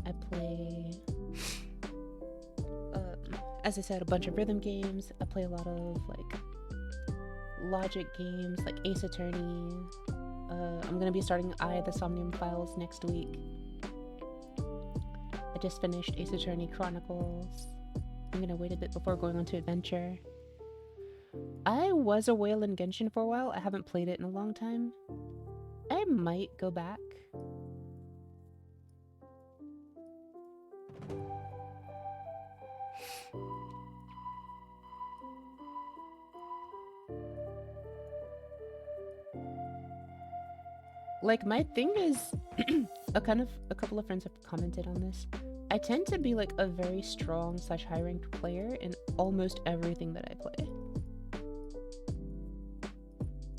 I play, as I said, a bunch of rhythm games. I play a lot of like logic games, like Ace Attorney. I'm gonna be starting Eye the Somnium Files next week. I just finished Ace Attorney Chronicles. I'm gonna wait a bit before going on to Adventure. I was a whale in Genshin for a while. I haven't played it in a long time. I might go back. Like, my thing is, a couple of friends have commented on this. I tend to be like a very strong / high ranked player in almost everything that I play.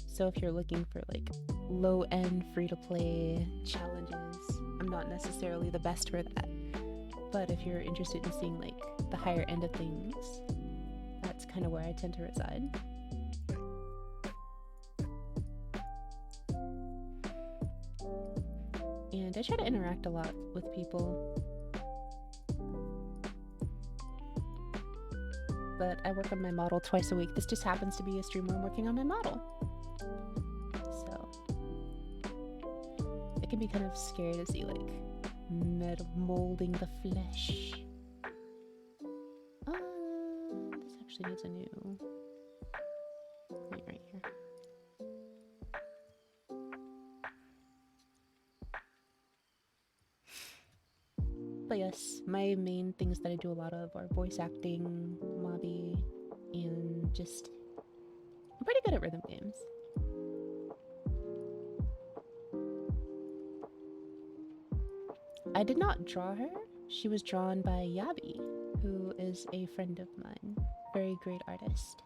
So if you're looking for like low end free to play challenges, I'm not necessarily the best for that. But if you're interested in seeing like the higher end of things, that's kind of where I tend to reside. And I try to interact a lot with people. But I work on my model twice a week. This just happens to be a stream where I'm working on my model. So it can be kind of scary to see like metal molding the flesh. This actually needs a new point right here. yes, my main things that I do a lot of are voice acting, mobby, and just I'm pretty good at rhythm games. I did not draw her. She was drawn by Yabi, who is a friend of mine. Very great artist.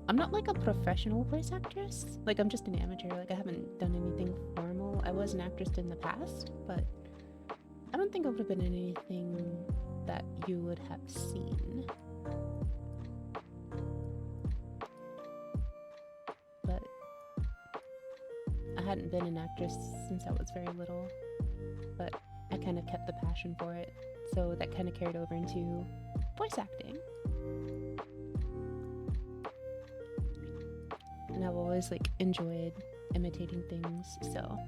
I'm not like a professional voice actress. Like, I'm just an amateur. Like, I haven't done anything formal. I was an actress in the past, but I don't think it would have been anything that you would have seen. But I hadn't been an actress since I was very little, but I kind of kept the passion for it, so that kind of carried over into voice acting. And I've always like enjoyed imitating things, so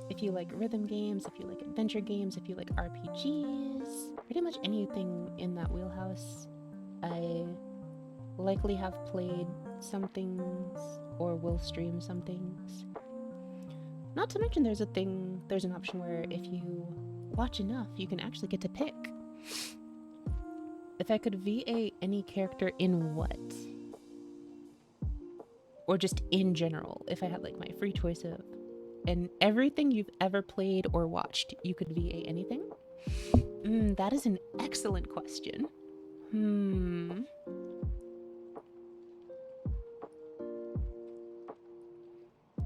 if you like rhythm games, if you like adventure games, if you like RPGs, pretty much anything in that wheelhouse, I likely have played some things or will stream some things. Not to mention there's an option where if you watch enough, you can actually get to pick. If I could VA any character in what? Or just in general, if I had like my free choice of, and everything you've ever played or watched, you could VA anything? That is an excellent question.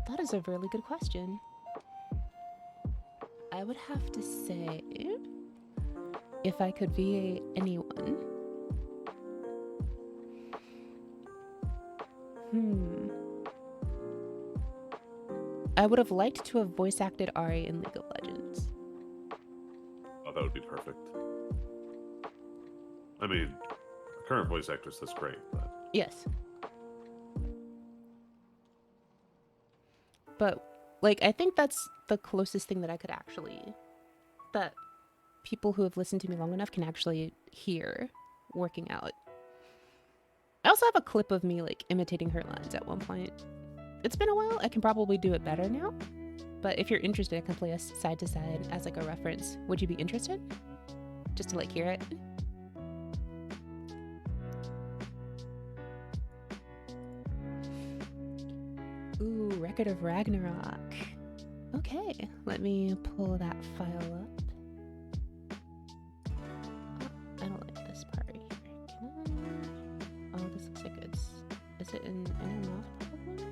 That is a really good question. I would have to say, if I could VA anyone. I would have liked to have voice acted Ari in League of Legends. Oh, that would be perfect. I mean, the current voice actress, that's great, but Yes. But, like, I think that's the closest thing that I could actually, that people who have listened to me long enough can actually hear working out. I also have a clip of me, like, imitating her lines at one point. It's been a while. I can probably do it better now. But if you're interested, I can play us side to side as, like, a reference. Would you be interested? Just to, like, hear it? Ooh, Record of Ragnarok. Okay, let me pull that file up. Oh, I don't like this part right here. Can I? Oh, this looks like it's... Is it in inner mouth probably?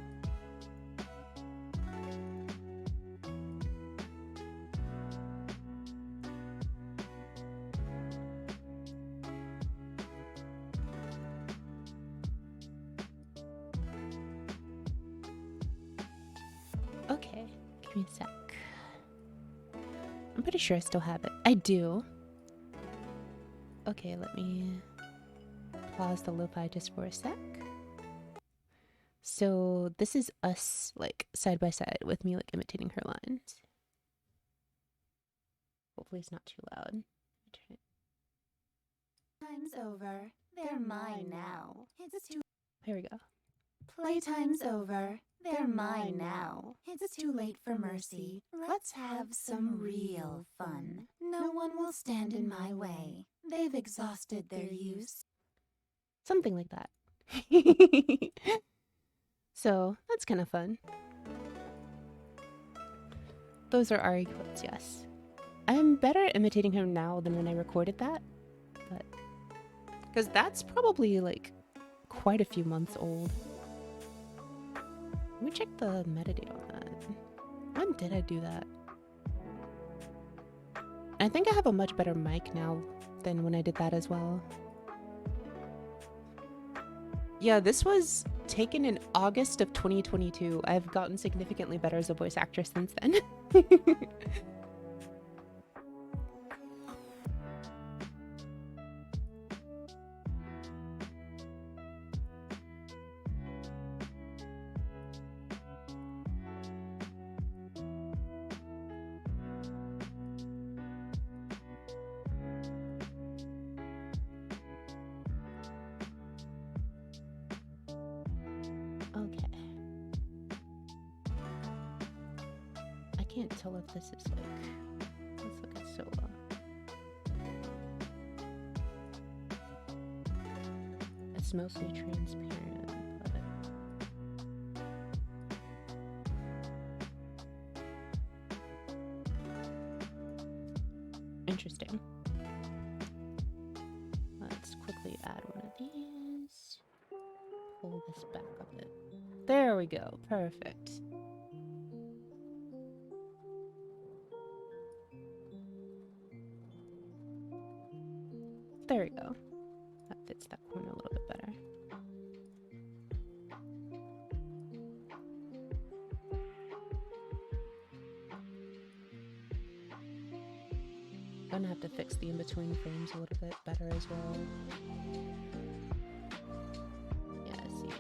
Okay, give me a sec. I'm pretty sure I still have it. I do. Okay, let me pause the lo-fi just for a sec. So this is us, like, side by side with me, like, imitating her lines. Hopefully it's not too loud. Turn it. Time's over. They're mine now. It's too Here we go. Playtime's over. They're mine now. It's too late for mercy. Let's have some real fun. No one will stand in my way. They've exhausted their use. Something like that. So that's kind of fun. Those are Ari quotes, yes. I'm better at imitating him now than when I recorded that, but because that's probably like quite a few months old. Let me check the metadata on that. When did I do that? I think I have a much better mic now than when I did that as well. Yeah, this was taken in August of 2022. I've gotten significantly better as a voice actress since then. can't tell if this is like. Let's look at Solo. It's mostly transparent, but interesting. Let's quickly add one of these. Pull this back a bit. There we go. Perfect. There we go. That fits that corner a little bit better. Gonna have to fix the in-between frames a little bit better as well. Yeah, I see.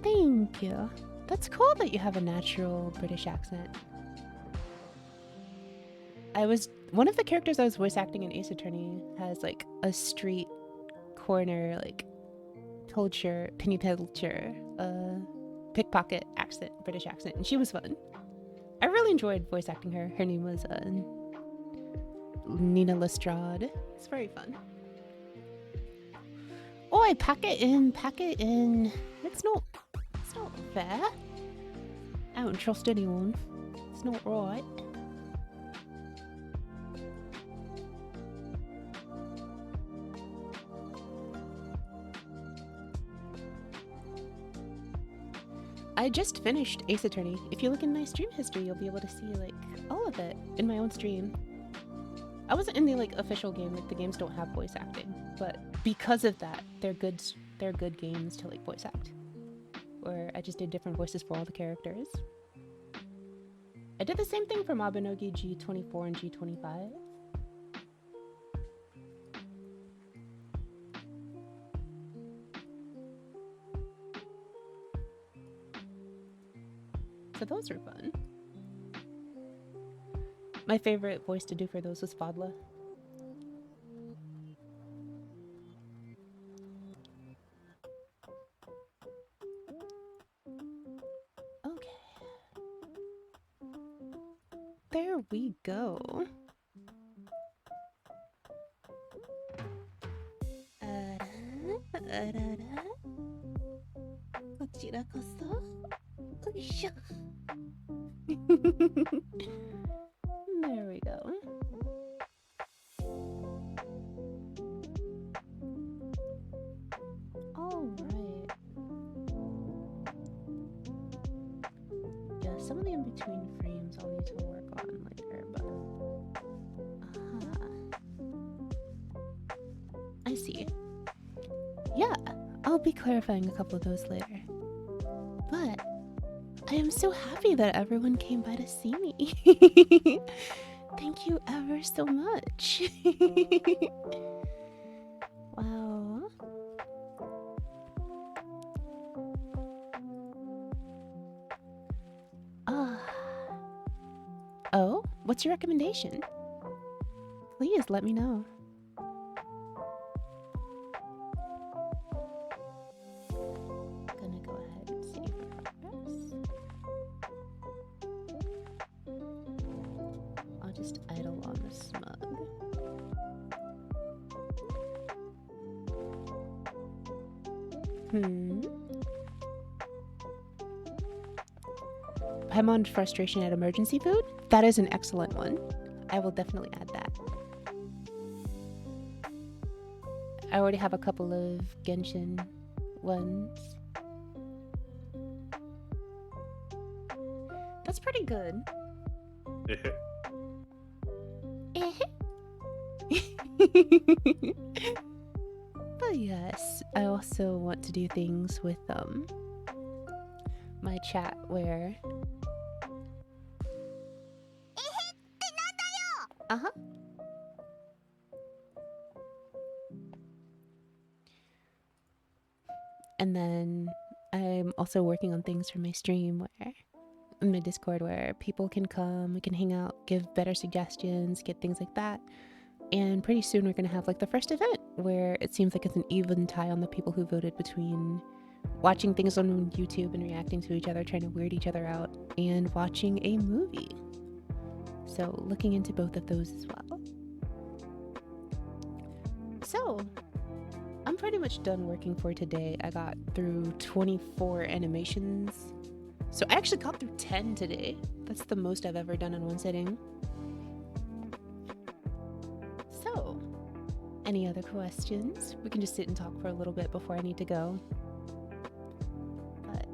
Thank you. That's cool that you have a natural British accent. One of the characters I was voice acting in Ace Attorney has like a street corner, like penny culture, pickpocket accent, British accent, and she was fun. I really enjoyed voice acting her. Her name was Nina Lestrade. It's very fun. Oi, pack it in. It's not fair. I don't trust anyone. It's not right. I just finished Ace Attorney. If you look in my stream history, you'll be able to see like all of it in my own stream. I wasn't in the like official game, like the games don't have voice acting, but because of that, they're good games to like voice act. Where I just did different voices for all the characters. I did the same thing for Mabinogi G24 and G25. So those were fun. My favorite voice to do for those was Fadla. There we go. There we go. All right. Yeah, some of the in-between frames I'll need to work on later, but I see. Yeah, I'll be clarifying a couple of those later. But I am so happy that everyone came by to see me. Thank you ever so much. Wow. Oh, what's your recommendation? Please let me know. Gonna go ahead and save progress. I'll just idle on the smug. Paimon frustration at emergency food? That is an excellent one. I will definitely add that. I already have a couple of Genshin ones. That's pretty good. But yes, I also want to do things with my chat where and then I'm also working on things for my stream where my Discord where people can come, we can hang out, give better suggestions, get things like that. And pretty soon we're going to have like the first event where it seems like it's an even tie on the people who voted between watching things on YouTube and reacting to each other, trying to weird each other out, and watching a movie. So looking into both of those as well. So I'm pretty much done working for today. I got through 24 animations. So I actually got through 10 today. That's the most I've ever done in one sitting. So, any other questions? We can just sit and talk for a little bit before I need to go. But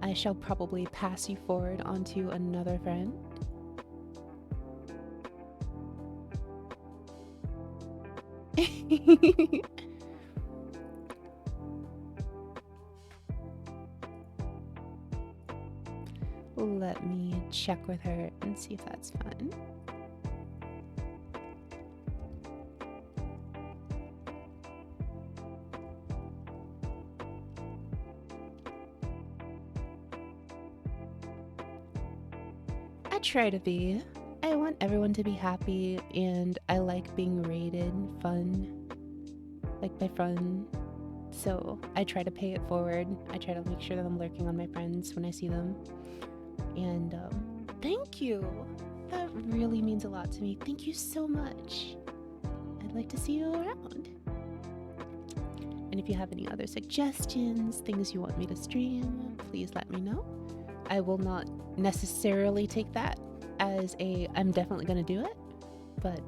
I shall probably pass you forward onto another friend. Let me check with her and see if that's fine. I try to be. I want everyone to be happy, and I like being rated fun. Like by fun. So I try to pay it forward. I try to make sure that I'm lurking on my friends when I see them. And thank you. That really means a lot to me. Thank you so much. I'd like to see you around. And if you have any other suggestions, things you want me to stream, please let me know. I will not necessarily take that as a I'm definitely going to do it, but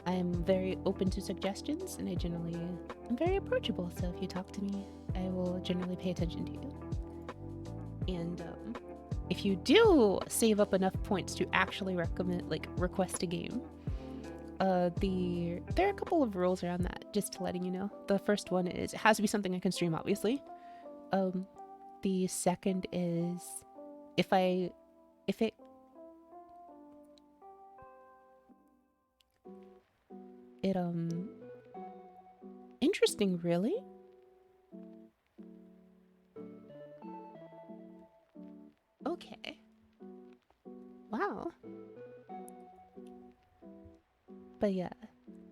I'm very open to suggestions, and I'm very approachable, so if you talk to me, I will generally pay attention to you. And if you do save up enough points to actually request a game, there are a couple of rules around that, just to letting you know. The first one is it has to be something I can stream, obviously. The second is if it interesting, really? Okay. Wow. But yeah,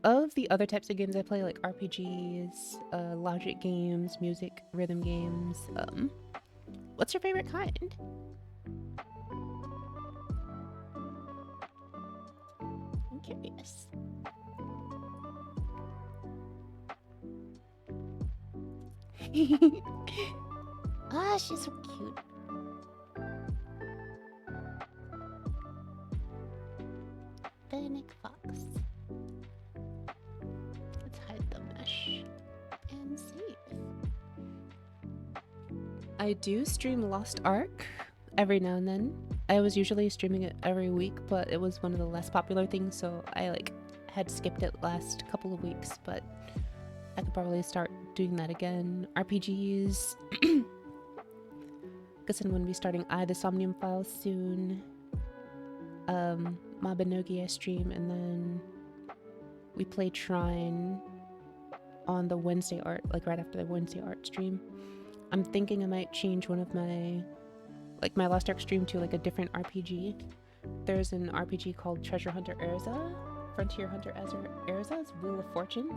of the other types of games I play, like RPGs, logic games, music, rhythm games, what's your favorite kind? I'm curious. Ah, she's so cute. Fennec Fox. Let's hide the mesh and save. I do stream Lost Ark every now and then. I was usually streaming it every week, but it was one of the less popular things, so I had skipped it last couple of weeks, but I could probably start doing that again. RPGs. Guess I'm gonna be starting the Somnium Files soon. Mabinogi I stream, and then we play Trine on the Wednesday art, right after the Wednesday art stream. I'm thinking I might change one of my Lost Ark stream to a different RPG. There's an RPG called Treasure Hunter Erza, Frontier Hunter Erza's Wheel of Fortune.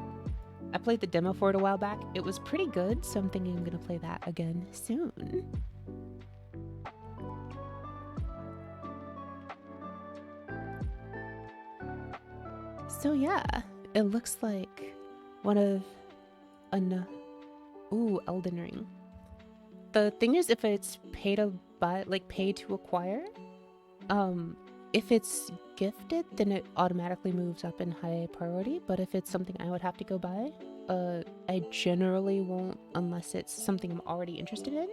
I played the demo for it a while back. It was pretty good, so I'm thinking I'm gonna play that again soon. So yeah, it looks like one of Elden Ring. The thing is, if it's pay to buy, pay to acquire, if it's gifted, then it automatically moves up in high priority. But if it's something I would have to go buy, I generally won't unless it's something I'm already interested in,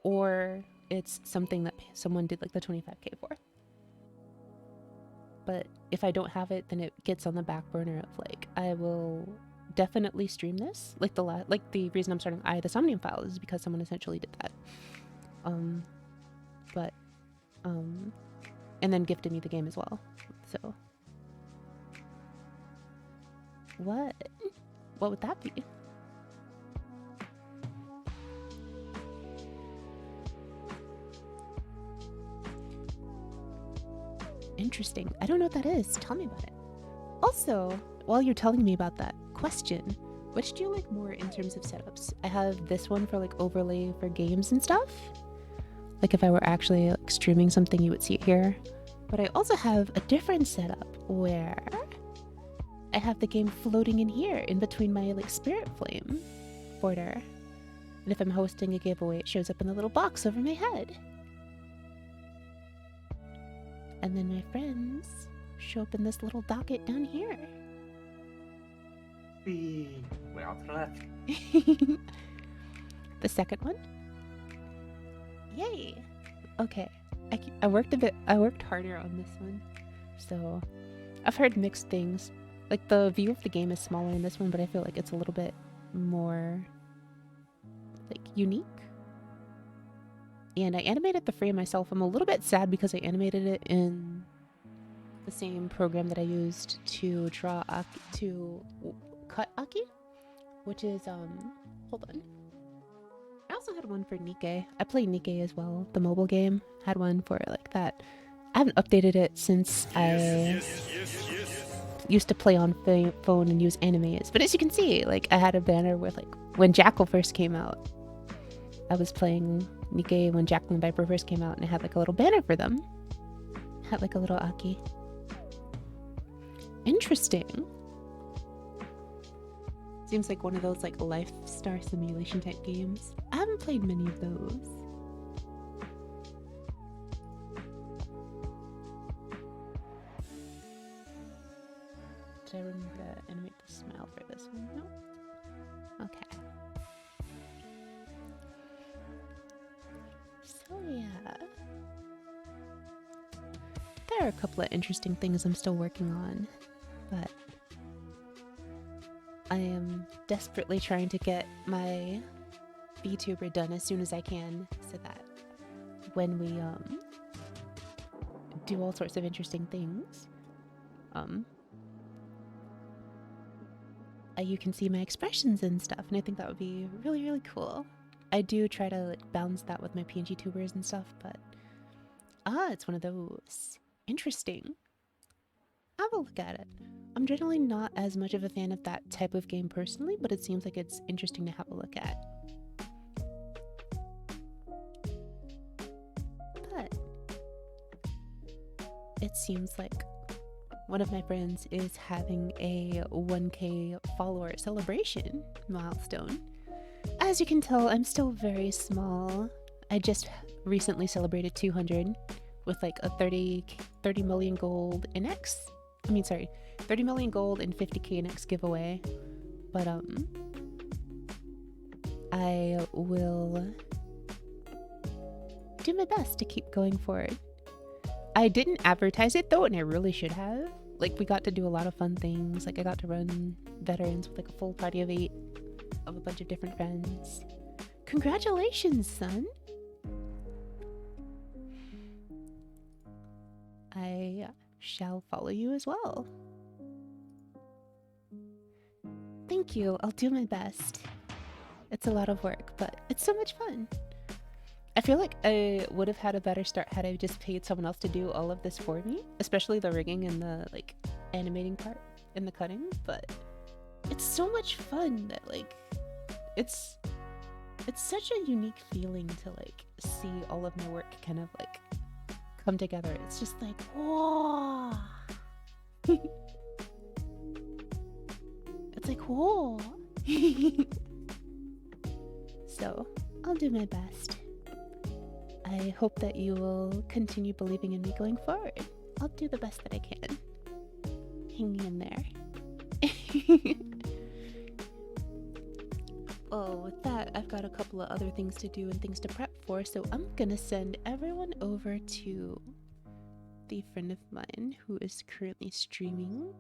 or it's something that someone did the 25k for. But if I don't have it, then it gets on the back burner of I will definitely stream this. The reason I'm starting the Somnium Files is because someone essentially did that. And then gifted me the game as well. So what would that be? Interesting. I don't know what that is. Tell me about it. Also, while you're telling me about that question, which do you like more in terms of setups? I have this one for like overlay for games and stuff. Like if I were actually like streaming something, you would see it here. But I also have a different setup where I have the game floating in here in between my like spirit flame border. And if I'm hosting a giveaway, it shows up in the little box over my head. And then my friends show up in this little docket down here. We went out to the left. The second one? Yay! Okay. I worked harder on this one. So I've heard mixed things. Like the view of the game is smaller in this one, but I feel like it's a little bit more like unique. And I animated the frame myself. I'm a little bit sad because I animated it in the same program that I used to draw Aki, to cut Aki, which is hold on. I also had one for Nikke. I play Nikke as well, the mobile game. Had one for like that. I haven't updated it since I used to play on phone and use animes. But as you can see, like I had a banner with like when Jackal first came out. I was playing Nikke when Jacqueline Viper first came out, and I had like a little banner for them. Had like a little Aki. Interesting. Seems like one of those like lifestyle simulation type games. I haven't played many of those. Did I remember to animate the smile for this one? No? Okay. So yeah. There are a couple of interesting things I'm still working on, but I am desperately trying to get my VTuber done as soon as I can, so that when we do all sorts of interesting things, you can see my expressions and stuff, and I think that would be really, really cool. I do try to like balance that with my PNG tubers and stuff, but it's one of those. Interesting. Have a look at it. I'm generally not as much of a fan of that type of game personally, but it seems like it's interesting to have a look at. But it seems like one of my friends is having a 1K follower celebration milestone. As you can tell, I'm still very small. I just recently celebrated 200 with like a 30 million gold NX. 30 million gold and 50k NX giveaway. But I will do my best to keep going forward. I didn't advertise it though, and I really should have. Like, we got to do a lot of fun things. Like, I got to run veterans with like a full party of 8 of a bunch of different friends. Congratulations, son! I shall follow you as well. Thank you. I'll do my best. It's a lot of work, but it's so much fun. I feel like I would have had a better start had I just paid someone else to do all of this for me, especially the rigging and the like animating part and the cutting, but it's so much fun that like it's such a unique feeling to like see all of my work kind of like come together. It's just like, whoa. It's like, whoa. So I'll do my best. I hope that you will continue believing in me going forward. I'll do the best that I can. Hang in there. Oh, with that, I've got a couple of other things to do and things to prep for, so I'm gonna send everyone over to the friend of mine who is currently streaming.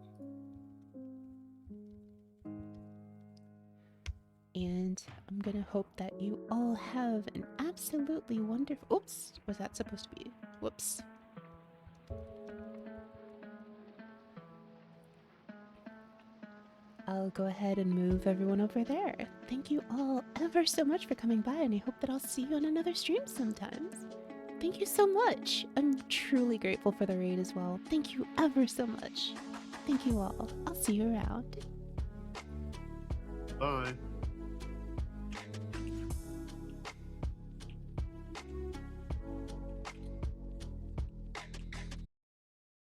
And I'm gonna hope that you all have an absolutely wonderful... Oops, was that supposed to be? Whoops. I'll go ahead and move everyone over there. Thank you all ever so much for coming by, and I hope that I'll see you on another stream sometimes. Thank you so much. I'm truly grateful for the raid as well. Thank you ever so much. Thank you all. I'll see you around. Bye.